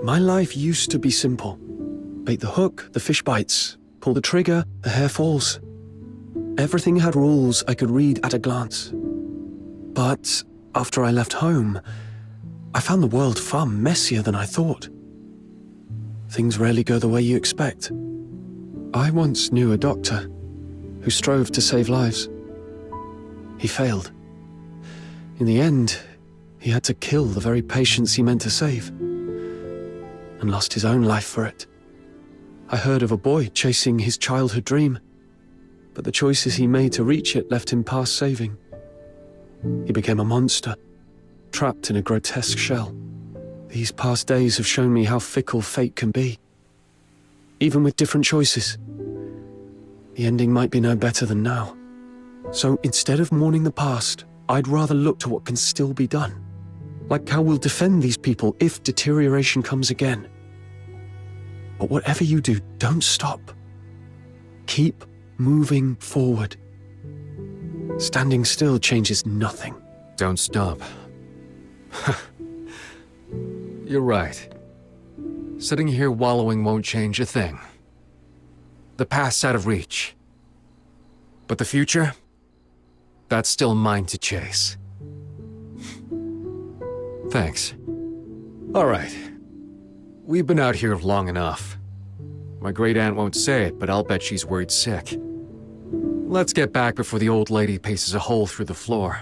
My life used to be simple. Bait the hook, the fish bites. Pull the trigger, the hair falls. Everything had rules I could read at a glance. But after I left home, I found the world far messier than I thought. Things rarely go the way you expect. I once knew a doctor who strove to save lives. He failed. In the end, he had to kill the very patients he meant to save, and lost his own life for it. I heard of a boy chasing his childhood dream, but the choices he made to reach it left him past saving. He became a monster, trapped in a grotesque shell. These past days have shown me how fickle fate can be. Even with different choices, the ending might be no better than now. So instead of mourning the past, I'd rather look to what can still be done. Like how we'll defend these people if deterioration comes again. But whatever you do, don't stop. Keep moving forward. Standing still changes nothing. Don't stop. You're right. Sitting here wallowing won't change a thing. The past's out of reach. But the future? That's still mine to chase. Thanks. All right. We've been out here long enough. My great-aunt won't say it, but I'll bet she's worried sick. Let's get back before the old lady paces a hole through the floor.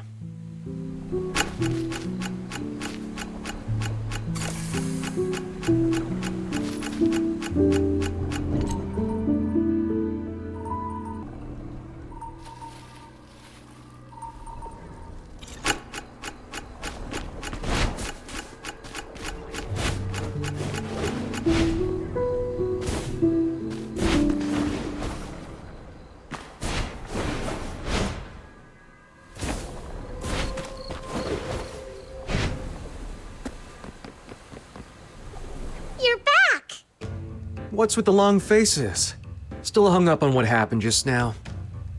What's with the long faces? Still hung up on what happened just now?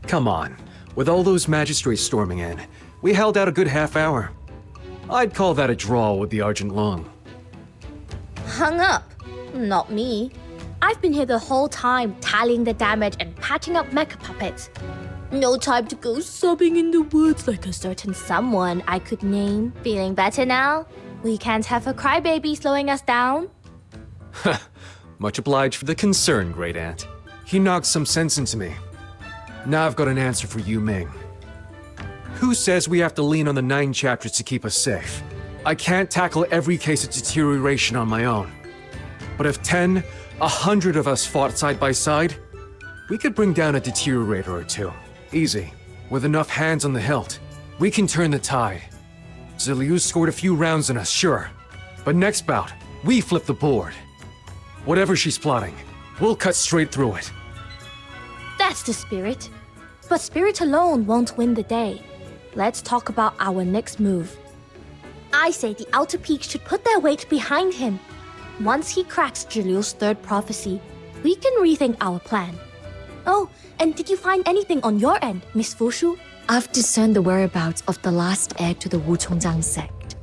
Come on, with all those magistrates storming in, we held out a good half hour. I'd call that a draw with the Argent Lung. Hung up? Not me. I've been here the whole time, tallying the damage and patching up mecha puppets. No time to go sobbing in the woods like a certain someone I could name. Feeling better now? We can't have a crybaby slowing us down. Much obliged for the concern, great-aunt. He knocked some sense into me. Now I've got an answer for Yu Ming. Who says we have to lean on the 9 chapters to keep us safe? I can't tackle every case of deterioration on my own. But if 10, 100 of us fought side by side, we could bring down a deteriorator or two. Easy. With enough hands on the hilt, we can turn the tide. Ziliu scored a few rounds on us, sure. But next bout, we flip the board. Whatever she's plotting, we'll cut straight through it. That's the spirit. But spirit alone won't win the day. Let's talk about our next move. I say the Outer Peaks should put their weight behind him. Once he cracks Zhiliu's 3rd prophecy, we can rethink our plan. Oh, and did you find anything on your end, Miss Fushu? I've discerned the whereabouts of the last heir to the Wuchongjiang sect.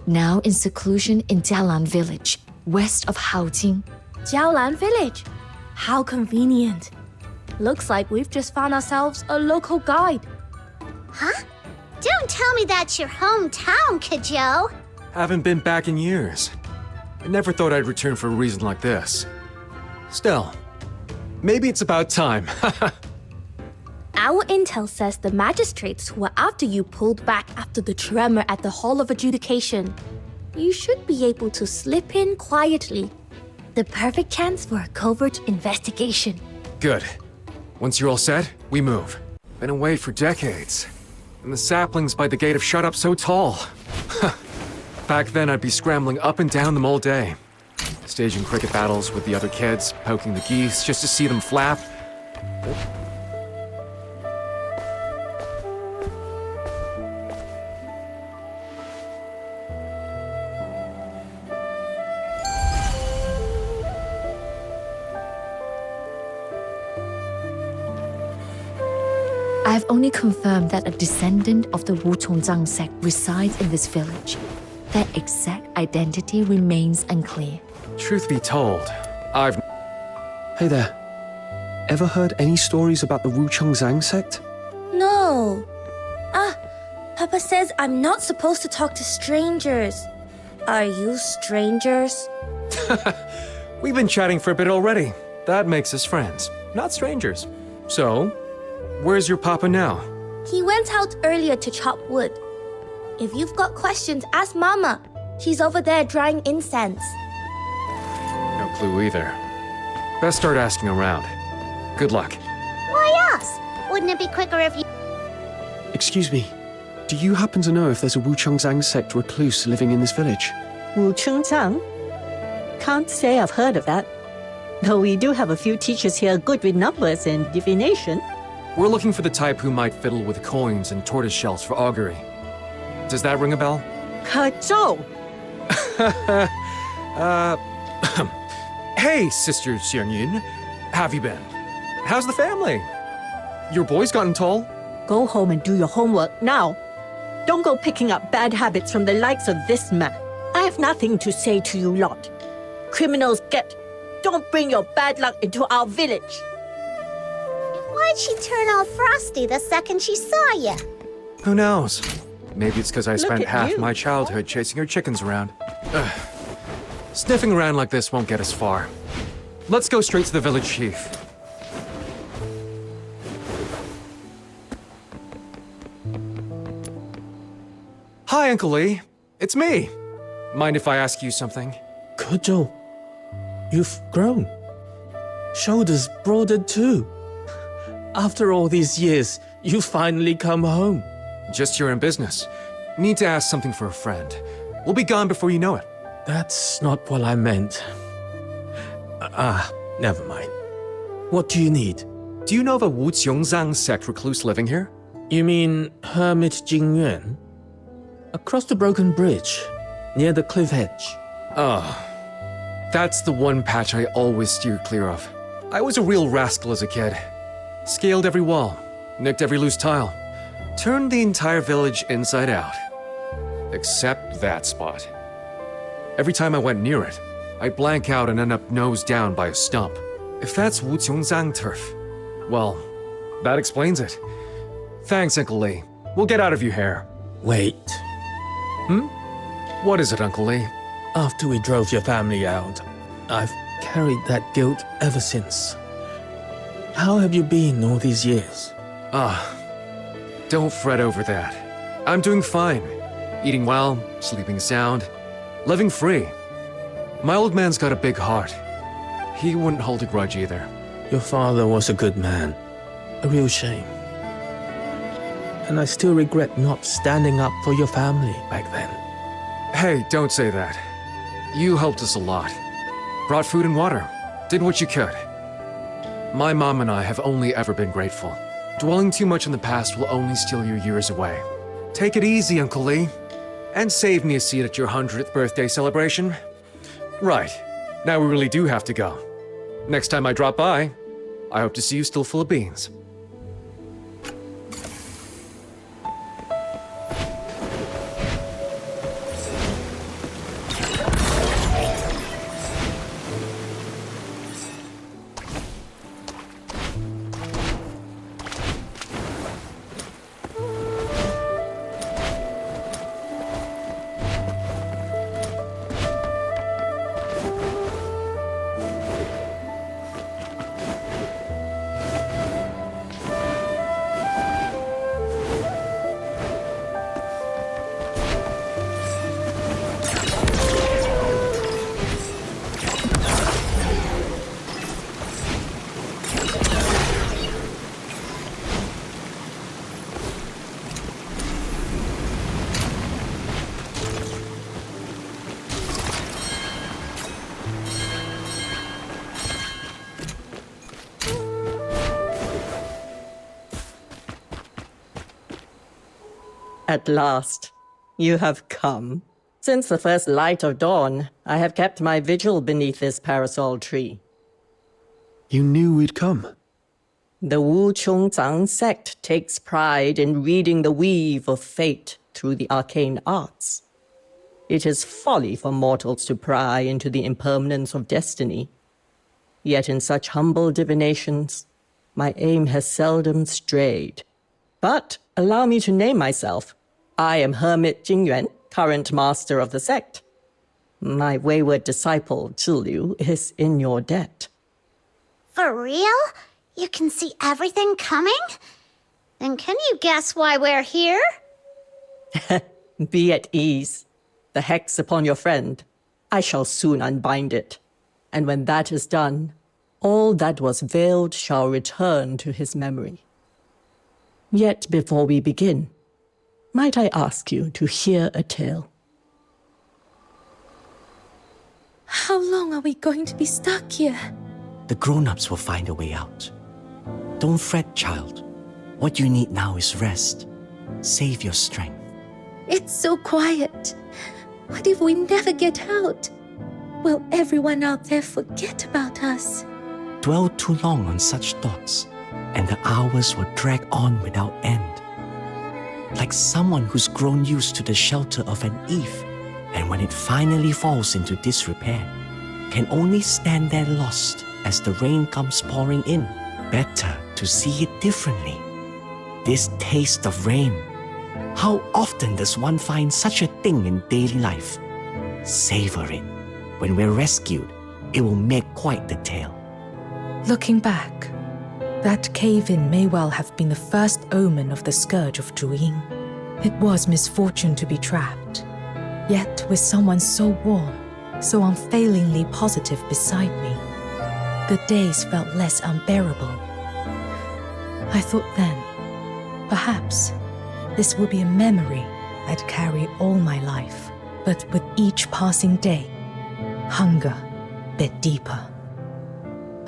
Now in seclusion in Jialan village, west of Haojing. Jialan village? How convenient. Looks like we've just found ourselves a local guide. Huh? Don't tell me that's your hometown, Kajou. Haven't been back in years. I never thought I'd return for a reason like this. Still, maybe it's about time. Our intel says the magistrates who were after you pulled back after the tremor at the Hall of Adjudication. You should be able to slip in quietly. The perfect chance for a covert investigation. Good. Once you're all set, we move. Been away for decades. And the saplings by the gate have shot up so tall. Back then, I'd be scrambling up and down them all day. Staging cricket battles with the other kids, poking the geese just to see them flap. I've only confirmed that a descendant of the Wu Chongzhang sect resides in this village. Their exact identity remains unclear. Truth be told, I've... Hey there. Ever heard any stories about the Wu Chongzhang sect? No. Papa says I'm not supposed to talk to strangers. Are you strangers? We've been chatting for a bit already. That makes us friends, not strangers. So, where's your papa now? He went out earlier to chop wood. If you've got questions, ask Mama. She's over there drying incense. No clue either. Best start asking around. Good luck. Why us? Wouldn't it be quicker if you... Excuse me. Do you happen to know if there's a Wu Chongzhang sect recluse living in this village? Wu Chongzhang? Can't say I've heard of that. Though we do have a few teachers here good with numbers and divination. We're looking for the type who might fiddle with coins and tortoise shells for augury. Does that ring a bell? Zhou! Hey, Sister Xiangyun. Have you been? How's the family? Your boy's gotten tall. Go home and do your homework now. Don't go picking up bad habits from the likes of this man. I have nothing to say to you lot. Criminals get. Don't bring your bad luck into our village. Why'd she turn all frosty the second she saw you? Who knows? Maybe it's because I spent at half you. my childhood chasing her chickens around. Ugh. Sniffing around like this won't get us far. Let's go straight to the village chief. Hi, Uncle Lee. It's me. Mind if I ask you something? Zhou, you've grown. Shoulders broadened too. After all these years, you finally come home. Just here in business. Need to ask something for a friend. We'll be gone before you know it. That's not what I meant. Never mind. What do you need? Do you know of a Wu Qiongzang sect recluse living here? You mean Hermit Jingyuan? Across the broken bridge, near the cliff edge. That's the one patch I always steer clear of. I was a real rascal as a kid. Scaled every wall, nicked every loose tile, turned the entire village inside out. Except that spot. Every time I went near it, I'd blank out and end up nose down by a stump. If that's Wu Qiongzang turf, well, that explains it. Thanks, Uncle Lee. We'll get out of your hair. Wait. What is it, Uncle Lee? After we drove your family out, I've carried that guilt ever since. How have you been all these years? Don't fret over that. I'm doing fine. Eating well, sleeping sound, living free. My old man's got a big heart. He wouldn't hold a grudge either. Your father was a good man. A real shame. And I still regret not standing up for your family back then. Hey, don't say that. You helped us a lot. Brought food and water. Did what you could. My mom and I have only ever been grateful. Dwelling too much in the past will only steal your years away. Take it easy, Uncle Lee. And save me a seat at your 100th birthday celebration. Right. Now we really do have to go. Next time I drop by, I hope to see you still full of beans. At last, you have come. Since the first light of dawn, I have kept my vigil beneath this parasol tree. You knew we'd come. The Wu Chongzang sect takes pride in reading the weave of fate through the arcane arts. It is folly for mortals to pry into the impermanence of destiny. Yet in such humble divinations, my aim has seldom strayed. But allow me to name myself. I am Hermit Jingyuan, current master of the sect. My wayward disciple, Zhiliu, is in your debt. For real? You can see everything coming? Then can you guess why we're here? Be at ease. The hex upon your friend, I shall soon unbind it. And when that is done, all that was veiled shall return to his memory. Yet before we begin, might I ask you to hear a tale? How long are we going to be stuck here? The grown-ups will find a way out. Don't fret, child. What you need now is rest. Save your strength. It's so quiet. What if we never get out? Will everyone out there forget about us? Dwell too long on such thoughts, and the hours will drag on without end. Like someone who's grown used to the shelter of an eave, and when it finally falls into disrepair, can only stand there lost as the rain comes pouring in. Better to see it differently. This taste of rain. How often does one find such a thing in daily life? Savor it. When we're rescued, it will make quite the tale. Looking back, that cave-in may well have been the first omen of the scourge of Zhuying. It was misfortune to be trapped. Yet with someone so warm, so unfailingly positive beside me, the days felt less unbearable. I thought then, perhaps, this would be a memory I'd carry all my life. But with each passing day, hunger bit deeper.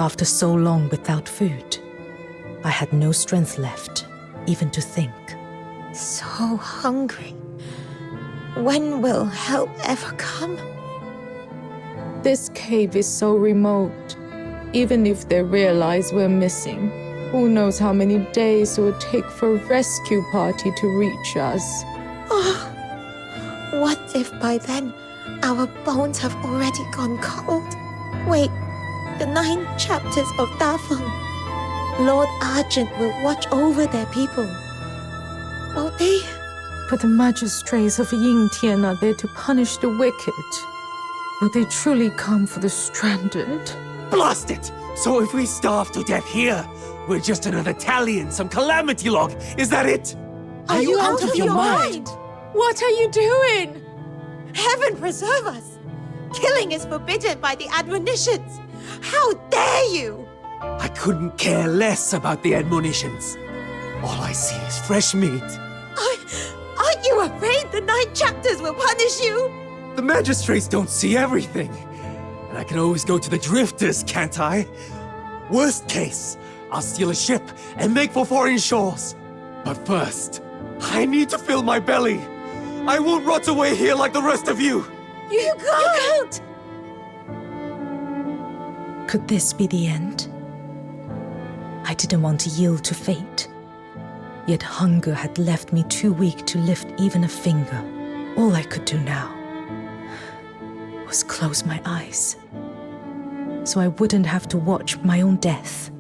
After so long without food, I had no strength left, even to think. So hungry. When will help ever come? This cave is so remote. Even if they realize we're missing, who knows how many days it would take for a rescue party to reach us. Oh, what if by then our bones have already gone cold? Wait, the 9 chapters of Dafeng. Lord Argent will watch over their people. Will they? But the magistrates of Yingtian are there to punish the wicked. Will they truly come for the stranded? Blast it! So if we starve to death here, we're just another tally in some calamity log. Is that it? Are you out of your mind? What are you doing? Heaven preserve us! Killing is forbidden by the admonitions! How dare you! I couldn't care less about the admonitions. All I see is fresh meat. Aren't you afraid the 9 chapters will punish you? The magistrates don't see everything. And I can always go to the drifters, can't I? Worst case, I'll steal a ship and make for foreign shores. But first, I need to fill my belly. I won't rot away here like the rest of you. You can't! Could this be the end? I didn't want to yield to fate. Yet hunger had left me too weak to lift even a finger. All I could do now was close my eyes, so I wouldn't have to watch my own death.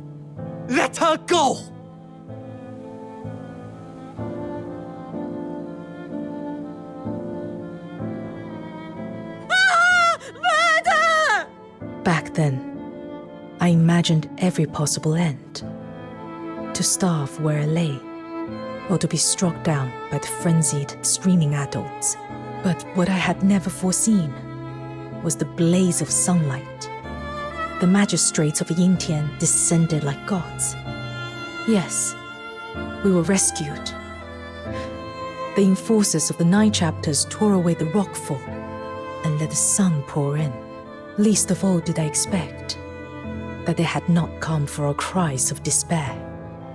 Let her go! Murder! Back then, I imagined every possible end. To starve where I lay, or to be struck down by the frenzied, screaming adults. But what I had never foreseen was the blaze of sunlight. The magistrates of Yingtian descended like gods. Yes, we were rescued. The enforcers of the 9 chapters tore away the rockfall and let the sun pour in. Least of all did I expect that they had not come for our cries of despair.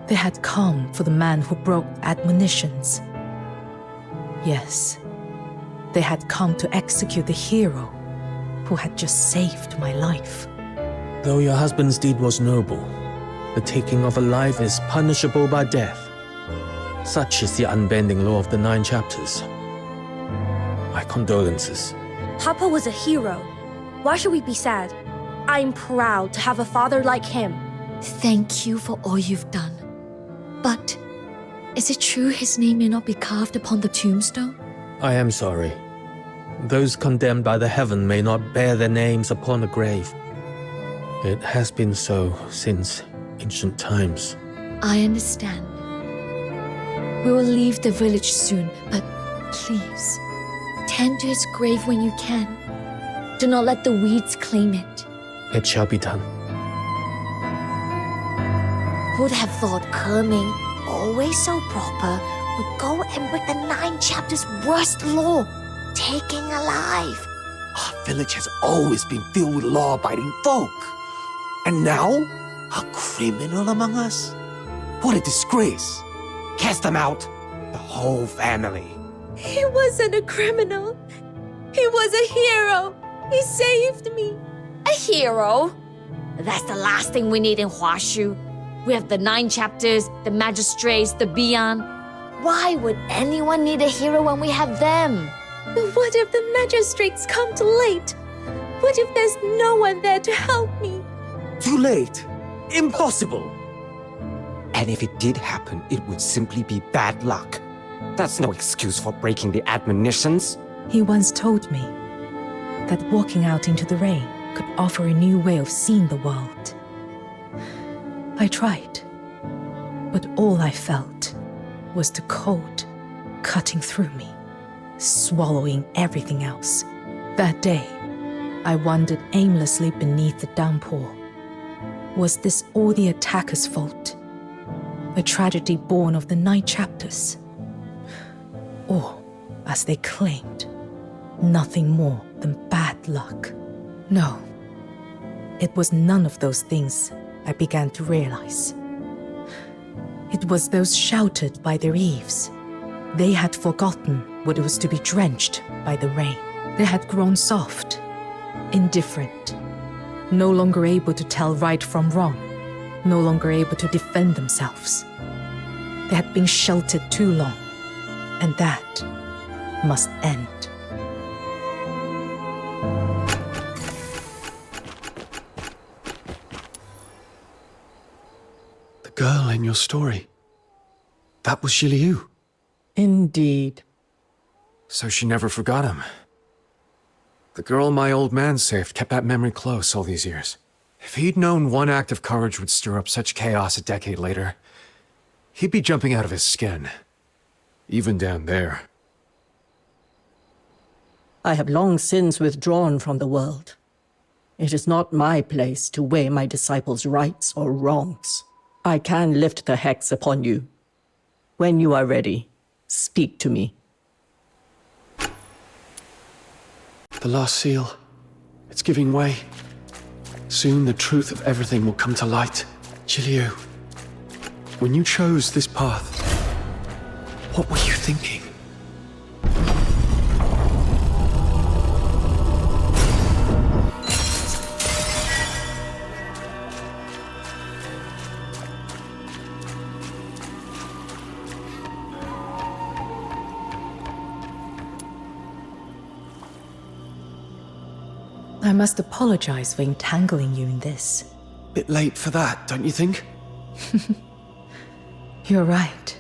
They had come for the man who broke admonitions. Yes, they had come to execute the hero who had just saved my life. Though your husband's deed was noble, the taking of a life is punishable by death. Such is the unbending law of the 9 chapters. My condolences. Papa was a hero. Why should we be sad? I'm proud to have a father like him. Thank you for all you've done. But is it true his name may not be carved upon the tombstone? I am sorry. Those condemned by the heaven may not bear their names upon the grave. It has been so since ancient times. I understand. We will leave the village soon, but please, tend to his grave when you can. Do not let the weeds claim it. It shall be done. Who'd have thought Kerming, always so proper, would go and break the 9 chapters' worst law, taking a life? Our village has always been filled with law-abiding folk. And now, a criminal among us? What a disgrace. Cast them out. The whole family. He wasn't a criminal. He was a hero. He saved me. A hero? That's the last thing we need in Huaxu. We have the 9 chapters, the magistrates, the Bian. Why would anyone need a hero when we have them? But what if the magistrates come too late? What if there's no one there to help me? Too late. Impossible. And if it did happen, it would simply be bad luck. That's no excuse for breaking the admonitions. He once told me that walking out into the rain could offer a new way of seeing the world. I tried, but all I felt was the cold cutting through me, swallowing everything else. That day, I wandered aimlessly beneath the downpour. Was this all the attacker's fault? A tragedy born of the 9 chapters? Or, as they claimed, nothing more than bad luck? No, it was none of those things, I began to realize. It was those sheltered by their eaves. They had forgotten what it was to be drenched by the rain. They had grown soft, indifferent, no longer able to tell right from wrong, no longer able to defend themselves. They had been sheltered too long, and that must end. The girl in your story. That was Liu. Indeed. So she never forgot him. The girl my old man saved kept that memory close all these years. If he'd known one act of courage would stir up such chaos a decade later, he'd be jumping out of his skin. Even down there. I have long since withdrawn from the world. It is not my place to weigh my disciples' rights or wrongs. I can lift the hex upon you. When you are ready, speak to me. The last seal. It's giving way. Soon the truth of everything will come to light. Liu, when you chose this path, what were you thinking? I must apologize for entangling you in this. Bit late for that, don't you think? You're right.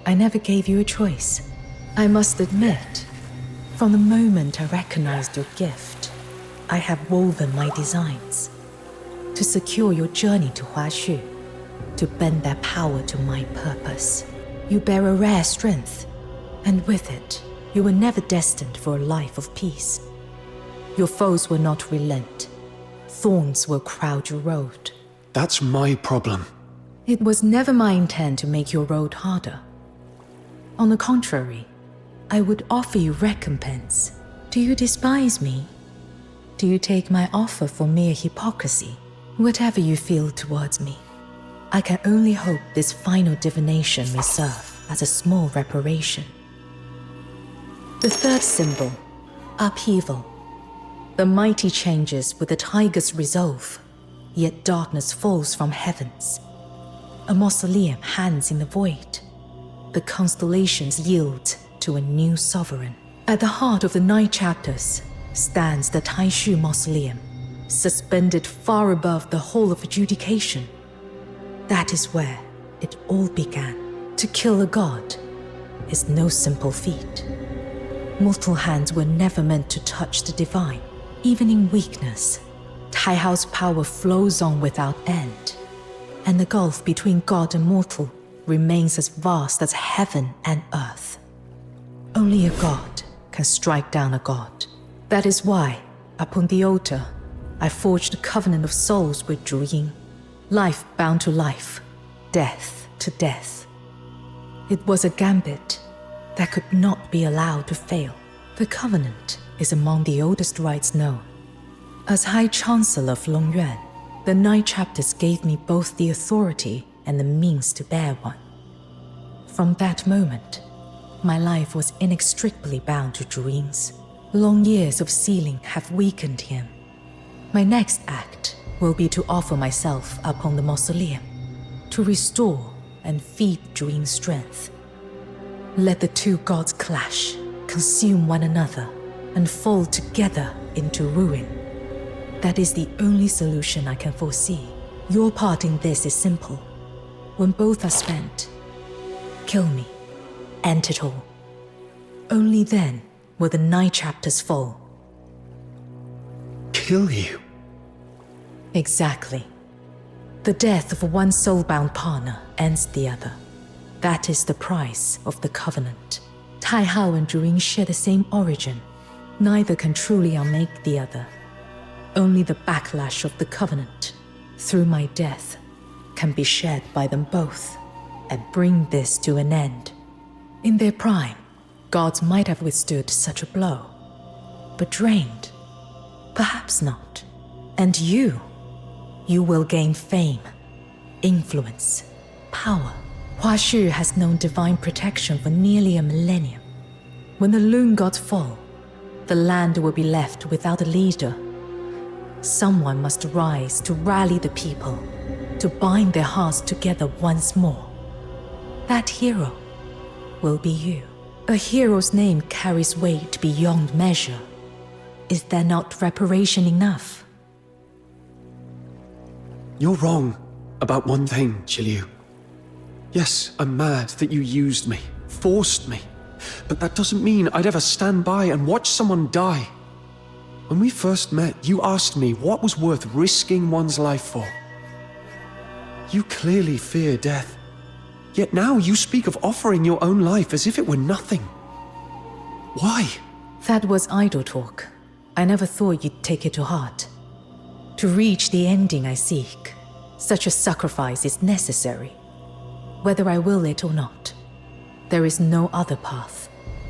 I never gave you a choice. I must admit, from the moment I recognized your gift, I have woven my designs to secure your journey to Huaxu, to bend their power to my purpose. You bear a rare strength, and with it, you were never destined for a life of peace. Your foes will not relent. Thorns will crowd your road. That's my problem. It was never my intent to make your road harder. On the contrary, I would offer you recompense. Do you despise me? Do you take my offer for mere hypocrisy? Whatever you feel towards me, I can only hope this final divination may serve as a small reparation. The third symbol, upheaval. The mighty changes with the tiger's resolve, yet darkness falls from heavens. A mausoleum hangs in the void. The constellations yield to a new sovereign. At the heart of the 9 chapters stands the Taishu Mausoleum, suspended far above the hall of adjudication. That is where it all began. To kill a god is no simple feat. Mortal hands were never meant to touch the divine. Even in weakness, Taihao's power flows on without end, and the gulf between god and mortal remains as vast as heaven and earth. Only a god can strike down a god. That is why, upon the altar, I forged a covenant of souls with Zhu Ying. Life bound to life, death to death. It was a gambit that could not be allowed to fail. The covenant is among the oldest rites known. As High Chancellor of Longyuan, the 9 chapters gave me both the authority and the means to bear one. From that moment, my life was inextricably bound to Zhu Ying's. Long years of sealing have weakened him. My next act will be to offer myself upon the mausoleum, to restore and feed Zhu Ying's strength. Let the 2 gods clash, consume one another, and fall together into ruin. That is the only solution I can foresee. Your part in this is simple. When both are spent, kill me, end it all. Only then will the 9 chapters fall. Kill you? Exactly. The death of one soul-bound partner ends the other. That is the price of the covenant. Taihao and Zhu Ying share the same origin. Neither can truly unmake the other. Only the backlash of the covenant, through my death, can be shared by them both and bring this to an end. In their prime, gods might have withstood such a blow. But drained, perhaps not. And you will gain fame, influence, power. Huaxu has known divine protection for nearly a millennium. When the Loon gods fall, the land will be left without a leader. Someone must rise to rally the people, to bind their hearts together once more. That hero will be you. A hero's name carries weight beyond measure. Is there not reparation enough? You're wrong about one thing, Qiliu. Yes, I'm mad that you used me, forced me. But that doesn't mean I'd ever stand by and watch someone die. When we first met, you asked me what was worth risking one's life for. You clearly fear death. Yet now you speak of offering your own life as if it were nothing. Why? That was idle talk. I never thought you'd take it to heart. To reach the ending I seek, such a sacrifice is necessary. Whether I will it or not, there is no other path.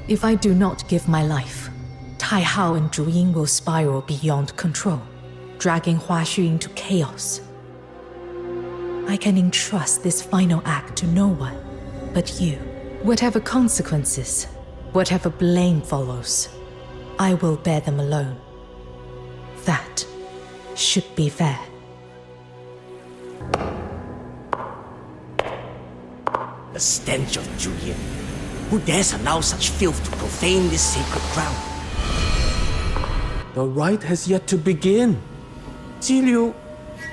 If I do not give my life, Taihao and Zhu Ying will spiral beyond control, dragging Huaxu into chaos. I can entrust this final act to no one but you. Whatever consequences, whatever blame follows, I will bear them alone. That should be fair. The stench of Zhu Ying. Who dares allow such filth to profane this sacred ground? The rite has yet to begin. Qiliu,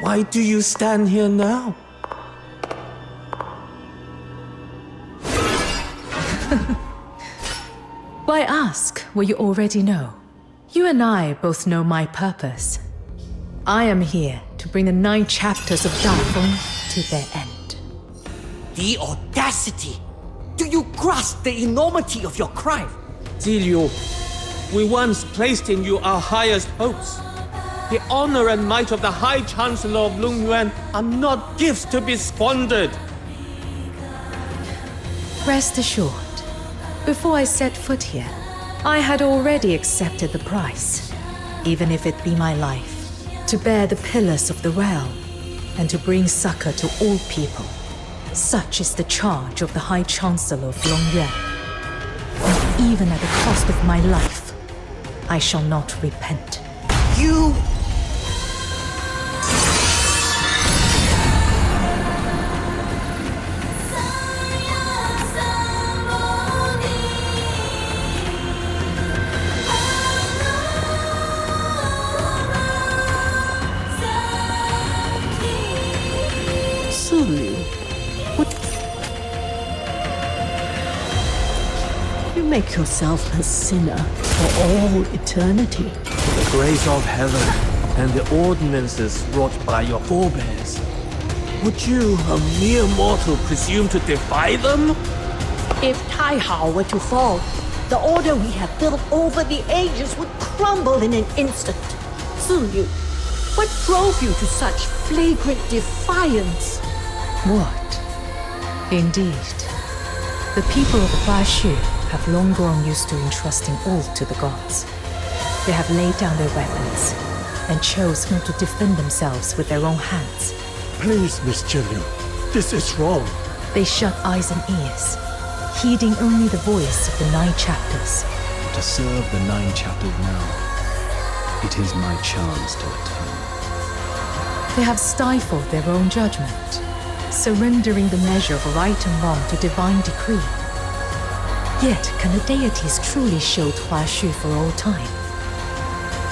why do you stand here now? Why ask what you already know? You and I both know my purpose. I am here to bring the 9 chapters of Dafeng to their end. The audacity! Do you grasp the enormity of your crime? Qiliu, we once placed in you our highest hopes. The honor and might of the High Chancellor of Longyuan are not gifts to be squandered. Rest assured, before I set foot here, I had already accepted the price, even if it be my life, to bear the pillars of the realm and to bring succor to all people. Such is the charge of the High Chancellor of Longyuan. even at the cost of my life. I shall not repent. You... You make yourself a sinner for all eternity. The grace of heaven and the ordinances wrought by your forebears. Would you, a mere mortal, presume to defy them? If Taihao were to fall, the order we have built over the ages would crumble in an instant. Ziyu, what drove you to such flagrant defiance? What? Indeed. The people of Huaxu have long grown used to entrusting all to the gods. They have laid down their weapons and chose not to defend themselves with their own hands. Please, Miss Jilu, this is wrong. They shut eyes and ears, heeding only the voice of the 9 chapters. To serve the 9 chapters now, it is my chance to atone. They have stifled their own judgment, surrendering the measure of right and wrong to divine decree. Yet, can the deities truly shield Huaxu for all time?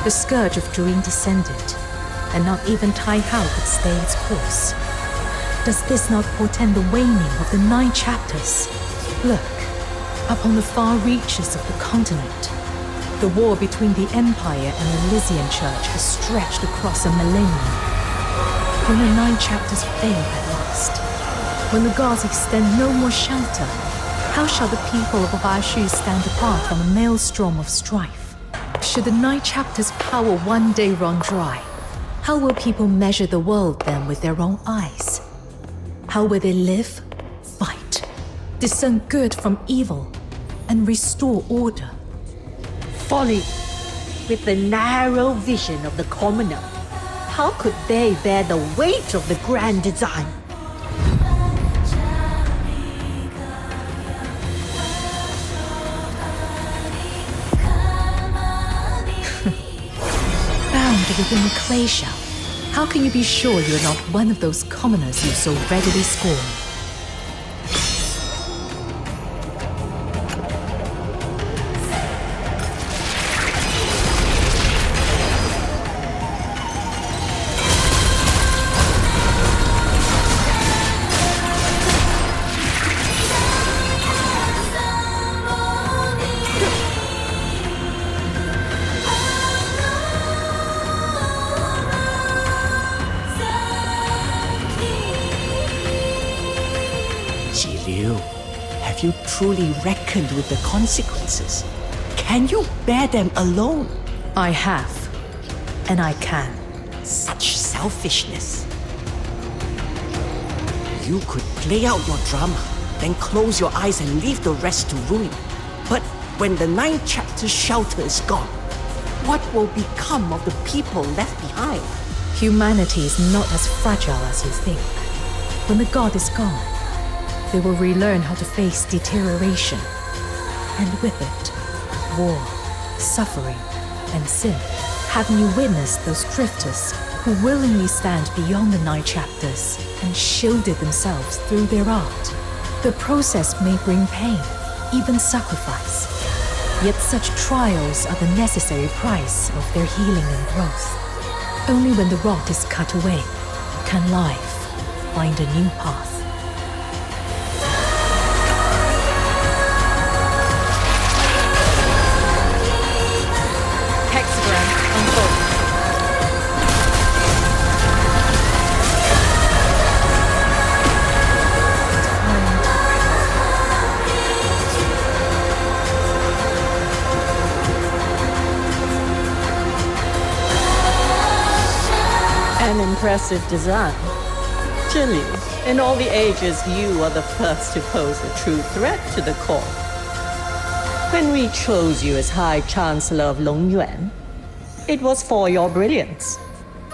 The scourge of Zhuyin descended, and not even Taihao could stay its course. Does this not portend the waning of the 9 chapters? Look, upon the far reaches of the continent, the war between the Empire and the Elysian Church has stretched across a millennium. When the 9 chapters fail at last, when the gods extend no more shelter, how shall the people of Huaxu stand apart from a maelstrom of strife? Should the 9 chapters' power one day run dry, how will people measure the world then with their own eyes? How will they live, fight, discern good from evil, and restore order? Folly. With the narrow vision of the commoner, how could they bear the weight of the grand design? Bound within the clay shell, how can you be sure you're not one of those commoners you so readily scorn? Have you truly reckoned with the consequences? Can you bear them alone? I have, and I can. Such selfishness. You could play out your drama, then close your eyes and leave the rest to ruin. But when the 9 chapters shelter is gone, what will become of the people left behind? Humanity is not as fragile as you think. When the god is gone, they will relearn how to face deterioration, and with it, war, suffering, and sin. Haven't you witnessed those drifters who willingly stand beyond the 9 chapters and shielded themselves through their art? The process may bring pain, even sacrifice. Yet such trials are the necessary price of their healing and growth. Only when the rot is cut away can life find a new path. An impressive design. Jilu, in all the ages, you are the first to pose a true threat to the court. When we chose you as High Chancellor of Longyuan, it was for your brilliance,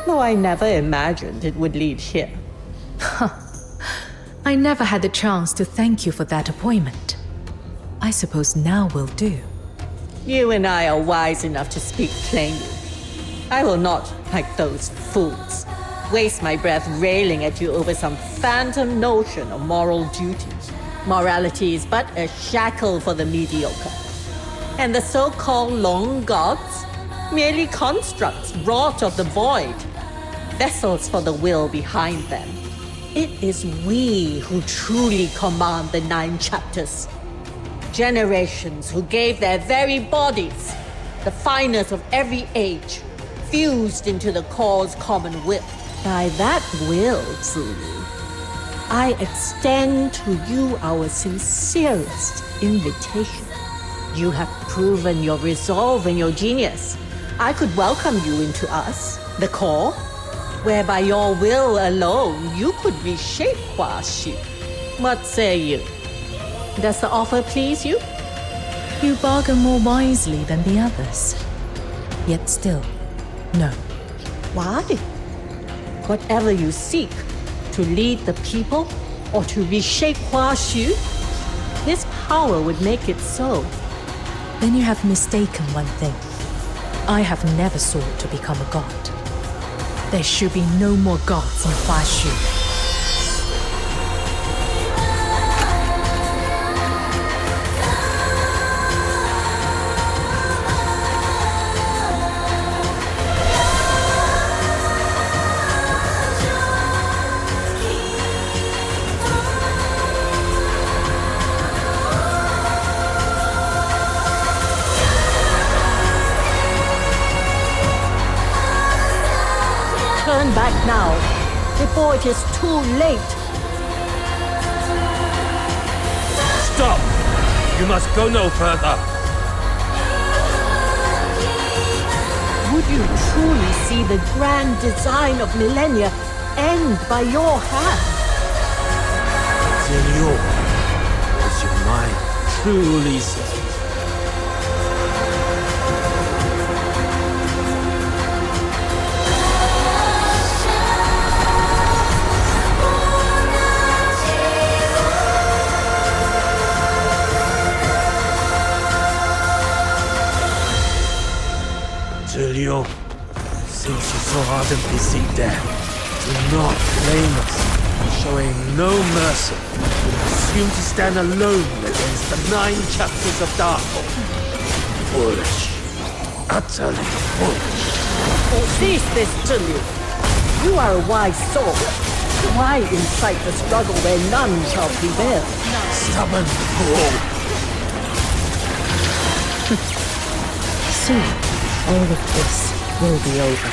though I never imagined it would lead here. I never had the chance to thank you for that appointment. I I suppose now will do. You and I are wise enough to speak plainly. I will not, like those fools, waste my breath railing at you over some phantom notion of moral duty. Morality is but a shackle for the mediocre. And the so-called long gods, merely constructs wrought of the void, vessels for the will behind them. It is we who truly command the 9 chapters. Generations who gave their very bodies, the finest of every age, fused into the cause common will. By that will, Ziyu, I extend to you our sincerest invitation. You have proven your resolve and your genius. I could welcome you into us, the core, where by your will alone you could reshape Huaxu. What say you? Does the offer please you? You bargain more wisely than the others. Yet still, no. Why? Whatever you seek, to lead the people or to reshape Huaxu, this power would make it so. Then you have mistaken one thing. I have never sought to become a god. There should be no more gods in Huaxu. Turn back now, before it is too late. Stop! You must go no further. Would you truly see the grand design of millennia end by your hand? Ziyu, is your mind truly set? Ziyu, since you so ardently seek death, do not blame us for showing no mercy. We assume to stand alone against the 9 chapters of Darkhold. Foolish. Utterly foolish. Cease this, Ziyu. You are a wise soul. Why incite the struggle where none shall prevail? Stubborn fool. Soon, all of this will be over.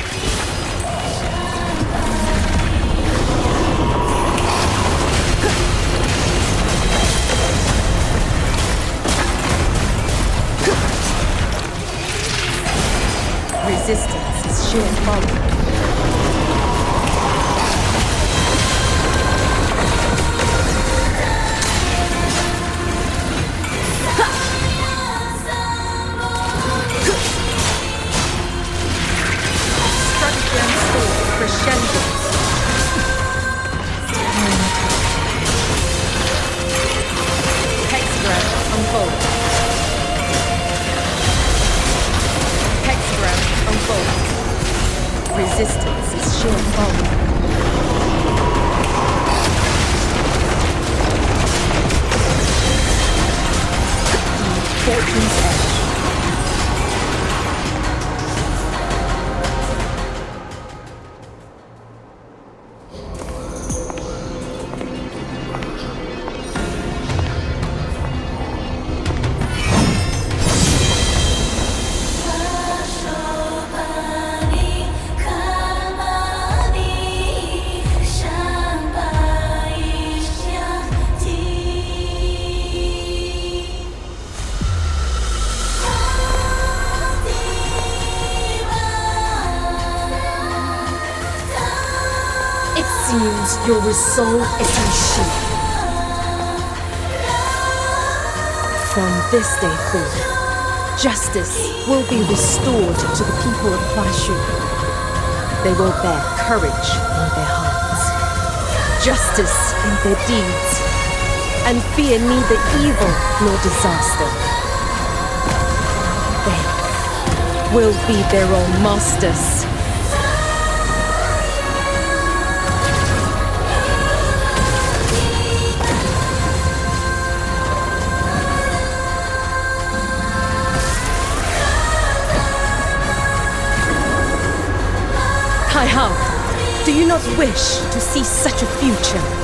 Resistance is sheer folly. Resistance is sheer folly. Fortune's edge. Your resolve is unsheathed. From this day forth, justice will be restored to the people of Huaxu. They will bear courage in their hearts, justice in their deeds, and fear neither evil nor disaster. They will be their own masters. Tai Hao, do you not wish to see such a future?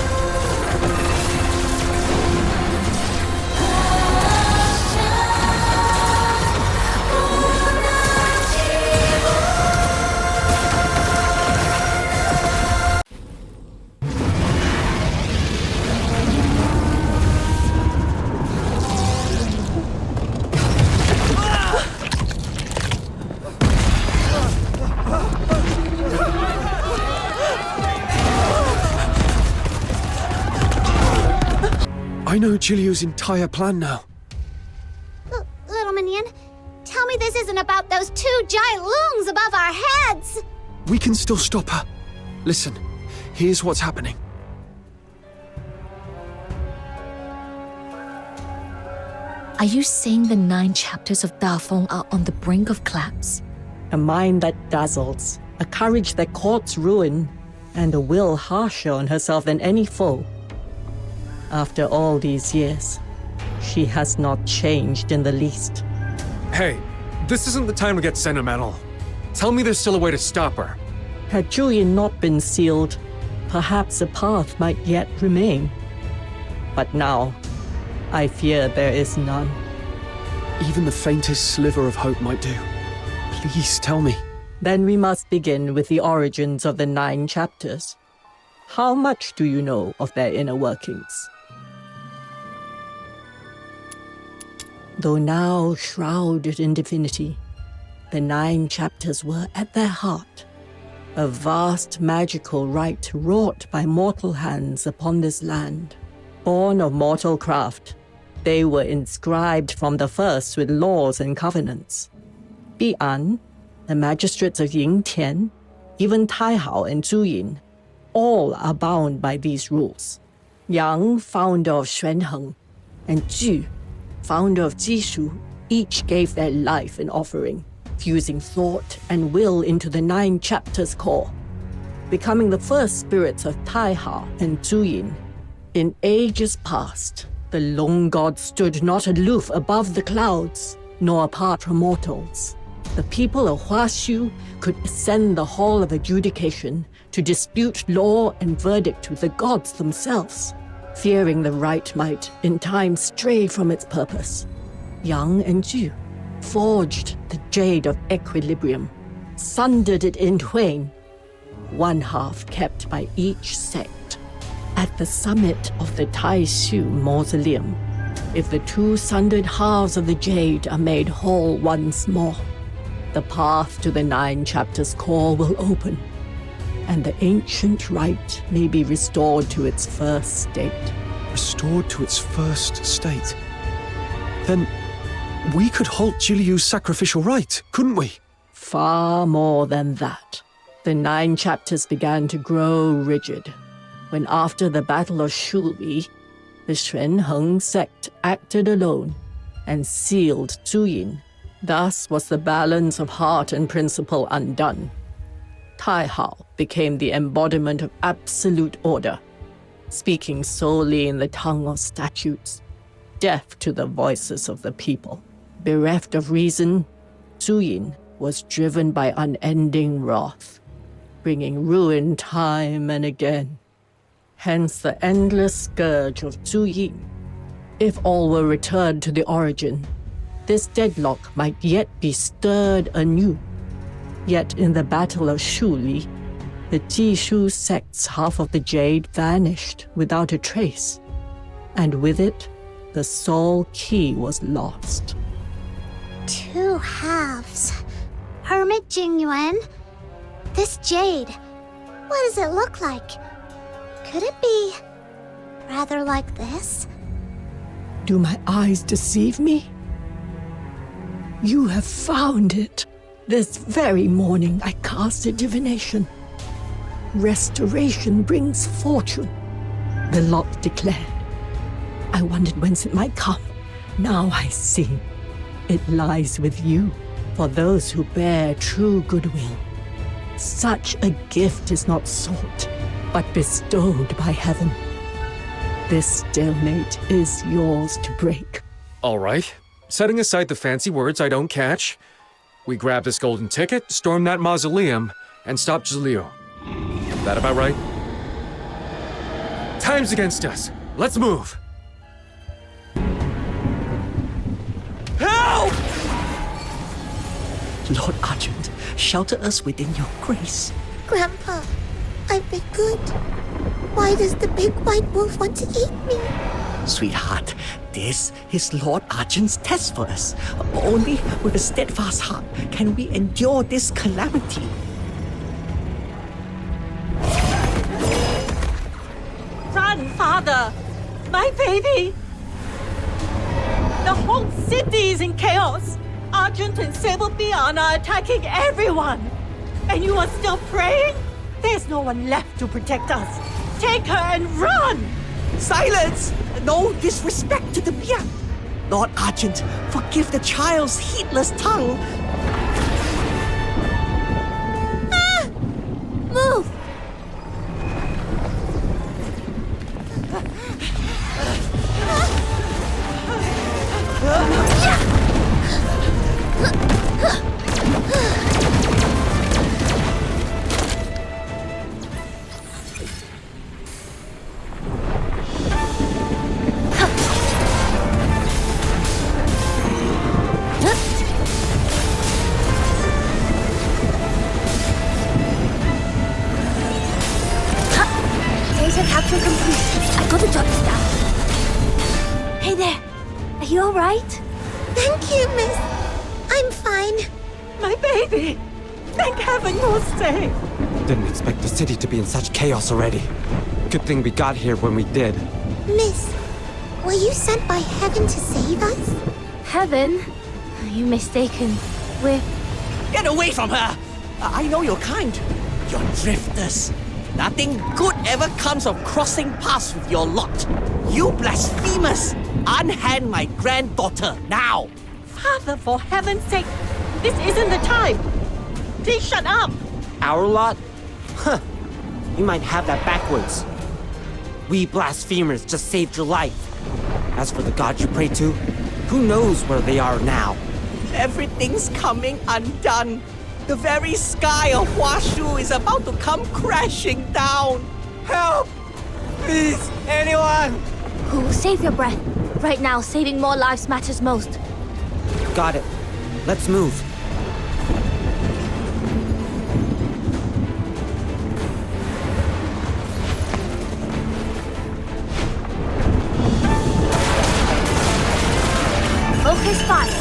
I know Jiliu's entire plan now. Little minion, tell me this isn't about those two giant loons above our heads! We can still stop her. Listen, here's what's happening. Are you saying the 9 chapters of Dafeng are on the brink of collapse? A mind that dazzles, a courage that courts ruin, and a will harsher on herself than any foe. After all these years, she has not changed in the least. Hey, this isn't the time to get sentimental. Tell me there's still a way to stop her. Had Julian not been sealed, perhaps a path might yet remain. But now, I fear there is none. Even the faintest sliver of hope might do. Please tell me. Then we must begin with the origins of the 9 chapters. How much do you know of their inner workings? Though now shrouded in divinity, the 9 chapters were at their heart a vast magical rite wrought by mortal hands upon this land. Born of mortal craft, they were inscribed from the first with laws and covenants. Bi'an, the magistrates of Yingtian, even Taihao and Zhuyin, all are bound by these rules. Yang, founder of Xuanheng, and Ju, founder of Jishu, each gave their life in offering, fusing thought and will into the 9 chapters core, becoming the first spirits of Taihao and Zhuyin. In ages past, the Long God stood not aloof above the clouds, nor apart from mortals. The people of Huaxu could ascend the Hall of Adjudication to dispute law and verdict with the gods themselves. Fearing the right might in time stray from its purpose, Yang and Ju forged the Jade of Equilibrium, sundered it in twain, one half kept by each sect. At the summit of the Taishu Mausoleum, if the 2 sundered halves of the Jade are made whole once more, the path to the 9 chapters core will open, and the ancient rite may be restored to its first state. Restored to its first state? Then we could halt Jiliu's sacrificial rite, couldn't we? Far more than that. The 9 chapters began to grow rigid when, after the Battle of Shuli, the Xuanheng sect acted alone and sealed Zhuyin. Thus was the balance of heart and principle undone. Taihao became the embodiment of absolute order, speaking solely in the tongue of statutes, deaf to the voices of the people. Bereft of reason, Zhuyin was driven by unending wrath, bringing ruin time and again. Hence the endless scourge of Zhuyin. If all were returned to the origin, this deadlock might yet be stirred anew. Yet in the Battle of Shuli, the Jishu sect's half of the Jade vanished without a trace, and with it, the soul key was lost. 2 halves. Hermit Jingyuan? This jade, what does it look like? Could it be rather like this? Do my eyes deceive me? You have found it. This very morning I cast a divination. Restoration brings fortune, the lot declared. I wondered whence it might come. Now I see. It lies with you, for those who bear true goodwill. Such a gift is not sought, but bestowed by heaven. This stalemate is yours to break. All right. Setting aside the fancy words I don't catch, we grab this golden ticket, storm that mausoleum, and stop Zhiliu. That about right? Time's against us. Let's move. Help! Lord Argent, shelter us within your grace. Grandpa, I've been good. Why does the big white wolf want to eat me? Sweetheart, this is Lord Argent's test for us. Only with a steadfast heart can we endure this calamity. Run, father! My baby! The whole city is in chaos. Argent and Sable Beyond are attacking everyone. And you are still praying? There's no one left to protect us. Take her and run! Silence! No disrespect to the Beyond. Lord Argent, forgive the child's heedless tongue. Ah! Move! Data capture complete. I gotta jot this down. Hey there. Are you alright? Thank you, miss. I'm fine. My baby! Thank heaven you're safe! Didn't expect the city to be in such chaos already. Good thing we got here when we did. Miss, were you sent by heaven to save us? Heaven? You're mistaken. We're... Get away from her! I know you're kind. You're drifters. Nothing good ever comes of crossing paths with your lot. You blasphemous! Unhand my granddaughter now! Father, for heaven's sake, this isn't the time! Please shut up! Our lot? Huh. You might have that backwards. We blasphemers just saved your life. As for the gods you pray to, who knows where they are now? Everything's coming undone. The very sky of Huaxu is about to come crashing down. Help! Please, anyone! Who? Save your breath. Right now, saving more lives matters most. Got it. Let's move. Focus fire.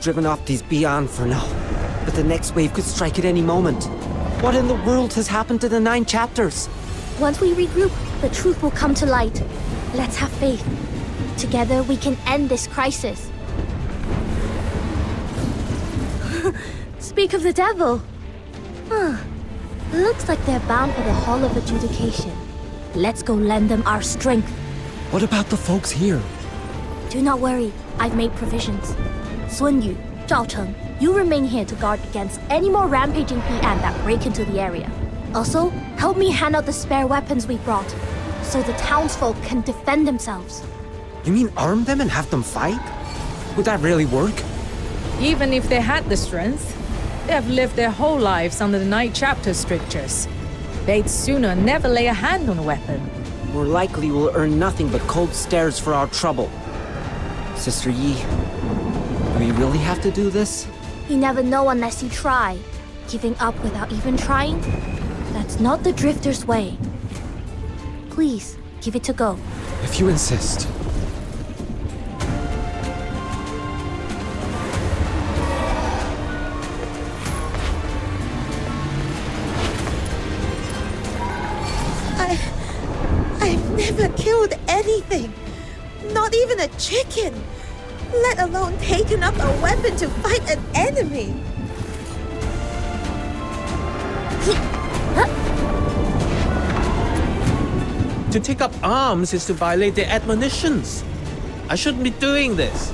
Driven off these beyond for now. But the next wave could strike at any moment. What in the world has happened to the 9 chapters? Once we regroup, the truth will come to light. Let's have faith. Together we can end this crisis. Speak of the devil. Looks like they're bound for the Hall of Adjudication. Let's go lend them our strength. What about the folks here? Do not worry, I've made provisions. Sun Yu, Zhao Cheng, you remain here to guard against any more rampaging Bi'an that break into the area. Also, Help me hand out the spare weapons we brought, so the townsfolk can defend themselves. You mean arm them and have them fight? Would that really work? Even if they had the strength, they have lived their whole lives under the Ninth Chapter strictures. They'd sooner never lay a hand on a weapon. More likely we'll earn nothing but cold stares for our trouble. Sister Yi, do we really have to do this? You never know unless you try. Giving up without even trying? That's not the Drifter's way. Please, give it to go. If you insist. I've never killed anything. Not even a chicken. Let alone taken up a weapon to fight an enemy. To take up arms is to violate their admonitions. I shouldn't be doing this.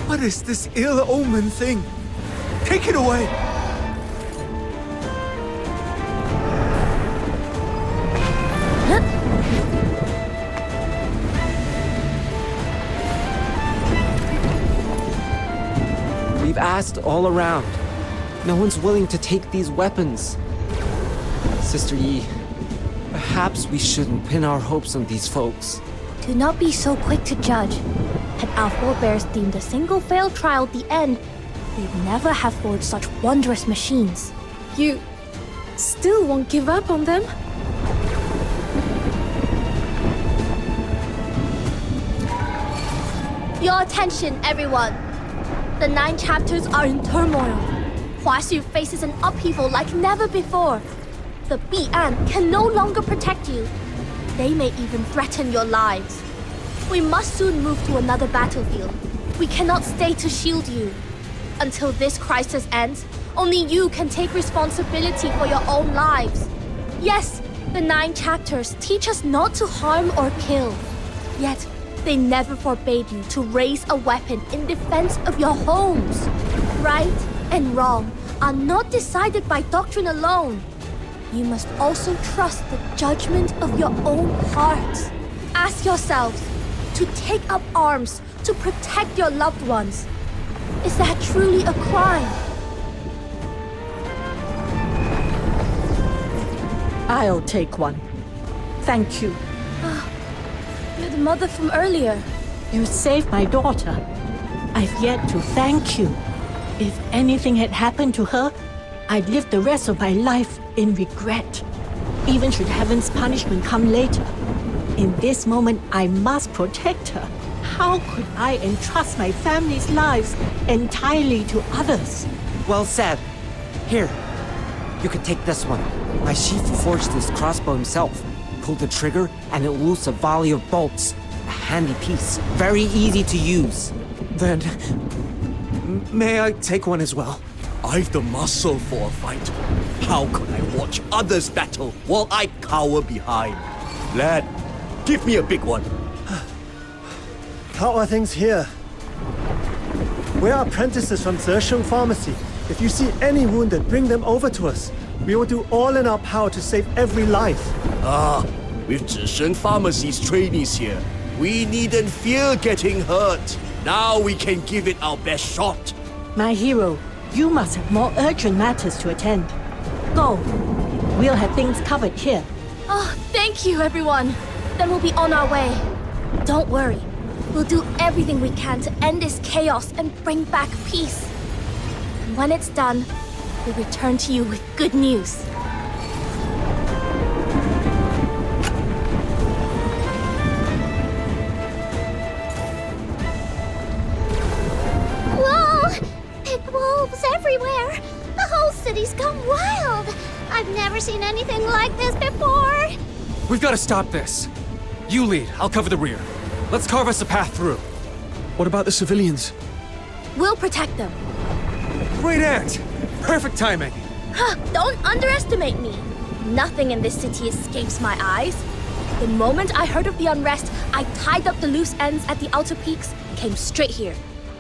What is this ill-omened thing? Take it away! We've asked all around. No one's willing to take these weapons. Sister Yi, perhaps we shouldn't pin our hopes on these folks. Do not be so quick to judge. Had our forebears deemed a single failed trial the end, they'd never have forged such wondrous machines. You still won't give up on them? Your attention, everyone. The 9 chapters are in turmoil. Huaxu faces an upheaval like never before. The Bi'an can no longer protect you. They may even threaten your lives. We must soon move to another battlefield. We cannot stay to shield you. Until this crisis ends, only you can take responsibility for your own lives. Yes, the 9 chapters teach us not to harm or kill. Yet, they never forbade you to raise a weapon in defense of your homes. Right and wrong are not decided by doctrine alone. You must also trust the judgment of your own hearts. Ask yourselves, to take up arms to protect your loved ones, is that truly a crime? I'll take one. Thank you. You're the mother from earlier. You saved my daughter. I've yet to thank you. If anything had happened to her, I'd live the rest of my life in regret. Even should heaven's punishment come later. In this moment, I must protect her. How could I entrust my family's lives entirely to others? Well said. Here, you can take this one. My Shifu forged this crossbow himself. Pulled the trigger, and it loosed a volley of bolts. A handy piece. Very easy to use. Then, may I take one as well? I've the muscle for a fight. How could I watch others battle while I cower behind? Lad, give me a big one. How are things here? We're apprentices from Zesheng Pharmacy. If you see any wounded, bring them over to us. We will do all in our power to save every life. With Zesheng Pharmacy's trainees here, we needn't fear getting hurt. Now we can give it our best shot. My hero, you must have more urgent matters to attend. Go. We'll have things covered here. Oh, thank you, everyone. Then we'll be on our way. Don't worry. We'll do everything we can to end this chaos and bring back peace. And when it's done, we'll return to you with good news. Whoa! Big wolves everywhere! The whole city's gone wild! I've never seen anything like this before! We've got to stop this. You lead, I'll cover the rear. Let's carve us a path through. What about the civilians? We'll protect them. Great aunt! Perfect timing! Don't underestimate me. Nothing in this city escapes my eyes. The moment I heard of the unrest, I tied up the loose ends at the outer peaks, came straight here.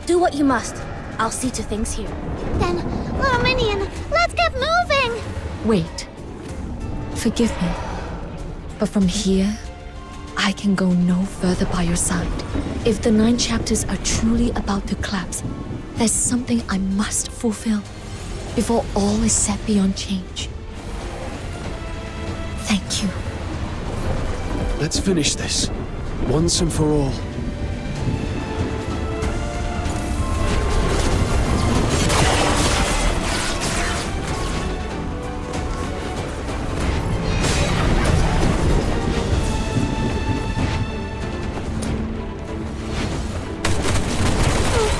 Do what you must. I'll see to things here. Then, little Minion, let's get moving! Wait. Forgive me. But from here, I can go no further by your side. If the 9 chapters are truly about to collapse, there's something I must fulfill before all is set beyond change. Thank you. Let's finish this, once and for all.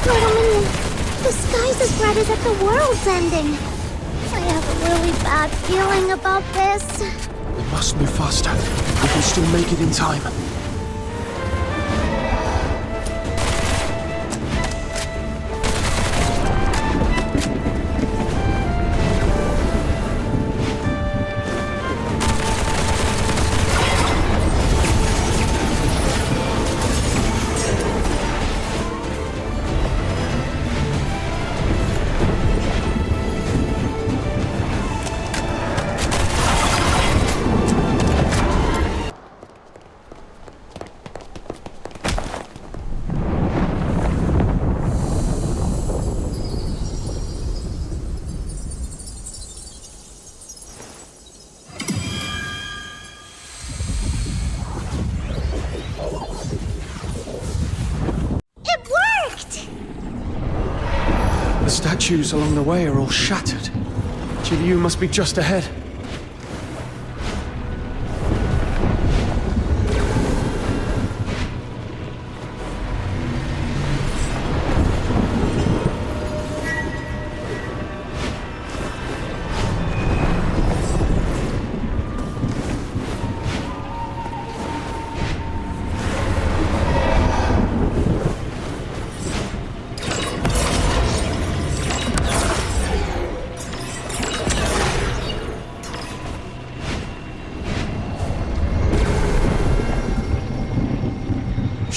Little Minion, the sky's as red as if the world's ending. I have a really bad feeling about this. We must move faster. We can still make it in time. It worked! The statues along the way are all shattered. Jiu must be just ahead.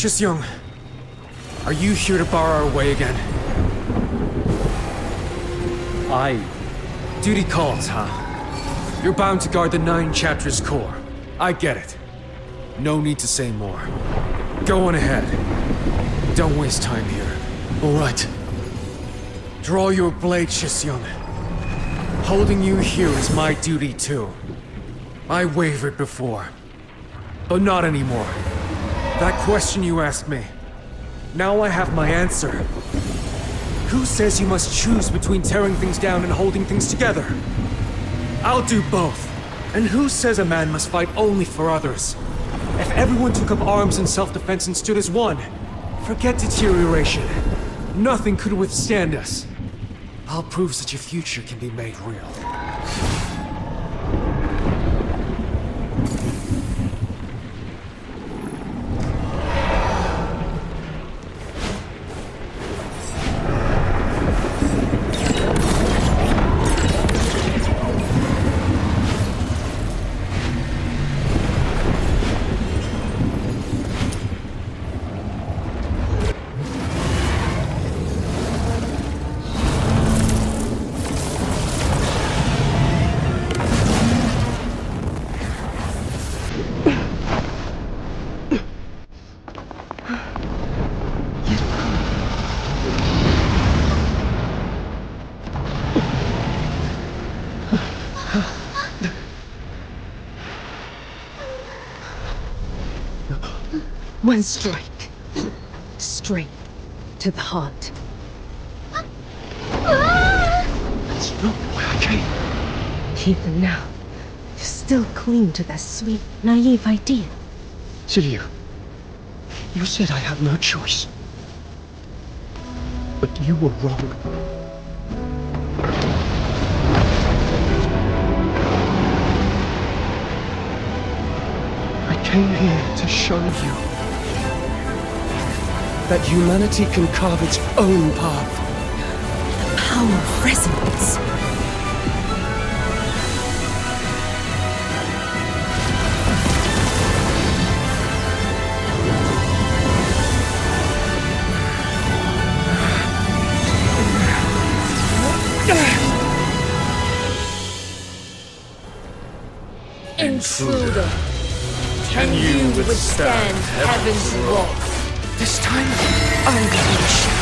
Shisyung, are you here to bar our way again? Duty calls, huh? You're bound to guard the 9 chapters core. I get it. No need to say more. Go on ahead. Don't waste time here. All right. Draw your blade, Shisyung. Holding you here is my duty too. I wavered before, but not anymore. That question you asked me, now I have my answer. Who says you must choose between tearing things down and holding things together? I'll do both. And who says a man must fight only for others? If everyone took up arms in self-defense and stood as one, forget deterioration. Nothing could withstand us. I'll prove such a future can be made real. One strike. Straight to the heart. That's not why I came. Even now, you still cling to that sweet, naive idea. Shiryu, you said I had no choice. But you were wrong. I came here to show you that humanity can carve its own path. The power of resonance. intruder. Can you withstand heaven's wrath? This time, I will be sure.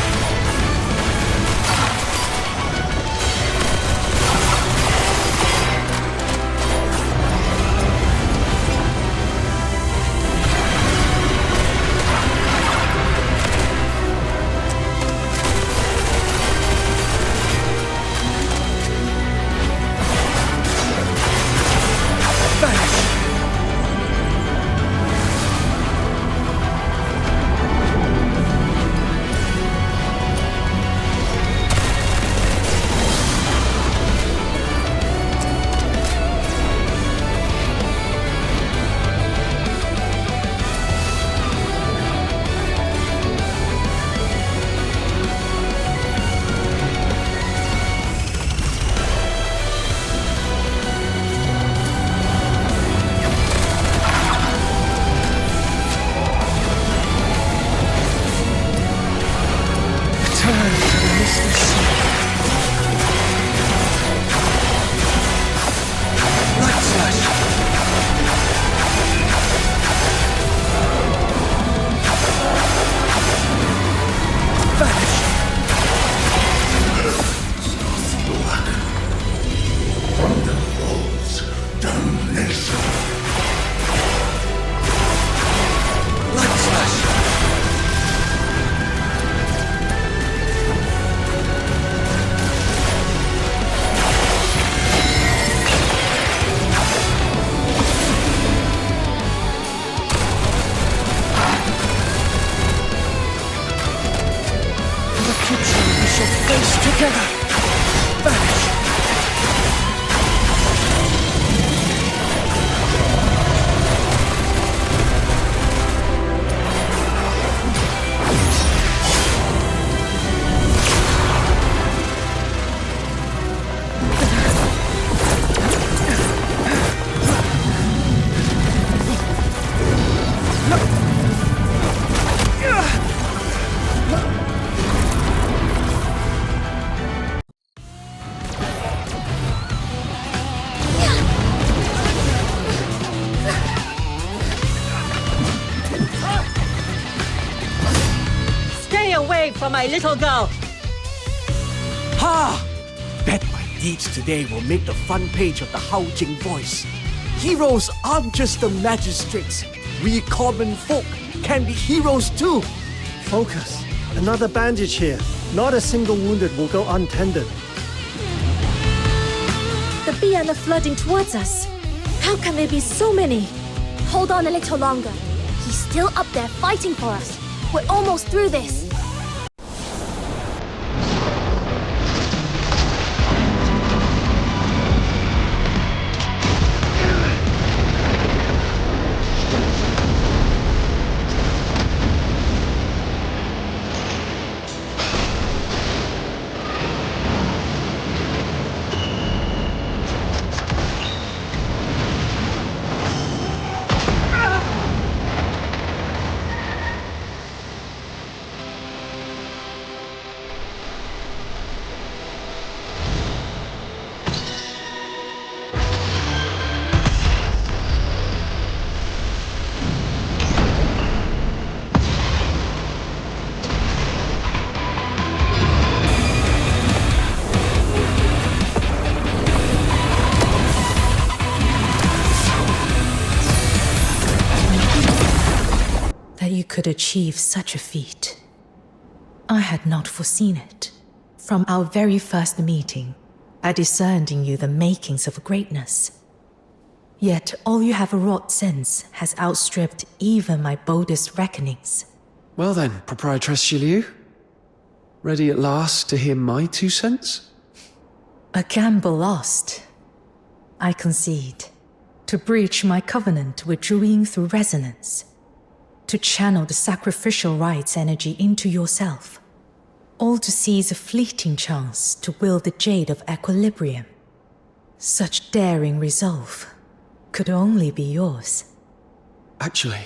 For my little girl. Ha! Bet my deeds today will make the front page of the Haojing Voice. Heroes aren't just the magistrates. We common folk can be heroes too. Focus. Another bandage here. Not a single wounded will go untended. The Bian are flooding towards us. How can there be so many? Hold on a little longer. He's still up there fighting for us. We're almost through this. You could achieve such a feat. I had not foreseen it. From our very first meeting, I discerned in you the makings of greatness. Yet all you have wrought since has outstripped even my boldest reckonings. Well then, Proprietress Shiliu, ready at last to hear my 2 cents? A gamble lost. I concede. To breach my covenant with Druiding through resonance. To channel the sacrificial rites energy into yourself. All to seize a fleeting chance to wield the jade of equilibrium. Such daring resolve could only be yours. Actually,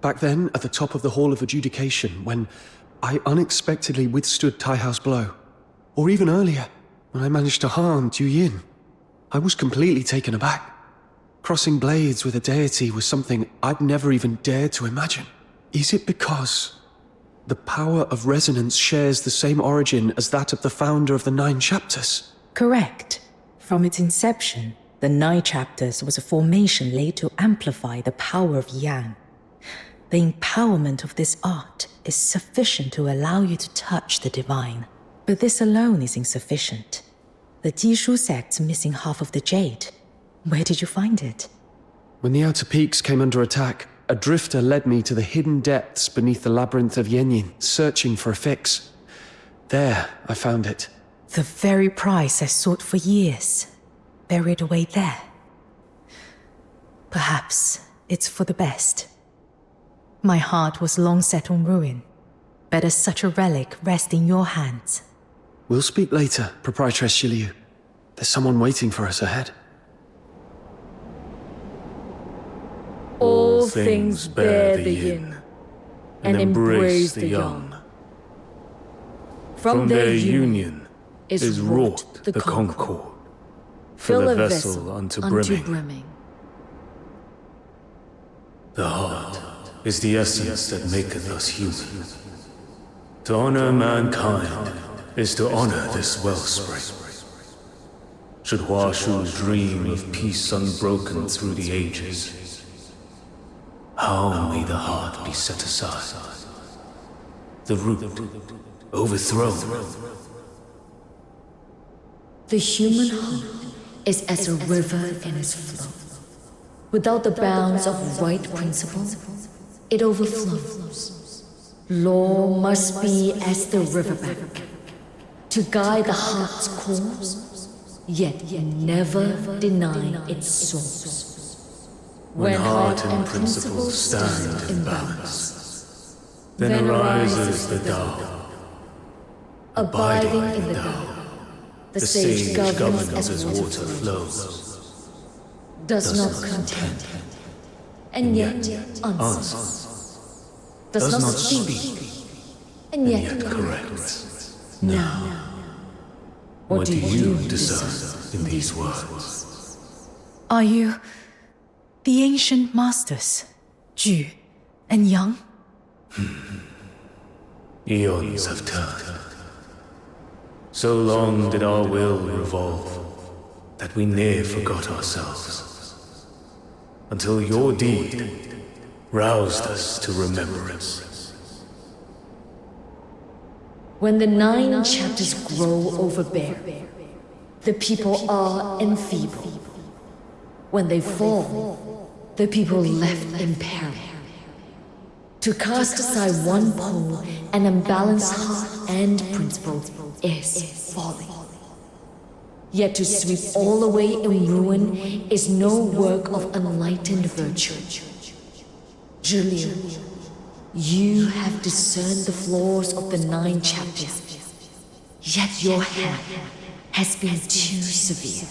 back then at the top of the Hall of Adjudication, when I unexpectedly withstood Taihao's blow, or even earlier, when I managed to harm Tu Yin, I was completely taken aback. Crossing blades with a deity was something I'd never even dared to imagine. Is it because the power of resonance shares the same origin as that of the founder of the 9 chapters? Correct. From its inception, the 9 chapters was a formation laid to amplify the power of Yang. The empowerment of this art is sufficient to allow you to touch the divine. But this alone is insufficient. The Jishu sect's missing half of the jade. Where did you find it? When the outer peaks came under attack, a drifter led me to the hidden depths beneath the labyrinth of Yanyin, searching for a fix. There, I found it. The very prize I sought for years, buried away there. Perhaps it's for the best. My heart was long set on ruin. Better such a relic rest in your hands. We'll speak later, Proprietress Shiliu. There's someone waiting for us ahead. All things bear the yin, and embrace the yang. From their union is wrought the concord. Fill a vessel unto brimming. The heart is the essence that maketh us human. To honor mankind is to honor this wellspring. Should Huaxu dream of peace unbroken through the ages, how may the heart be set aside? The root overthrown. The human heart is as a river in its flow. Without the bounds of right principle, it overflows. Law must be as the riverbank, to guide the heart's course, yet never deny its source. When heart and principle stand in balance, then arises the Tao. Abiding in the Tao, the sage governs as water flows, does not contend, and yet answers, does not speak, and yet corrects. Now, what do you discern in these words? Are you the ancient masters, Ju and Yang? Eons have turned. So long did our will revolve that we near forgot ourselves, until your deed roused us to remembrance. When the 9 chapters grow overbear, the people are enfeebled. When they fall, the people left in peril. To cast aside one pole, an unbalanced heart and principle is folly. Yet to sweep all away in ruin is no work of enlightened virtue. Julio, you have discerned the flaws of the 9 chapters, yet your hand has been too severe.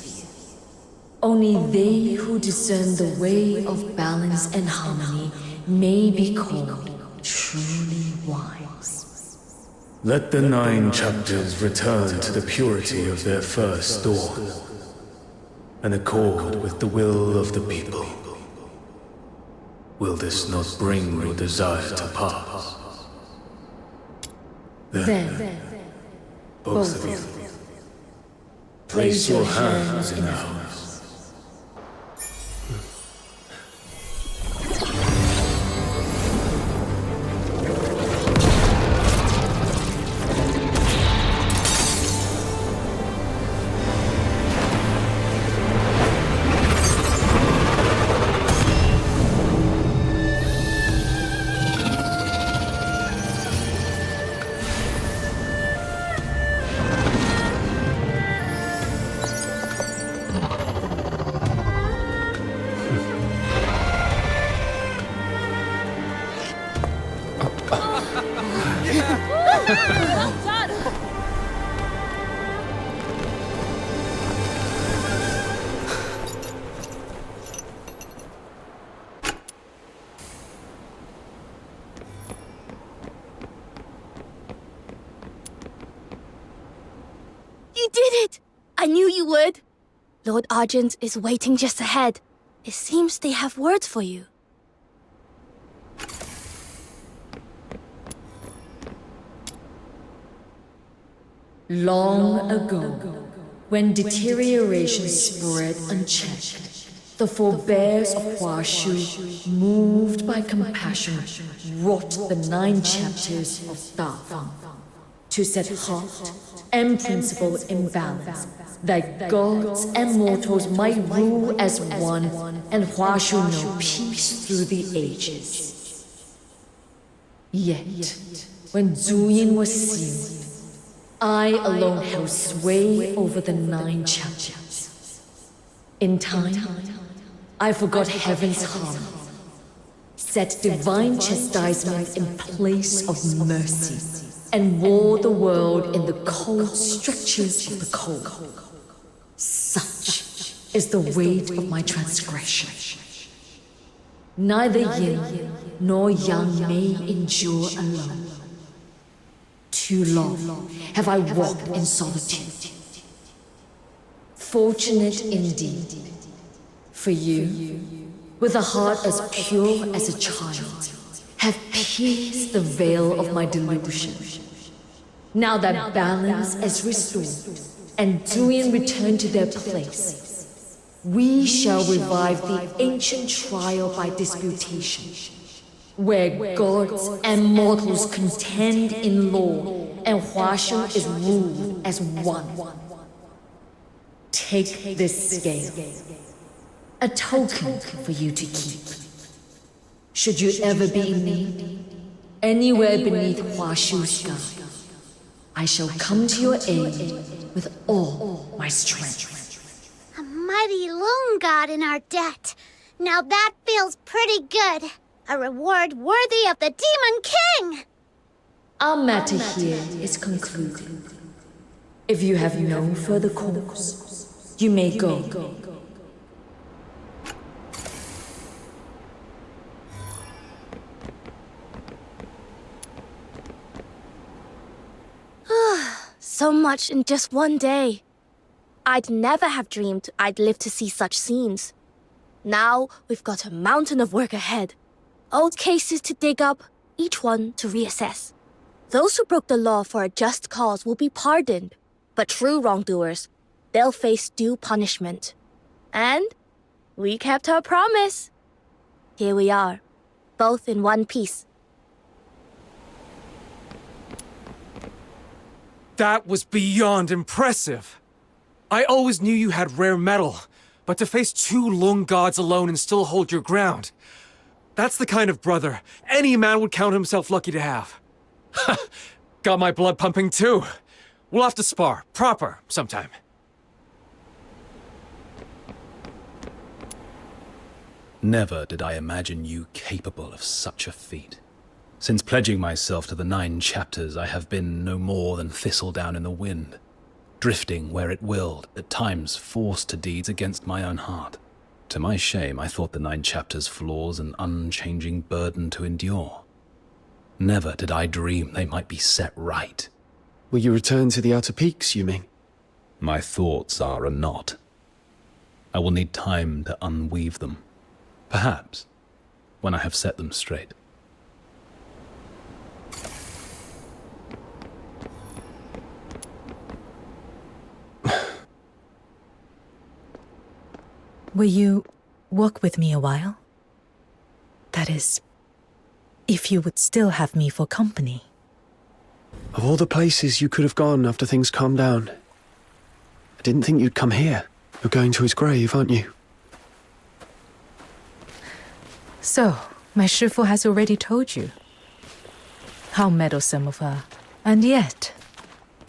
Only they who discern the way of balance and harmony may be called truly wise. Let the 9 chapters return to the purity of their first dawn, and accord with the will of the people. Will this not bring your desire to pass? Then, both of you, place your hands in ours. Well done! You did it! I knew you would. Lord Argent is waiting just ahead. It seems they have words for you. Long ago, when deterioration spread unchecked, the forebears of Huaxu, moved by compassion, wrought the 9 chapters of Dafeng to set heart and principle in balance, that gods and mortals might rule as one and Huaxu know peace through the ages. Yet, when Zuyin was sealed, I alone held sway over the 9 chapters. In time, I forgot heaven's harm, set divine chastisement in place of mercy, and wore the world in the cold strictures of the cold. Such is the weight of my transgression. Neither yin nor yang may endure alone. Too long have I walked in solitude. Fortunate indeed for you, with a heart as pure as a child, have pierced the veil of my delusion. Now that balance is restored and Duyan returned to their place, we shall revive the ancient trial by disputation, where gods and mortals contend in law and Huaxu is ruled as one. Take this scale, a token for you to keep. Should you ever be in need, anywhere beneath Huaxu's sky, I shall come to your aid with all my strength. A mighty loon god in our debt. Now that feels pretty good. A reward worthy of the Demon King! Our matter here is concluded. If you have no further cause, you may go. So much in just one day. I'd never have dreamed I'd live to see such scenes. Now we've got a mountain of work ahead. Old cases to dig up, each one to reassess. Those who broke the law for a just cause will be pardoned, but true wrongdoers, they'll face due punishment. And we kept our promise. Here we are, both in one piece. That was beyond impressive. I always knew you had rare metal, but to face 2 Lung gods alone and still hold your ground, that's the kind of brother any man would count himself lucky to have. Got my blood pumping too. We'll have to spar, proper, sometime. Never did I imagine you capable of such a feat. Since pledging myself to the 9 chapters, I have been no more than thistledown in the wind, drifting where it willed, at times forced to deeds against my own heart. To my shame, I thought the 9 chapters' flaws an unchanging burden to endure. Never did I dream they might be set right. Will you return to the Outer Peaks, you mean? My thoughts are a knot. I will need time to unweave them. Perhaps, when I have set them straight. Will you walk with me a while? That is, if you would still have me for company. Of all the places you could have gone after things calmed down, I didn't think you'd come here. You're going to his grave, aren't you? So, my Shifu has already told you. How meddlesome of her. And yet,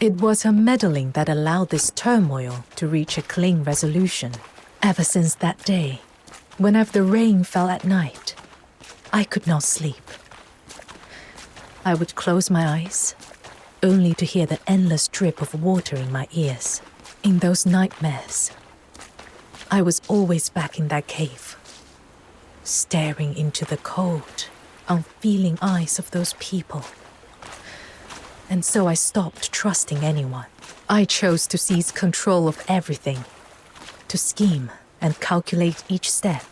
it was her meddling that allowed this turmoil to reach a clean resolution. Ever since that day, whenever the rain fell at night, I could not sleep. I would close my eyes, only to hear the endless drip of water in my ears. In those nightmares, I was always back in that cave, staring into the cold, unfeeling eyes of those people. And so I stopped trusting anyone. I chose to seize control of everything, to scheme and calculate each step,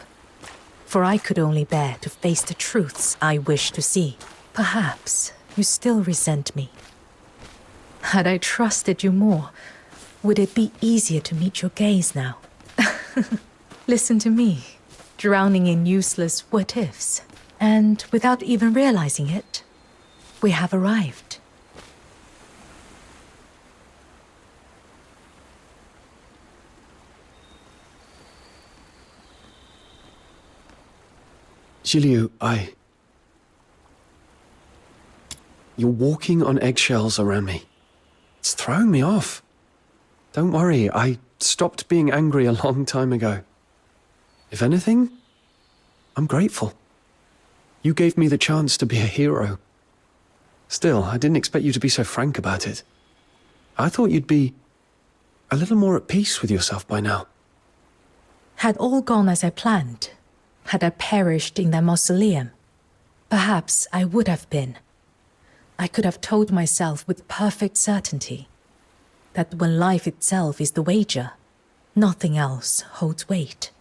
For I could only bear to face the truths I wish to see. Perhaps you still resent me. Had I trusted you more, would it be easier to meet your gaze now? Listen to me, drowning in useless what-ifs. And without even realizing it, we have arrived. Jiliu, You're walking on eggshells around me. It's throwing me off. Don't worry, I stopped being angry a long time ago. If anything, I'm grateful. You gave me the chance to be a hero. Still, I didn't expect you to be so frank about it. I thought you'd be a little more at peace with yourself by now. Had all gone as I planned, had I perished in that mausoleum, perhaps I would have been. I could have told myself with perfect certainty that when life itself is the wager, nothing else holds weight.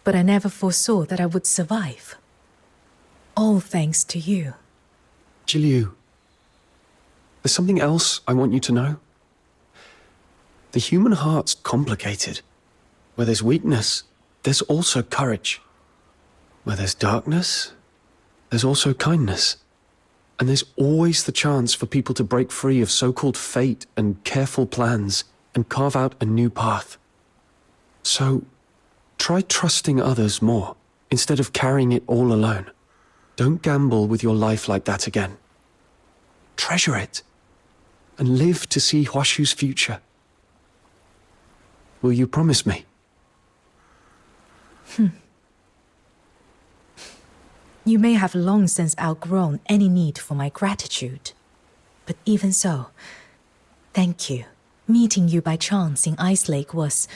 But I never foresaw that I would survive. All thanks to you. Jiliu, there's something else I want you to know. The human heart's complicated. Where there's weakness, there's also courage. Where there's darkness, there's also kindness. And there's always the chance for people to break free of so-called fate and careful plans and carve out a new path. So, try trusting others more, instead of carrying it all alone. Don't gamble with your life like that again. Treasure it, and live to see Huaxu's future. Will you promise me? You may have long since outgrown any need for my gratitude. But even so, thank you. Meeting you by chance in Ice Lake was,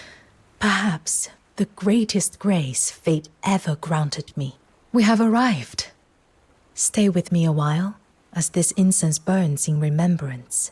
perhaps, the greatest grace fate ever granted me. We have arrived. Stay with me a while, as this incense burns in remembrance.